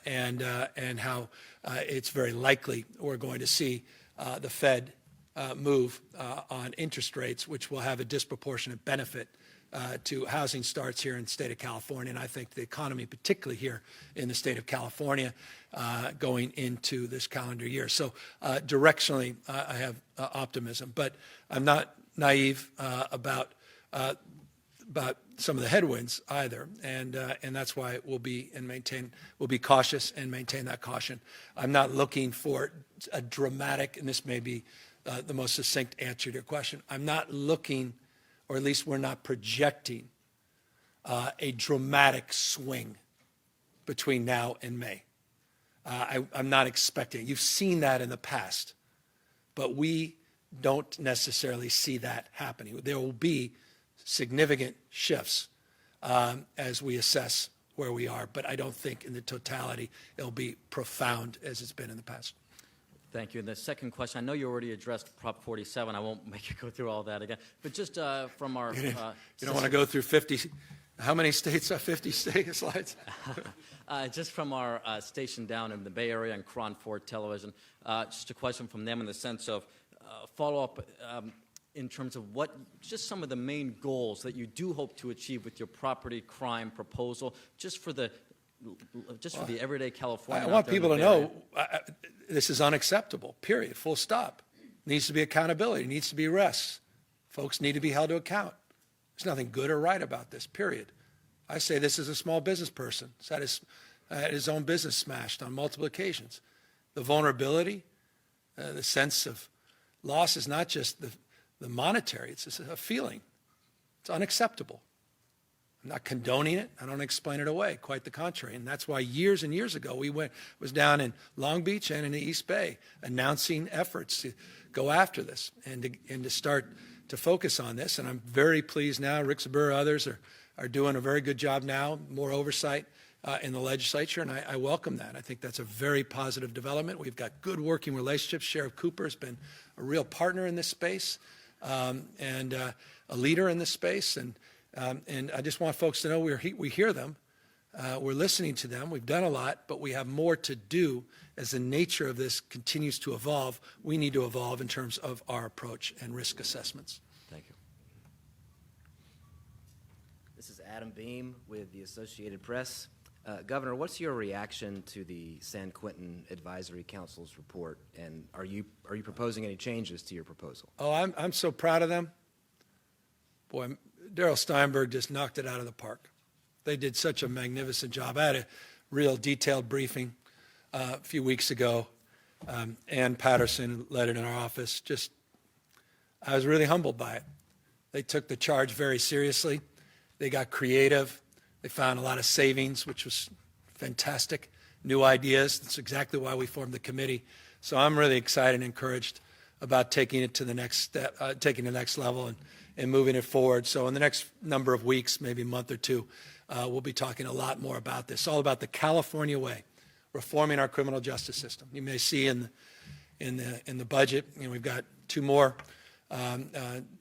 and how it's very likely we're going to see the Fed move on interest rates, which will have a disproportionate benefit to housing starts here in the state of California, and I think the economy, particularly here in the state of California, going into this calendar year. So directionally, I have optimism, but I'm not naive about some of the headwinds either, and that's why we'll be cautious and maintain that caution. I'm not looking for a dramatic, and this may be the most succinct answer to your question. I'm not looking, or at least we're not projecting, a dramatic swing between now and May. I'm not expecting it. You've seen that in the past, but we don't necessarily see that happening. There will be significant shifts as we assess where we are, but I don't think in the totality it'll be profound as it's been in the past. Thank you. And the second question, I know you already addressed Prop 47. I won't make you go through all that again. But just from our... You don't want to go through 50... How many states are 50 state slides? Just from our station down in the Bay Area and Cron 4 Television, just a question from them in the sense of follow-up in terms of what, just some of the main goals that you do hope to achieve with your property crime proposal, just for the everyday Californian. I want people to know this is unacceptable, period, full stop. Needs to be accountability, needs to be arrests. Folks need to be held to account. There's nothing good or right about this, period. I say this as a small business person. He's had his own business smashed on multiple occasions. The vulnerability, the sense of loss is not just the monetary, it's just a feeling. It's unacceptable. I'm not condoning it. I don't explain it away. Quite the contrary. And that's why years and years ago was down in Long Beach and in the East Bay announcing efforts to go after this and to start to focus on this. And I'm very pleased now. Rick Zabur, others are doing a very good job now, more oversight in the legislature, and I welcome that. I think that's a very positive development. We've got good working relationships. Sheriff Cooper has been a real partner in this space and a leader in this space. And I just want folks to know we hear them. We're listening to them. We've done a lot, but we have more to do as the nature of this continues to evolve. We need to evolve in terms of our approach and risk assessments. Thank you. This is Adam Beam with the Associated Press. Governor, what's your reaction to the San Quentin Advisory Council's report, and are you proposing any changes to your proposal? Oh, I'm so proud of them. Boy, Darrell Steinberg just knocked it out of the park. They did such a magnificent job. I had a real detailed briefing a few weeks ago. Ann Patterson led it in our office. I was really humbled by it. They took the charge very seriously. They got creative. They found a lot of savings, which was fantastic. New ideas. That's exactly why we formed the committee. So I'm really excited and encouraged about taking it to the next step, taking the next level and moving it forward. So in the next number of weeks, maybe a month or two, we'll be talking a lot more about this. All about the California way, reforming our criminal justice system. You may see in the budget, we've got two more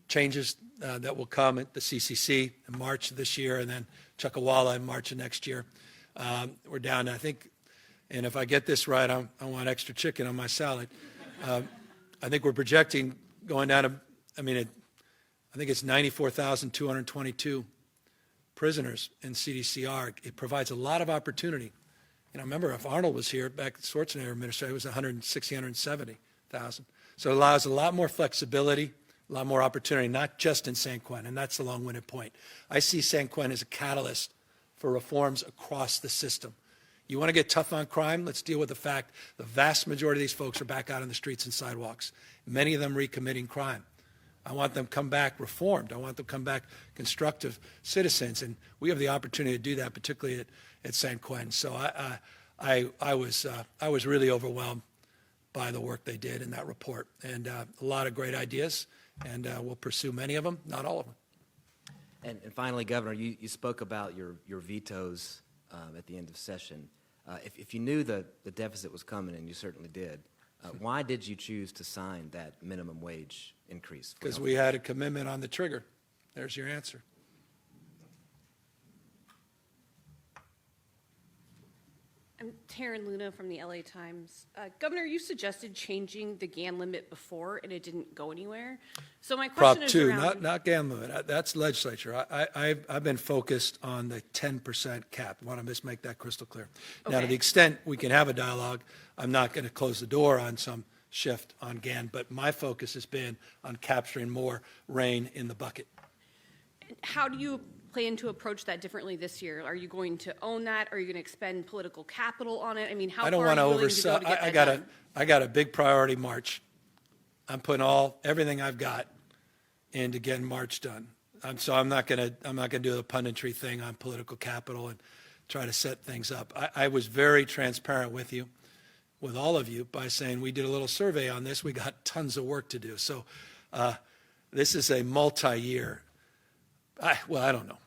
changes that will come at the CCC in March of this year, and then Chuckawalla in March of next year. We're down to, I think, and if I get this right, I want extra chicken on my salad. I think we're projecting going down to, I think it's 94,222 prisoners in CDCR. It provides a lot of opportunity. Remember, if Arnold was here back at the Schwarzenegger administration, it was 160, 170,000. So it allows a lot more flexibility, a lot more opportunity, not just in San Quentin, and that's the long-winded point. I see San Quentin as a catalyst for reforms across the system. You want to get tough on crime? Let's deal with the fact the vast majority of these folks are back out on the streets and sidewalks, many of them recommitting crime. I want them to come back reformed. I want them to come back constructive citizens, and we have the opportunity to do that, particularly at San Quentin. So I was really overwhelmed by the work they did in that report, and a lot of great ideas, and we'll pursue many of them, not all of them. And finally, Governor, you spoke about your vetoes at the end of session. If you knew the deficit was coming, and you certainly did, why did you choose to sign that minimum wage increase? Because we had a commitment on the trigger. There's your answer. I'm Taryn Luna from the LA Times. Governor, you suggested changing the GAN limit before, and it didn't go anywhere. So my question Prop is 2, around... not GAN limit. That's legislature. I've been focused on the 10% cap. I want to just make that crystal clear. Okay. Now, to the extent we can have a dialogue, I'm not going to close the door on some shift on GAN, but my focus has been on capturing more rain in the bucket. How do you plan to approach that differently this year? Are you going to own that? Are you going to expend political capital on it? I mean, how I don't far want to are you willing to go oversell. to get that done? I got a big priority march. I'm putting everything I've got into getting March done. So I'm not going to do the punditry thing on political capital and try to set things up. I was very transparent with you, with all of you, by saying we did a little survey on this. We got tons of work to do. So this is a multi-year. I don't know.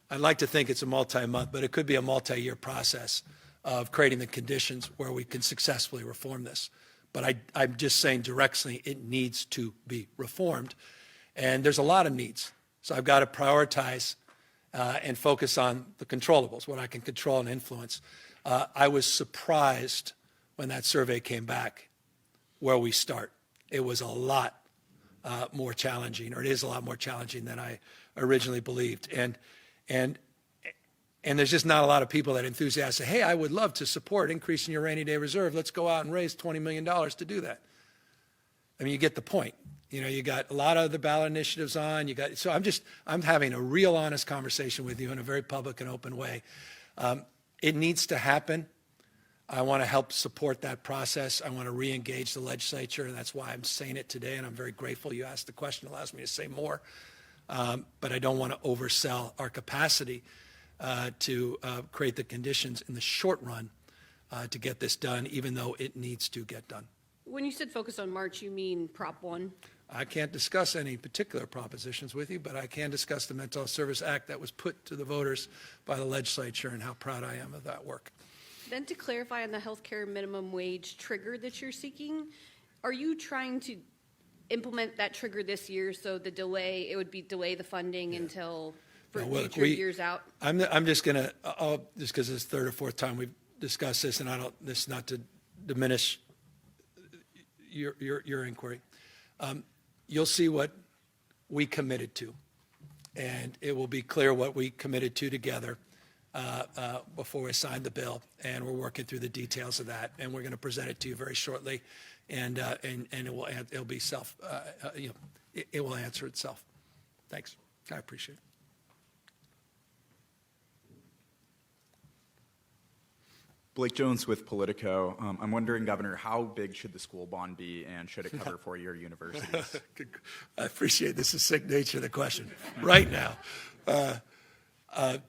I'd like to think it's a multi-month, but it could be a multi-year process of creating the conditions where we can successfully reform this. But I'm just saying directly it needs to be reformed. And there's a lot of needs. So I've got to prioritize and focus on the controllables, what I can control and influence. I was surprised when that survey came back where we start. It was a lot more challenging, or it is a lot more challenging than I originally believed. And there's just not a lot of people that enthusiastically say, hey, I would love to support increasing your rainy day reserve. Let's go out and raise $20 million to do that. I mean, you get the point. You got a lot of the ballot initiatives on. So I'm having a real honest conversation with you in a very public and open way. It needs to happen. I want to help support that process. I want to re-engage the legislature, and that's why I'm saying it today, and I'm very grateful you asked the question. It allows me to say more. but I don't want to oversell our capacity to create the conditions in the short run to get this done, even though it needs to get done. When you said focus on March, you mean Prop 1? I can't discuss any particular propositions with you, but I can discuss the Mental Health Service Act that was put to the voters by the legislature and how proud I am of that work. Then to clarify on the healthcare minimum wage trigger that you're seeking, are you trying to implement that trigger this year so the delay, it would be delay the funding until for future years out? I'm just going to, just because it's the third or fourth time we've discussed this, and this is not to diminish your inquiry. You'll see what we committed to, and it will be clear what we committed to together before we signed the bill, and we're working through the details of that, and we're going to present it to you very shortly, and it'll be it will answer itself. Thanks. I appreciate it. Blake Jones with Politico. I'm wondering, Governor, how big should the school bond be, and should it cover four-year universities? I appreciate the succinct nature of the question right now. And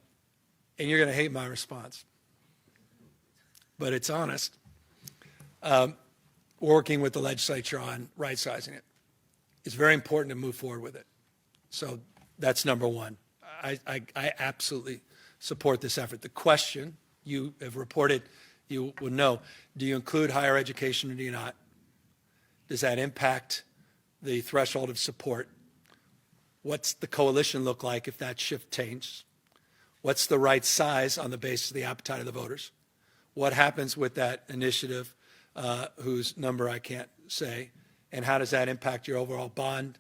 you're going to hate my response. But it's honest. Working with the legislature on right-sizing it. It's very important to move forward with it. So that's number one. I absolutely support this effort. The question you have reported, you would know, do you include higher education or do you not? Does that impact the threshold of support? What's the coalition look like if that shift changes? What's the right size on the basis of the appetite of the voters? What happens with that initiative, whose number I can't say, and how does that impact your overall bond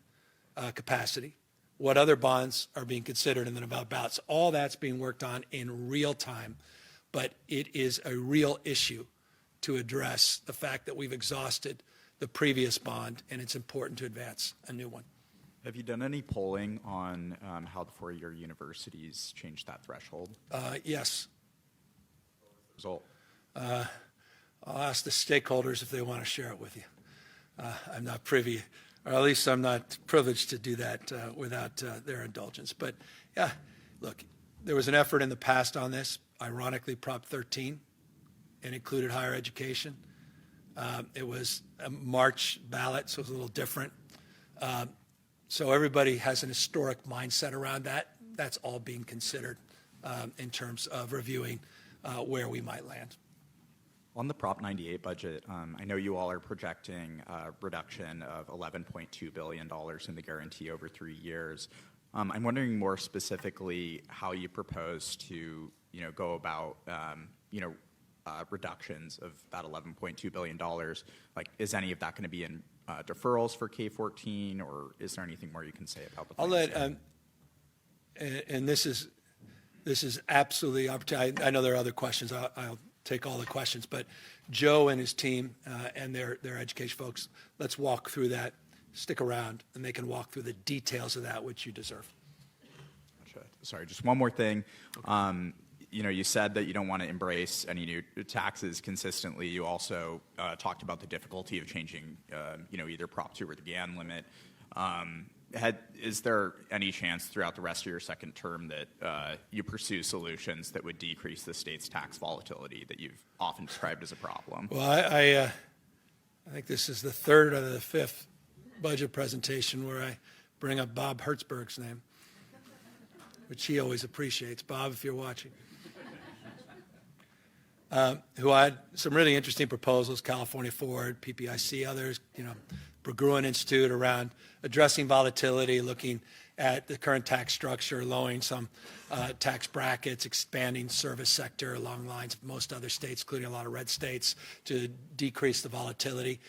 capacity? What other bonds are being considered in the Nevada ballots? All that's being worked on in real time. But it is a real issue to address the fact that we've exhausted the previous bond, and it's important to advance a new one. Have you done any polling on how the four-year universities changed that threshold? Yes. Result? I'll ask the stakeholders if they want to share it with you. I'm not privy, or at least I'm not privileged to do that without their indulgence. But yeah, look, there was an effort in the past on this. Ironically, Prop 13, and included higher education. It was a March ballot, so it was a little different. So everybody has an historic mindset around that. That's all being considered in terms of reviewing where we might land. On the Prop 98 budget, I know you all are projecting a reduction of $11.2 billion in the guarantee over 3 years. I'm wondering more specifically how you propose to, go about, reductions of that $11.2 billion. Like, is any of that going to be in deferrals for K-14, or is there anything more you can say about the plan? I'll let, and this is absolutely opportunity. I know there are other questions. I'll take all the questions, but Joe and his team and their education folks, let's walk through that. Stick around, and they can walk through the details of that, which you deserve. Gotcha. Sorry, just one more thing. Okay. You said that you don't want to embrace any new taxes consistently. You also talked about the difficulty of changing, either Prop 2 or the GAN limit. Is there any chance throughout the rest of your second term that you pursue solutions that would decrease the state's tax volatility that you've often described as a problem? Well, I think this is the third or the fifth budget presentation where I bring up Bob Hertzberg's name, which he always appreciates. Bob, if you're watching. Who had some really interesting proposals, California Ford, PPIC, others, Berggruen Institute around addressing volatility, looking at the current tax structure, lowering some tax brackets, expanding service sector along the lines of most other states, including a lot of red states, to decrease the volatility.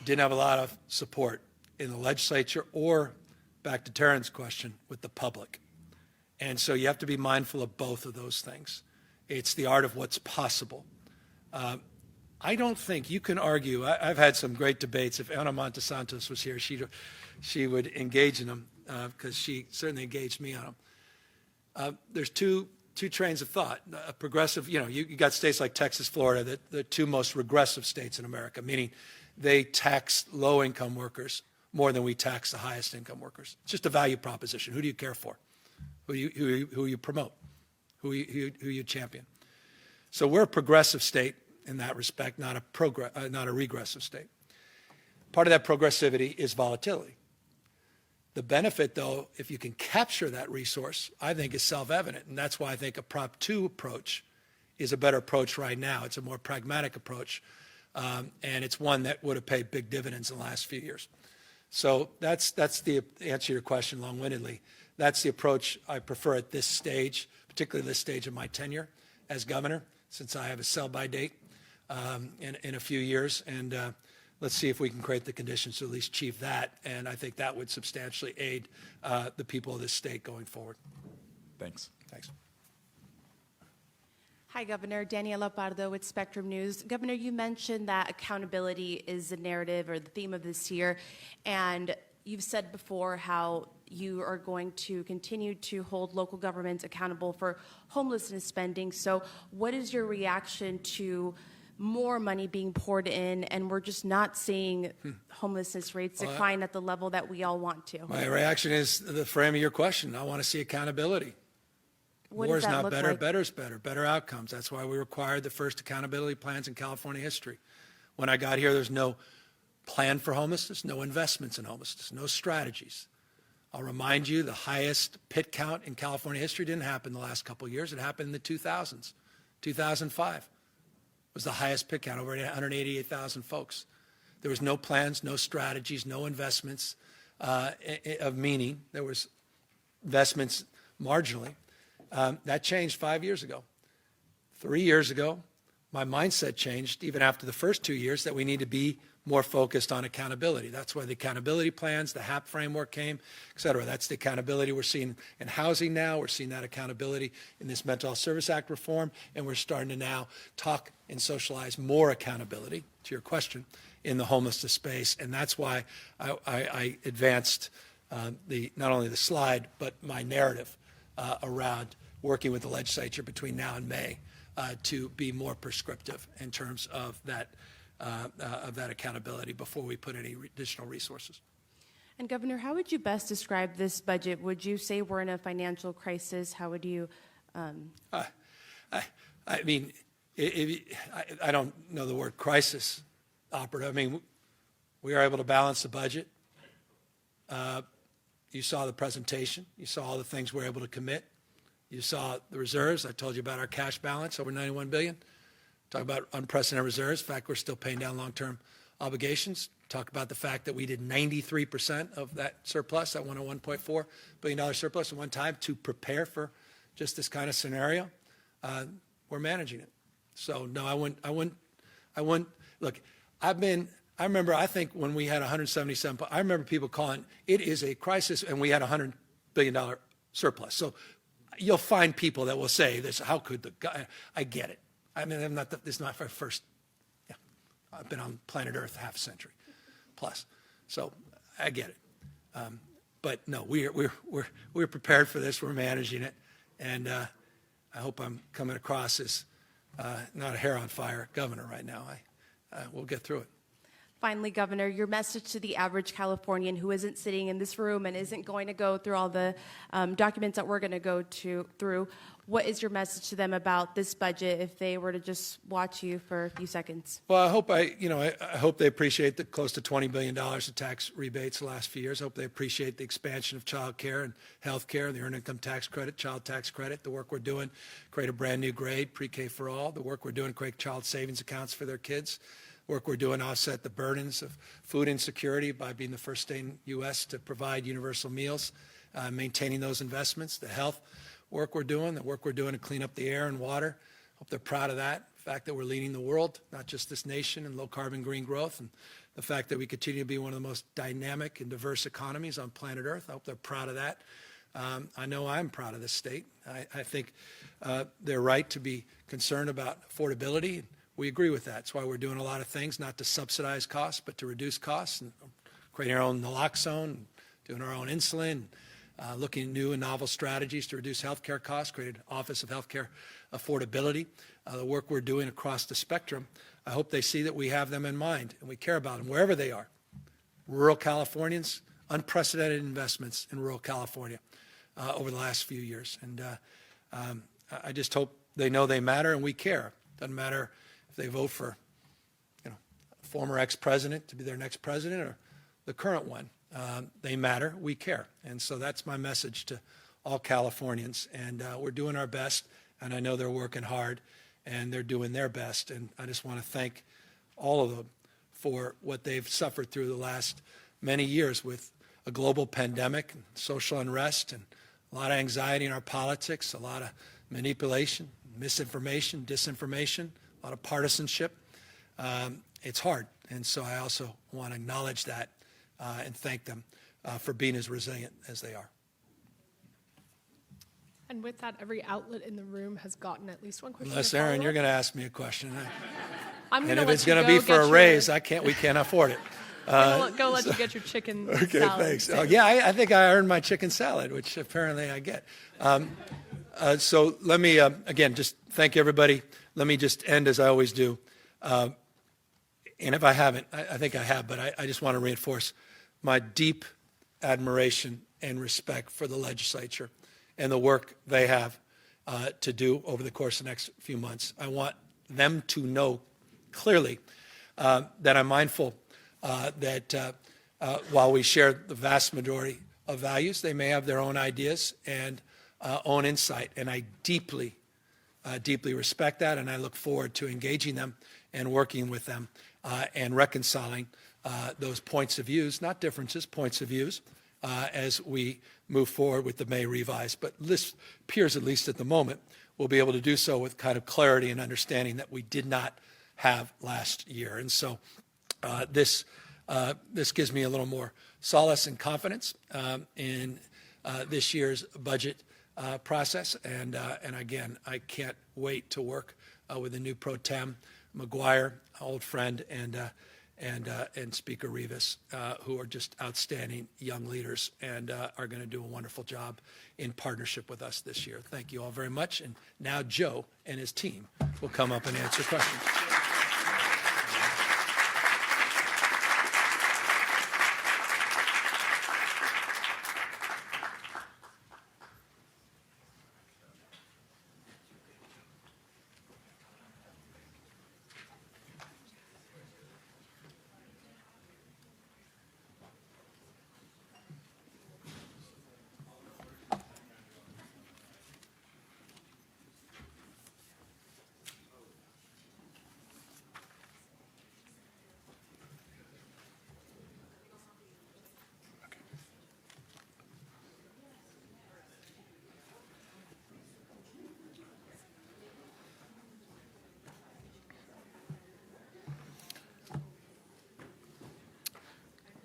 Didn't have a lot of support in the legislature or, back to Taryn's question, with the public. And so you have to be mindful of both of those things. It's the art of what's possible. I don't think you can argue. I've had some great debates. If Ana Montesantos was here, she would engage in them because she certainly engaged me on them. There's two trains of thought. A progressive, you got states like Texas, Florida, the two most regressive states in America, meaning they tax low-income workers more than we tax the highest income workers. It's just a value proposition. Who do you care for? Who you promote? Who you champion? So we're a progressive state in that respect, not a regressive state. Part of that progressivity is volatility. The benefit, though, if you can capture that resource, I think is self-evident. And that's why I think a Prop 2 approach is a better approach right now. It's a more pragmatic approach. And it's one that would have paid big dividends in the last few years. So that's the answer to your question long-windedly. That's the approach I prefer at this stage, particularly this stage of my tenure as governor, since I have a sell-by date in a few years. And let's see if we can create the conditions to at least achieve that. And I think that would substantially aid the people of this state going forward. Thanks. Thanks. Hi, Governor. Daniela Pardo with Spectrum News. Governor, you mentioned that accountability is the narrative or the theme of this year, and you've said before how you are going to continue to hold local governments accountable for homelessness spending. So what is your reaction to more money being poured in, and we're just not seeing homelessness rates decline at the level that we all want to? My reaction is the frame of your question. I want to see accountability. More is not better, better is better, better outcomes. That's why we required the first accountability plans in California history. When I got here, there's no plan for homelessness, no investments in homelessness, no strategies. I'll remind you, the highest pit count in California history didn't happen the last couple of years. It happened in the 2000s. 2005 was the highest pit count, over 188,000 folks. There was no plans, no strategies, no investments of meaning. There was investments marginally. That changed 5 years ago. 3 years ago, my mindset changed even after the first 2 years that we need to be more focused on accountability. That's why the accountability plans, the HAP framework came, et cetera. That's the accountability we're seeing in housing now. We're seeing that accountability in this Mental Health Service Act reform, and we're starting to now talk and socialize more accountability, to your question, in the homelessness space. And that's why I advanced not only the slide, but my narrative around working with the legislature between now and May to be more prescriptive in terms of that accountability before we put any additional resources. And Governor, how would you best describe this budget? Would you say we're in a financial crisis? How would you? I mean, I don't know the word crisis operative. I mean, we are able to balance the budget. You saw the presentation. You saw all the things we're able to commit. You saw the reserves. I told you about our cash balance, over $91 billion. Talk about unprecedented reserves. In fact, we're still paying down long-term obligations. Talk about the fact that we did 93% of that surplus, that $101.4 billion surplus at one time, to prepare for just this kind of scenario. We're managing it. So no, I wouldn't, look, I remember, I think when we had 177, I remember people calling, it is a crisis, and we had a $100 billion surplus. So you'll find people that will say this, how could the guy, I get it. I mean, this is not my first, yeah, I've been on planet Earth half a century plus. So I get it. But no, we're prepared for this, we're managing it. And I hope I'm coming across as not a hair on fire governor right now. We'll get through it. Finally, Governor, your message to the average Californian who isn't sitting in this room and isn't going to go through all the documents that we're going to go through, what is your message to them about this budget if they were to just watch you for a few seconds? Well, I hope they appreciate the close to $20 billion of tax rebates the last few years. I hope they appreciate the expansion of child care and health care, the earned income tax credit, child tax credit, the work we're doing, create a brand new grade, pre-K for all, the work we're doing to create child savings accounts for their kids, work we're doing to offset the burdens of food insecurity by being the first state in the U.S. to provide universal meals, maintaining those investments, the health work we're doing, the work we're doing to clean up the air and water. Hope they're proud of that. The fact that we're leading the world, not just this nation, in low carbon green growth, and the fact that we continue to be one of the most dynamic and diverse economies on planet Earth. I hope they're proud of that. I know I'm proud of this state. I think they're right to be concerned about affordability. We agree with that. That's why we're doing a lot of things, not to subsidize costs, but to reduce costs, and creating our own naloxone, doing our own insulin, looking at new and novel strategies to reduce healthcare costs, created Office of Healthcare Affordability, the work we're doing across the spectrum. I hope they see that we have them in mind and we care about them wherever they are. rural Californians, unprecedented investments in rural California over the last few years. And I just hope they know they matter and we care. Doesn't matter if they vote for, a former ex-president to be their next president or the current one. They matter, we care. And so that's my message to all Californians. And we're doing our best, and I know they're working hard, and they're doing their best. And I just want to thank all of them for what they've suffered through the last many years with a global pandemic, and social unrest, and a lot of anxiety in our politics, a lot of manipulation, misinformation, disinformation, a lot of partisanship. It's hard. And so I also want to acknowledge that and thank them for being as resilient as they are. And with that, every outlet in the room has gotten at least one question. Unless, Aaron, you're going to ask me a question. I'm And if it's going to be for a raise, we can't afford it. Go let you get your chicken okay, salad. thanks. Yeah, I think I earned my chicken salad, which apparently I get. So let me, again, just thank everybody. Let me just end as I always do. And if I haven't, I think I have, but I just want to reinforce my deep admiration and respect for the legislature and the work they have to do over the course of the next few months. I want them to know clearly that I'm mindful that while we share the vast majority of values, they may have their own ideas and own insight. And I deeply, deeply respect that, and I look forward to engaging them and working with them and reconciling those points of views, not differences, points of views, as we move forward with the May revise. But this appears, at least at the moment, we'll be able to do so with kind of clarity and understanding that we did not have last year. And so this gives me a little more solace and confidence in this year's budget process. And again, I can't wait to work with the new Pro Tem McGuire, old friend, and Speaker Rivas, who are just outstanding young leaders and are going to do a wonderful job in partnership with us this year. Thank you all very much. And now Joe and his team will come up and answer questions.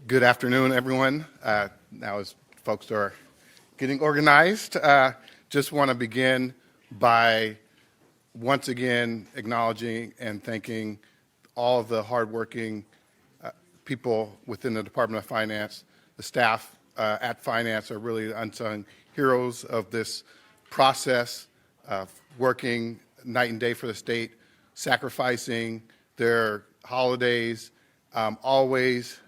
Good afternoon, everyone. Now as folks are getting organized, just want to begin by once again acknowledging and thanking all of the hardworking people within the Department of Finance. The staff at Finance are really the unsung heroes of this process, working night and day for the state, sacrificing their holidays, always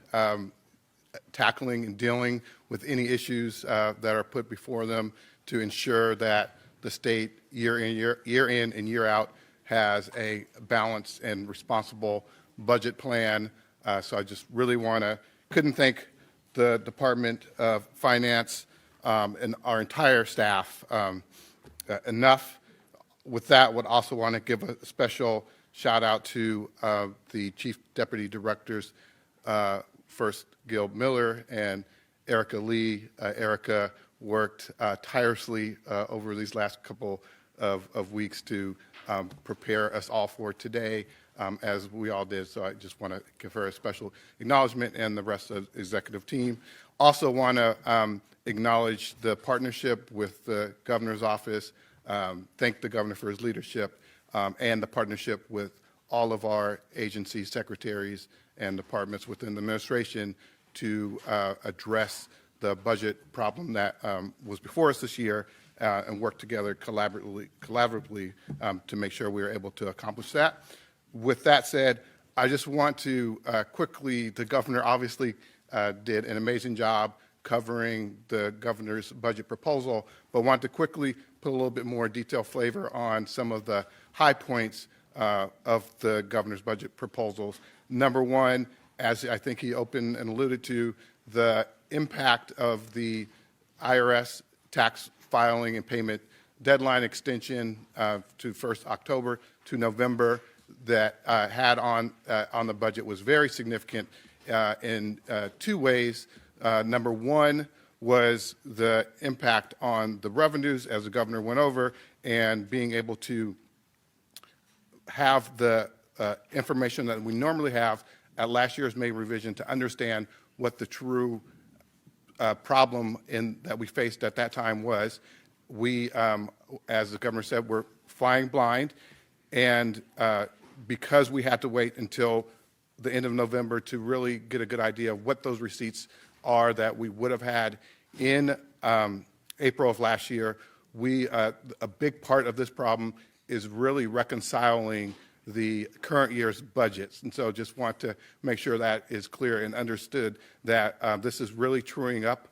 tackling and dealing with any issues that are put before them to ensure that the state year in and year out has a balanced and responsible budget plan. So I just really couldn't thank the Department of Finance and our entire staff enough. With that, would also want to give a special shout out to the Chief Deputy Directors, first Gil Miller and Erica Lee. Erica worked tirelessly over these last couple of weeks to prepare us all for today, as we all did. So I just want to give her a special acknowledgement and the rest of the executive team. Also want to acknowledge the partnership with the governor's office, thank the governor for his leadership, and the partnership with all of our agencies, secretaries, and departments within the administration to address the budget problem that was before us this year and work together collaboratively to make sure we were able to accomplish that. With that said, I just want to quickly, the governor obviously did an amazing job covering the governor's budget proposal, but want to quickly put a little bit more detailed flavor on some of the high points of the governor's budget proposals. Number one, as I think he opened and alluded to, the impact of the IRS tax filing and payment deadline extension to 1st October to November that had on the budget was very significant in two ways. Number one was the impact on the revenues, as the governor went over, and being able to have the information that we normally have at last year's May revision to understand what the true problem that we faced at that time was. We, as the governor said, were flying blind, and because we had to wait until the end of November to really get a good idea of what those receipts are that we would have had in April of last year, a big part of this problem is really reconciling the current year's budgets. And so just want to make sure that is clear and understood that this is really truing up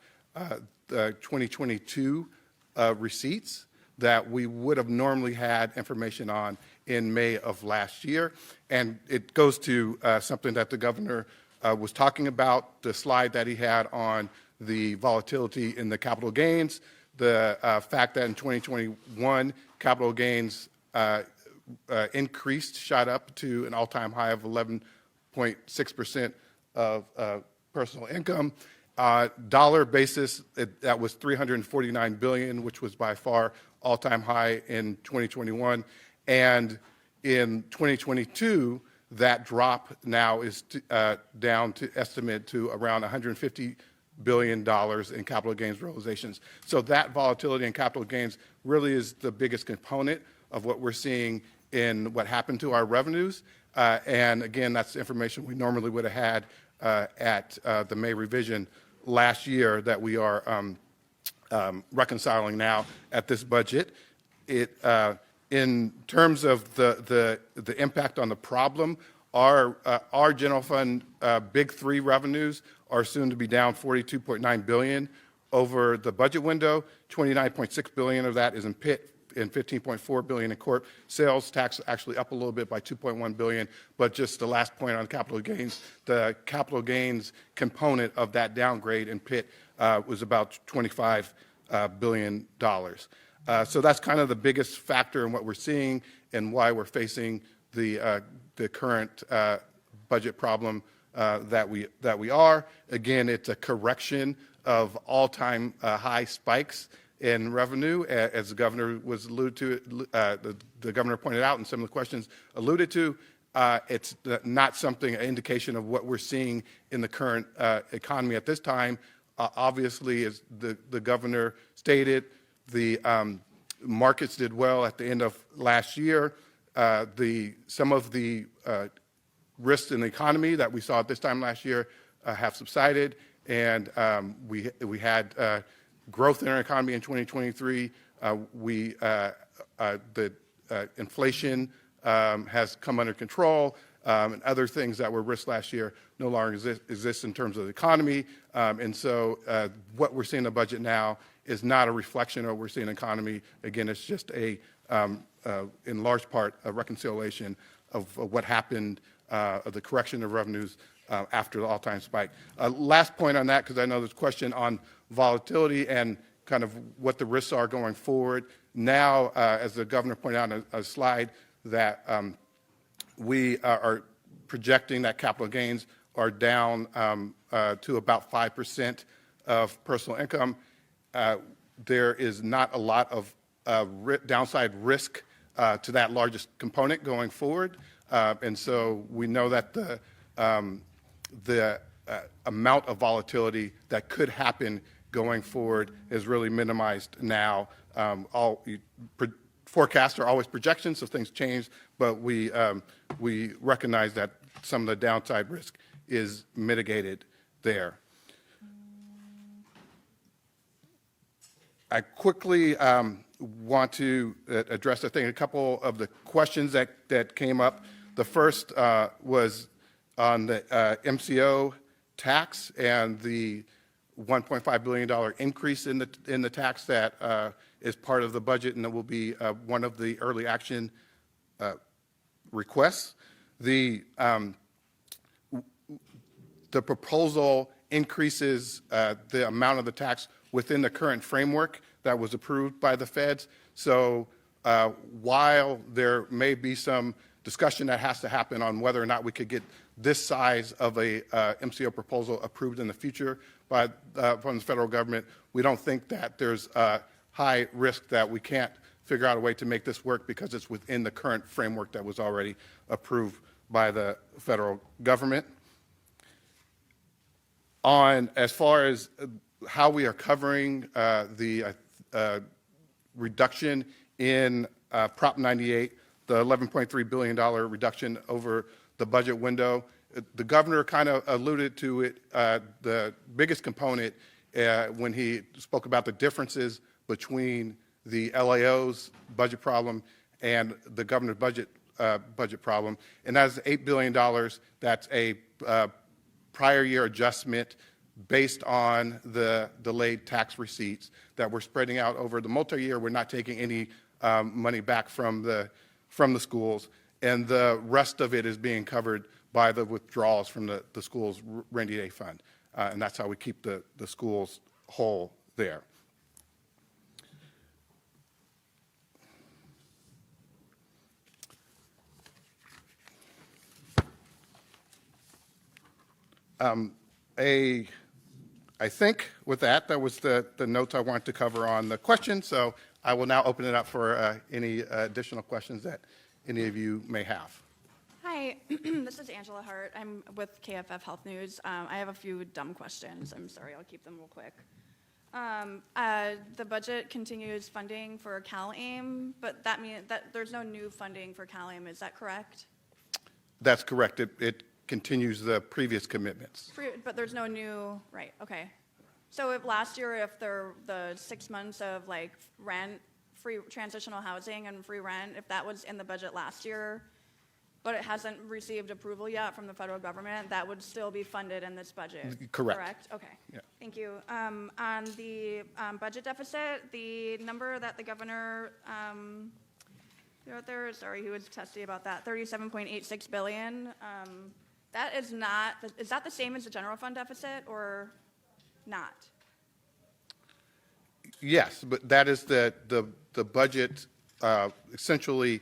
the 2022 receipts that we would have normally had information on in May of last year. And it goes to something that the governor was talking about, the slide that he had on the volatility in the capital gains, the fact that in 2021, capital gains shot up to an all-time high of 11.6% of personal income. Dollar basis, that was $349 billion, which was by far all-time high in 2021. And in 2022, that drop now is down to estimate to around $150 billion in capital gains realizations. So that volatility in capital gains really is the biggest component of what we're seeing in what happened to our revenues. And again, that's information we normally would have had at the May revision last year that we are reconciling now at this budget. In terms of the impact on the problem, our general fund big three revenues are soon to be down $42.9 billion over the budget window. $29.6 billion of that is in PIT and $15.4 billion in corp. Sales tax actually up a little bit by $2.1 billion. But just the last point on capital gains, the capital gains component of that downgrade in PIT was about $25 billion. So that's kind of the biggest factor in what we're seeing and why we're facing the current budget problem that we are. Again, it's a correction of all-time high spikes in revenue, as the governor was alluded to. The governor pointed out, and some of the questions alluded to. It's not something, an indication of what we're seeing in the current economy at this time. Obviously, as the governor stated, the markets did well at the end of last year. Some of the risks in the economy that we saw at this time last year have subsided, and we had growth in our economy in 2023. The inflation has come under control, and other things that were risks last year no longer exist in terms of the economy. And so what we're seeing in the budget now is not a reflection of what we're seeing in the economy. Again, it's just in large part, a reconciliation of what happened, of the correction of revenues after the all-time spike. Last point on that, because I know there's a question on volatility and kind of what the risks are going forward. Now, as the governor pointed out on a slide, that we are projecting that capital gains are down to about 5% of personal income. There is not a lot of downside risk to that largest component going forward. And so we know that the amount of volatility that could happen going forward is really minimized now. Forecasts are always projections, so things change, but we recognize that some of the downside risk is mitigated there. I quickly want to address, I think, a couple of the questions that came up. The first was on the MCO tax and the $1.5 billion increase in the tax that is part of the budget, and it will be one of the early action requests. The proposal increases the amount of the tax within the current framework that was approved by the feds. So while there may be some discussion that has to happen on whether or not we could get this size of a MCO proposal approved in the future from the federal government, we don't think that there's a high risk that we can't figure out a way to make this work because it's within the current framework that was already approved by the federal government. On as far as how we are covering the reduction in Prop 98, the $11.3 billion reduction over the budget window, the governor kind of alluded to it, the biggest component when he spoke about the differences between the LAO's budget problem and the governor's budget problem, and that's $8 billion. That's a prior year adjustment based on the delayed tax receipts that we're spreading out over the multi-year. We're not taking any money back from the schools, and the rest of it is being covered by the withdrawals from the school's rainy day fund, and that's how we keep the schools whole there. I think with that was the notes I wanted to cover on the question, so I will now open it up for any additional questions that any of you may have. Hi, this is Angela Hart. I'm with KFF Health News. I have a few dumb questions. I'm sorry, I'll keep them real quick. The budget continues funding for CalAIM, but that means that there's no new funding for CalAIM. Is that correct? That's correct. It continues the previous commitments. But there's no new, right, okay. So if last year, if the 6 months of like rent, free transitional housing and free rent, if that was in the budget last year, but it hasn't received approval yet from the federal government, that would still be funded in this budget? Correct. Okay, Yeah. thank you. On the budget deficit, the number that the governor threw out there, sorry, he was testy about that, $37.86 billion. That is not, is that the same as the general fund deficit or not? Yes, but that is the budget, essentially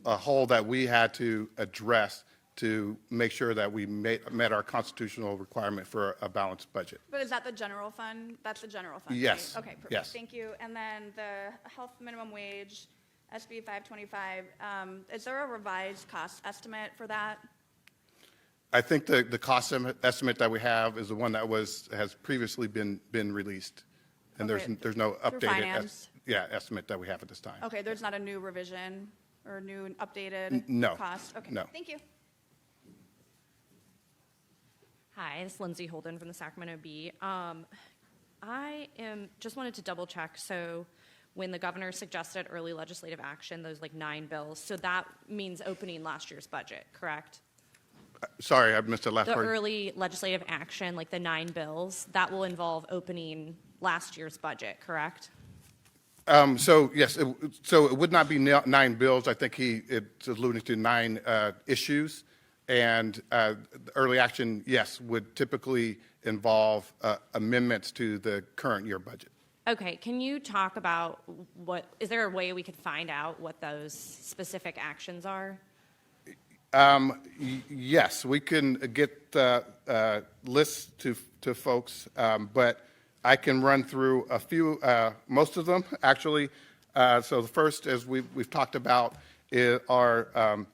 a hole that we had to address to make sure that we met our constitutional requirement for a balanced budget. But is that the general fund? That's the general fund? Yes. Right? Okay, perfect. Yes. Thank you. And then the health minimum wage, SB 525, is there a revised cost estimate for that? I think the cost estimate that we have is the one that has previously been released, and Okay. there's no Through updated finance? estimate that we have at this time. Okay, there's not a new revision or new updated No. cost? Okay, No. thank you. Hi, this is Lindsay Holden from the Sacramento Bee. Just wanted to double check. So when the governor suggested early legislative action, those like 9 bills, so that means opening last year's budget, correct? Sorry, I missed the last The part. early legislative action, like the 9 bills, that will involve opening last year's budget, correct? So yes, so it would not be 9 bills. I think it's alluding to 9 issues, and the early action, yes, would typically involve amendments to the current year budget. Okay, can you talk about is there a way we could find out what those specific actions are? Yes, we can get lists to folks, but I can run through a few, most of them actually. So the first, as we've talked about, are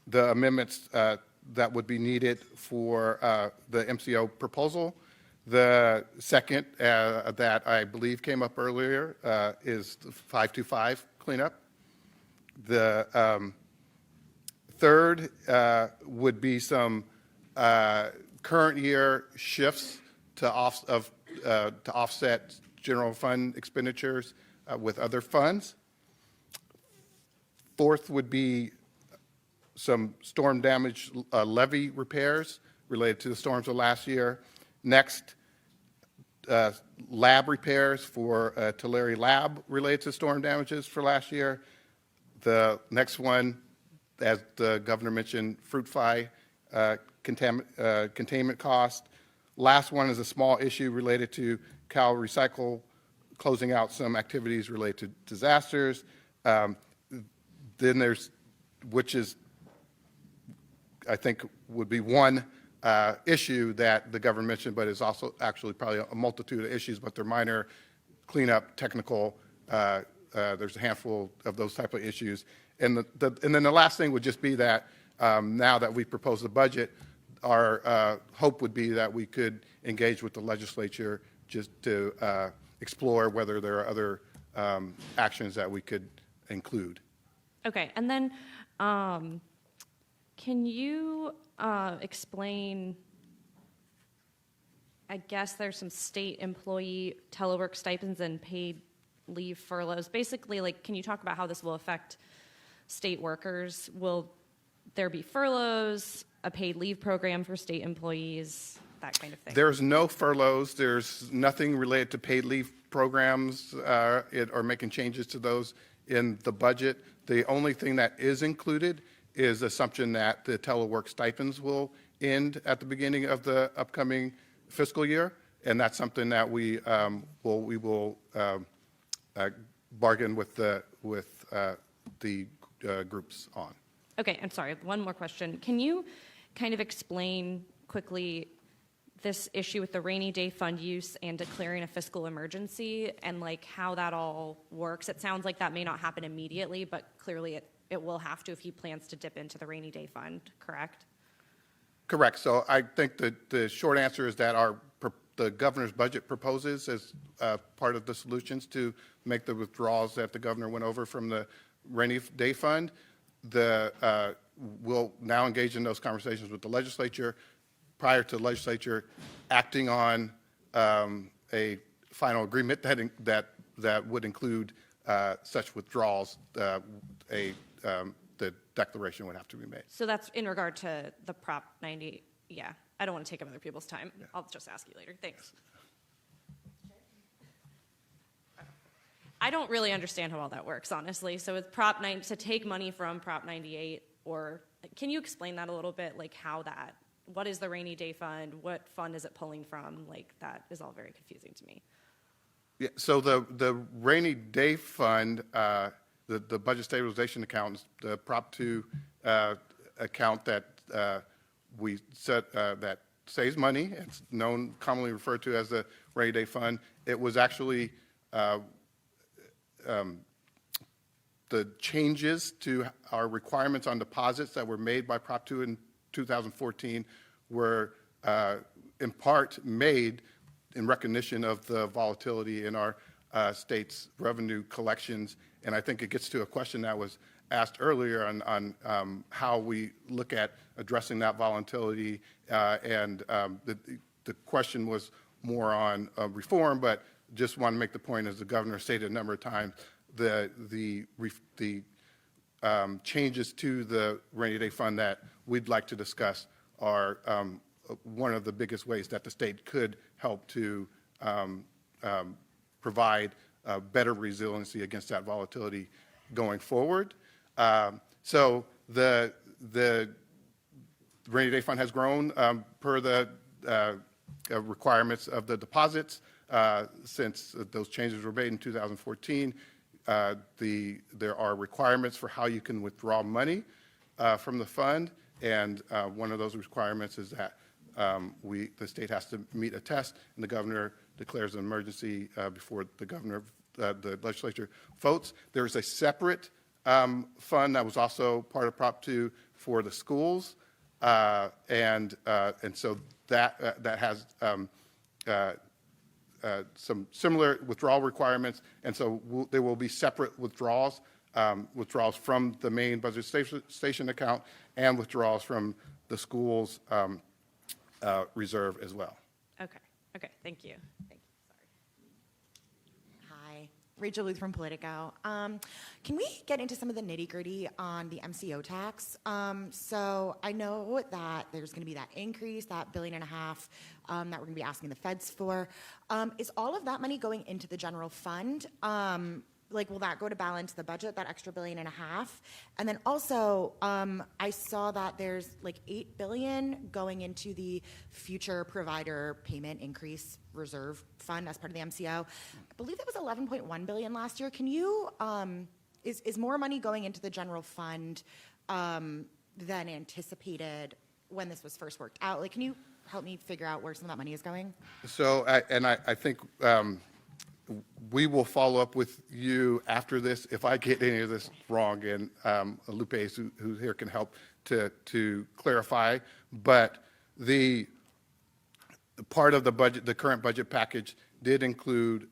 the amendments that would be needed for the MCO proposal. The second that I believe came up earlier is the 525 cleanup. The third would be some current year shifts to offset general fund expenditures with other funds. Fourth would be some storm damage levee repairs related to the storms of last year. Next, lab repairs for Tulare Lab related to storm damages for last year. The next one, as the governor mentioned, fruit fly containment cost. Last one is a small issue related to Cal Recycle closing out some activities related to disasters. Then there's, which is, I think, would be one issue that the governor mentioned, but is also actually probably a multitude of issues, but they're minor cleanup, technical. There's a handful of those type of issues. And then the last thing would just be that now that we've proposed the budget, our hope would be that we could engage with the legislature just to explore whether there are other actions that we could include. Okay, and then can you explain, I guess there's some state employee telework stipends and paid leave furloughs. Basically, like, can you talk about how this will affect state workers? Will there be furloughs, a paid leave program for state employees, that kind of thing? There's no furloughs. There's nothing related to paid leave programs or making changes to those in the budget. The only thing that is included is the assumption that the telework stipends will end at the beginning of the upcoming fiscal year, and that's something that we will bargain with the groups on. Okay, I'm sorry, one more question. Can you kind of explain quickly this issue with the rainy day fund use and declaring a fiscal emergency and like how that all works? It sounds like that may not happen immediately, but clearly it will have to if he plans to dip into the rainy day fund, correct? Correct. So I think the short answer is that the governor's budget proposes as part of the solutions to make the withdrawals that the governor went over from the rainy day fund. We'll now engage in those conversations with the legislature prior to the legislature acting on a final agreement that would include such withdrawals. The declaration would have to be made. So that's in regard to the Prop 90. Yeah, I don't want to take up other people's time. Yeah. I'll just ask you later. Thanks. I don't really understand how all that works, honestly. So it's Prop 9 to take money from Prop 98, or can you explain that a little bit? Like how that, what is the rainy day fund? What fund is it pulling from? Like that is all very confusing to me. Yeah, so the rainy day fund, the budget stabilization account, the Prop 2 account that we set that saves money. It's commonly referred to as the rainy day fund. It was actually the changes to our requirements on deposits that were made by Prop 2 in 2014 were in part made in recognition of the volatility in our state's revenue collections. And I think it gets to a question that was asked earlier on how we look at addressing that volatility. The question was more on reform, but just want to make the point, as the governor stated a number of times, the changes to the rainy day fund that we'd like to discuss are one of the biggest ways that the state could help to provide better resiliency against that volatility going forward. So the rainy day fund has grown per the requirements of the deposits since those changes were made in 2014. There are requirements for how you can withdraw money from the fund, and one of those requirements is that the state has to meet a test, and the governor declares an emergency before the legislature votes. There's a separate fund that was also part of Prop 2 for the schools, and so that has some similar withdrawal requirements, and so there will be separate withdrawals from the main budget station account and withdrawals from the school's reserve as well. Okay, thank you. Hi, Rachel Luth from Politico. Can we get into some of the nitty-gritty on the MCO tax? So I know that there's going to be that increase, that $1.5 billion that we're going to be asking the feds for. Is all of that money going into the general fund? Will that go to balance the budget, that extra $1.5 billion? And then also, I saw that there's $8 billion going into the future provider payment increase reserve fund as part of the MCO. I believe that was $11.1 billion last year. Can you, is more money going into the general fund than anticipated when this was first worked out? Can you help me figure out where some of that money is going? So, I think we will follow up with you after this if I get any of this wrong, and Lupe, who's here, can help to clarify. But the part of the budget, the current budget package, did include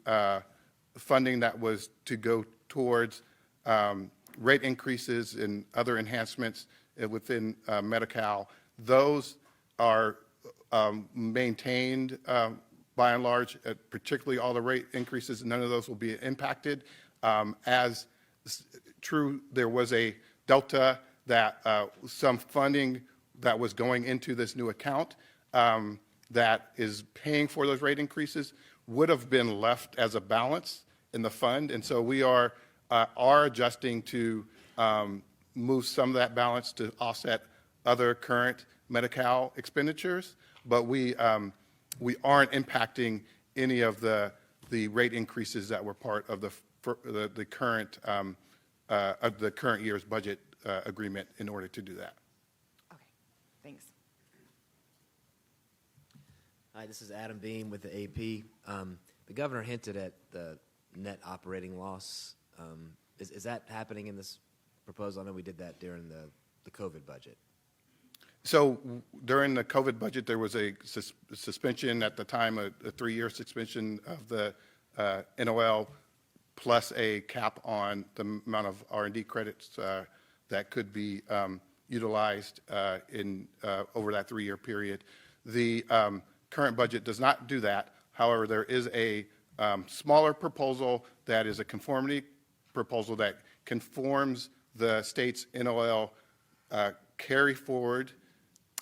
funding that was to go towards rate increases and other enhancements within Medi-Cal. Those are maintained by and large, particularly all the rate increases. None of those will be impacted. As true, there was a delta that some funding that was going into this new account that is paying for those rate increases would have been left as a balance in the fund. And so we are adjusting to move some of that balance to offset other current Medi-Cal expenditures, but we aren't impacting any of the rate increases that were part of the current year's budget agreement in order to do that. Okay, thanks. Hi, this is Adam Beam with the AP. The governor hinted at the net operating loss. Is that happening in this proposal? I know we did that during the COVID budget. So during the COVID budget, there was a suspension at the time, a 3-year suspension of the NOL, plus a cap on the amount of R&D credits that could be utilized over that 3-year period. The current budget does not do that. However, there is a smaller proposal that is a conformity proposal that conforms the state's NOL carry forward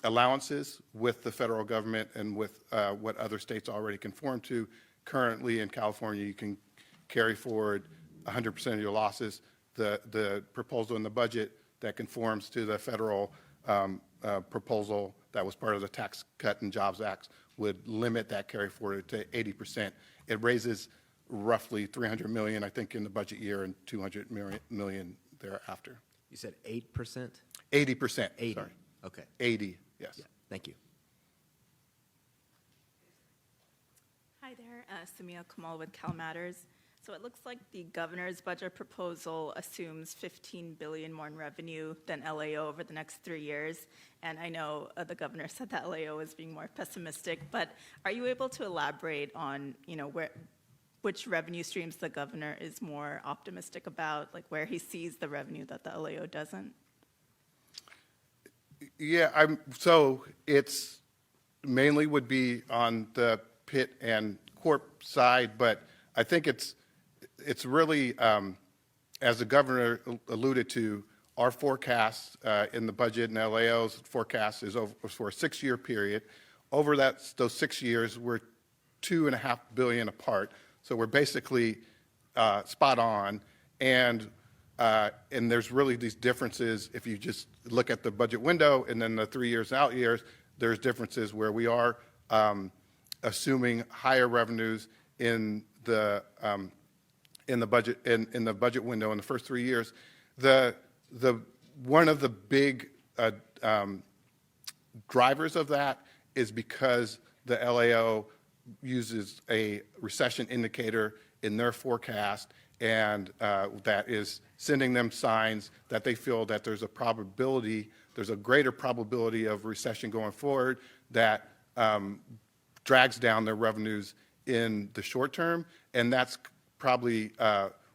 allowances with the federal government and with what other states already conform to. Currently in California, you can carry forward 100% of your losses. The proposal in the budget that conforms to the federal proposal that was part of the Tax Cut and Jobs Act would limit that carry forward to 80%. It raises roughly $300 million, I think, in the budget year and $200 million thereafter. You said 8%? 80%. 80. Sorry. Okay. 80. Yes. Yeah. Thank you. Hi there, Samia Kamal with Cal Matters. So it looks like the governor's budget proposal assumes $15 billion more in revenue than LAO over the next 3 years. And I know the governor said that LAO is being more pessimistic, but are you able to elaborate on, which revenue streams the governor is more optimistic about, like where he sees the revenue that the LAO doesn't? Yeah, so it's mainly would be on the Pitt and Corp side, but I think it's really, as the governor alluded to, our forecast in the budget and LAO's forecast is for a 6-year period. Over those 6 years, we're $2.5 billion apart, so we're basically spot on. And there's really these differences. If you just look at the budget window and then the 3 years out years, there's differences where we are assuming higher revenues in the budget window in the first 3 years. One of the big drivers of that is because the LAO uses a recession indicator in their forecast, and that is sending them signs that they feel that there's a greater probability of recession going forward that drags down their revenues in the short term, and that's probably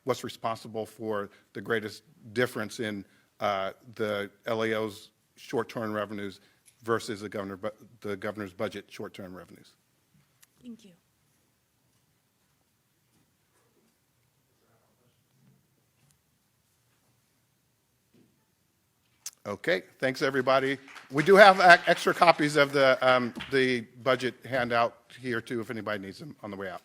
what's responsible for the greatest difference in the LAO's short-term revenues versus the governor's budget short-term revenues. Thank you. Okay, thanks, everybody. We do have extra copies of the budget handout here, too, if anybody needs them on the way out.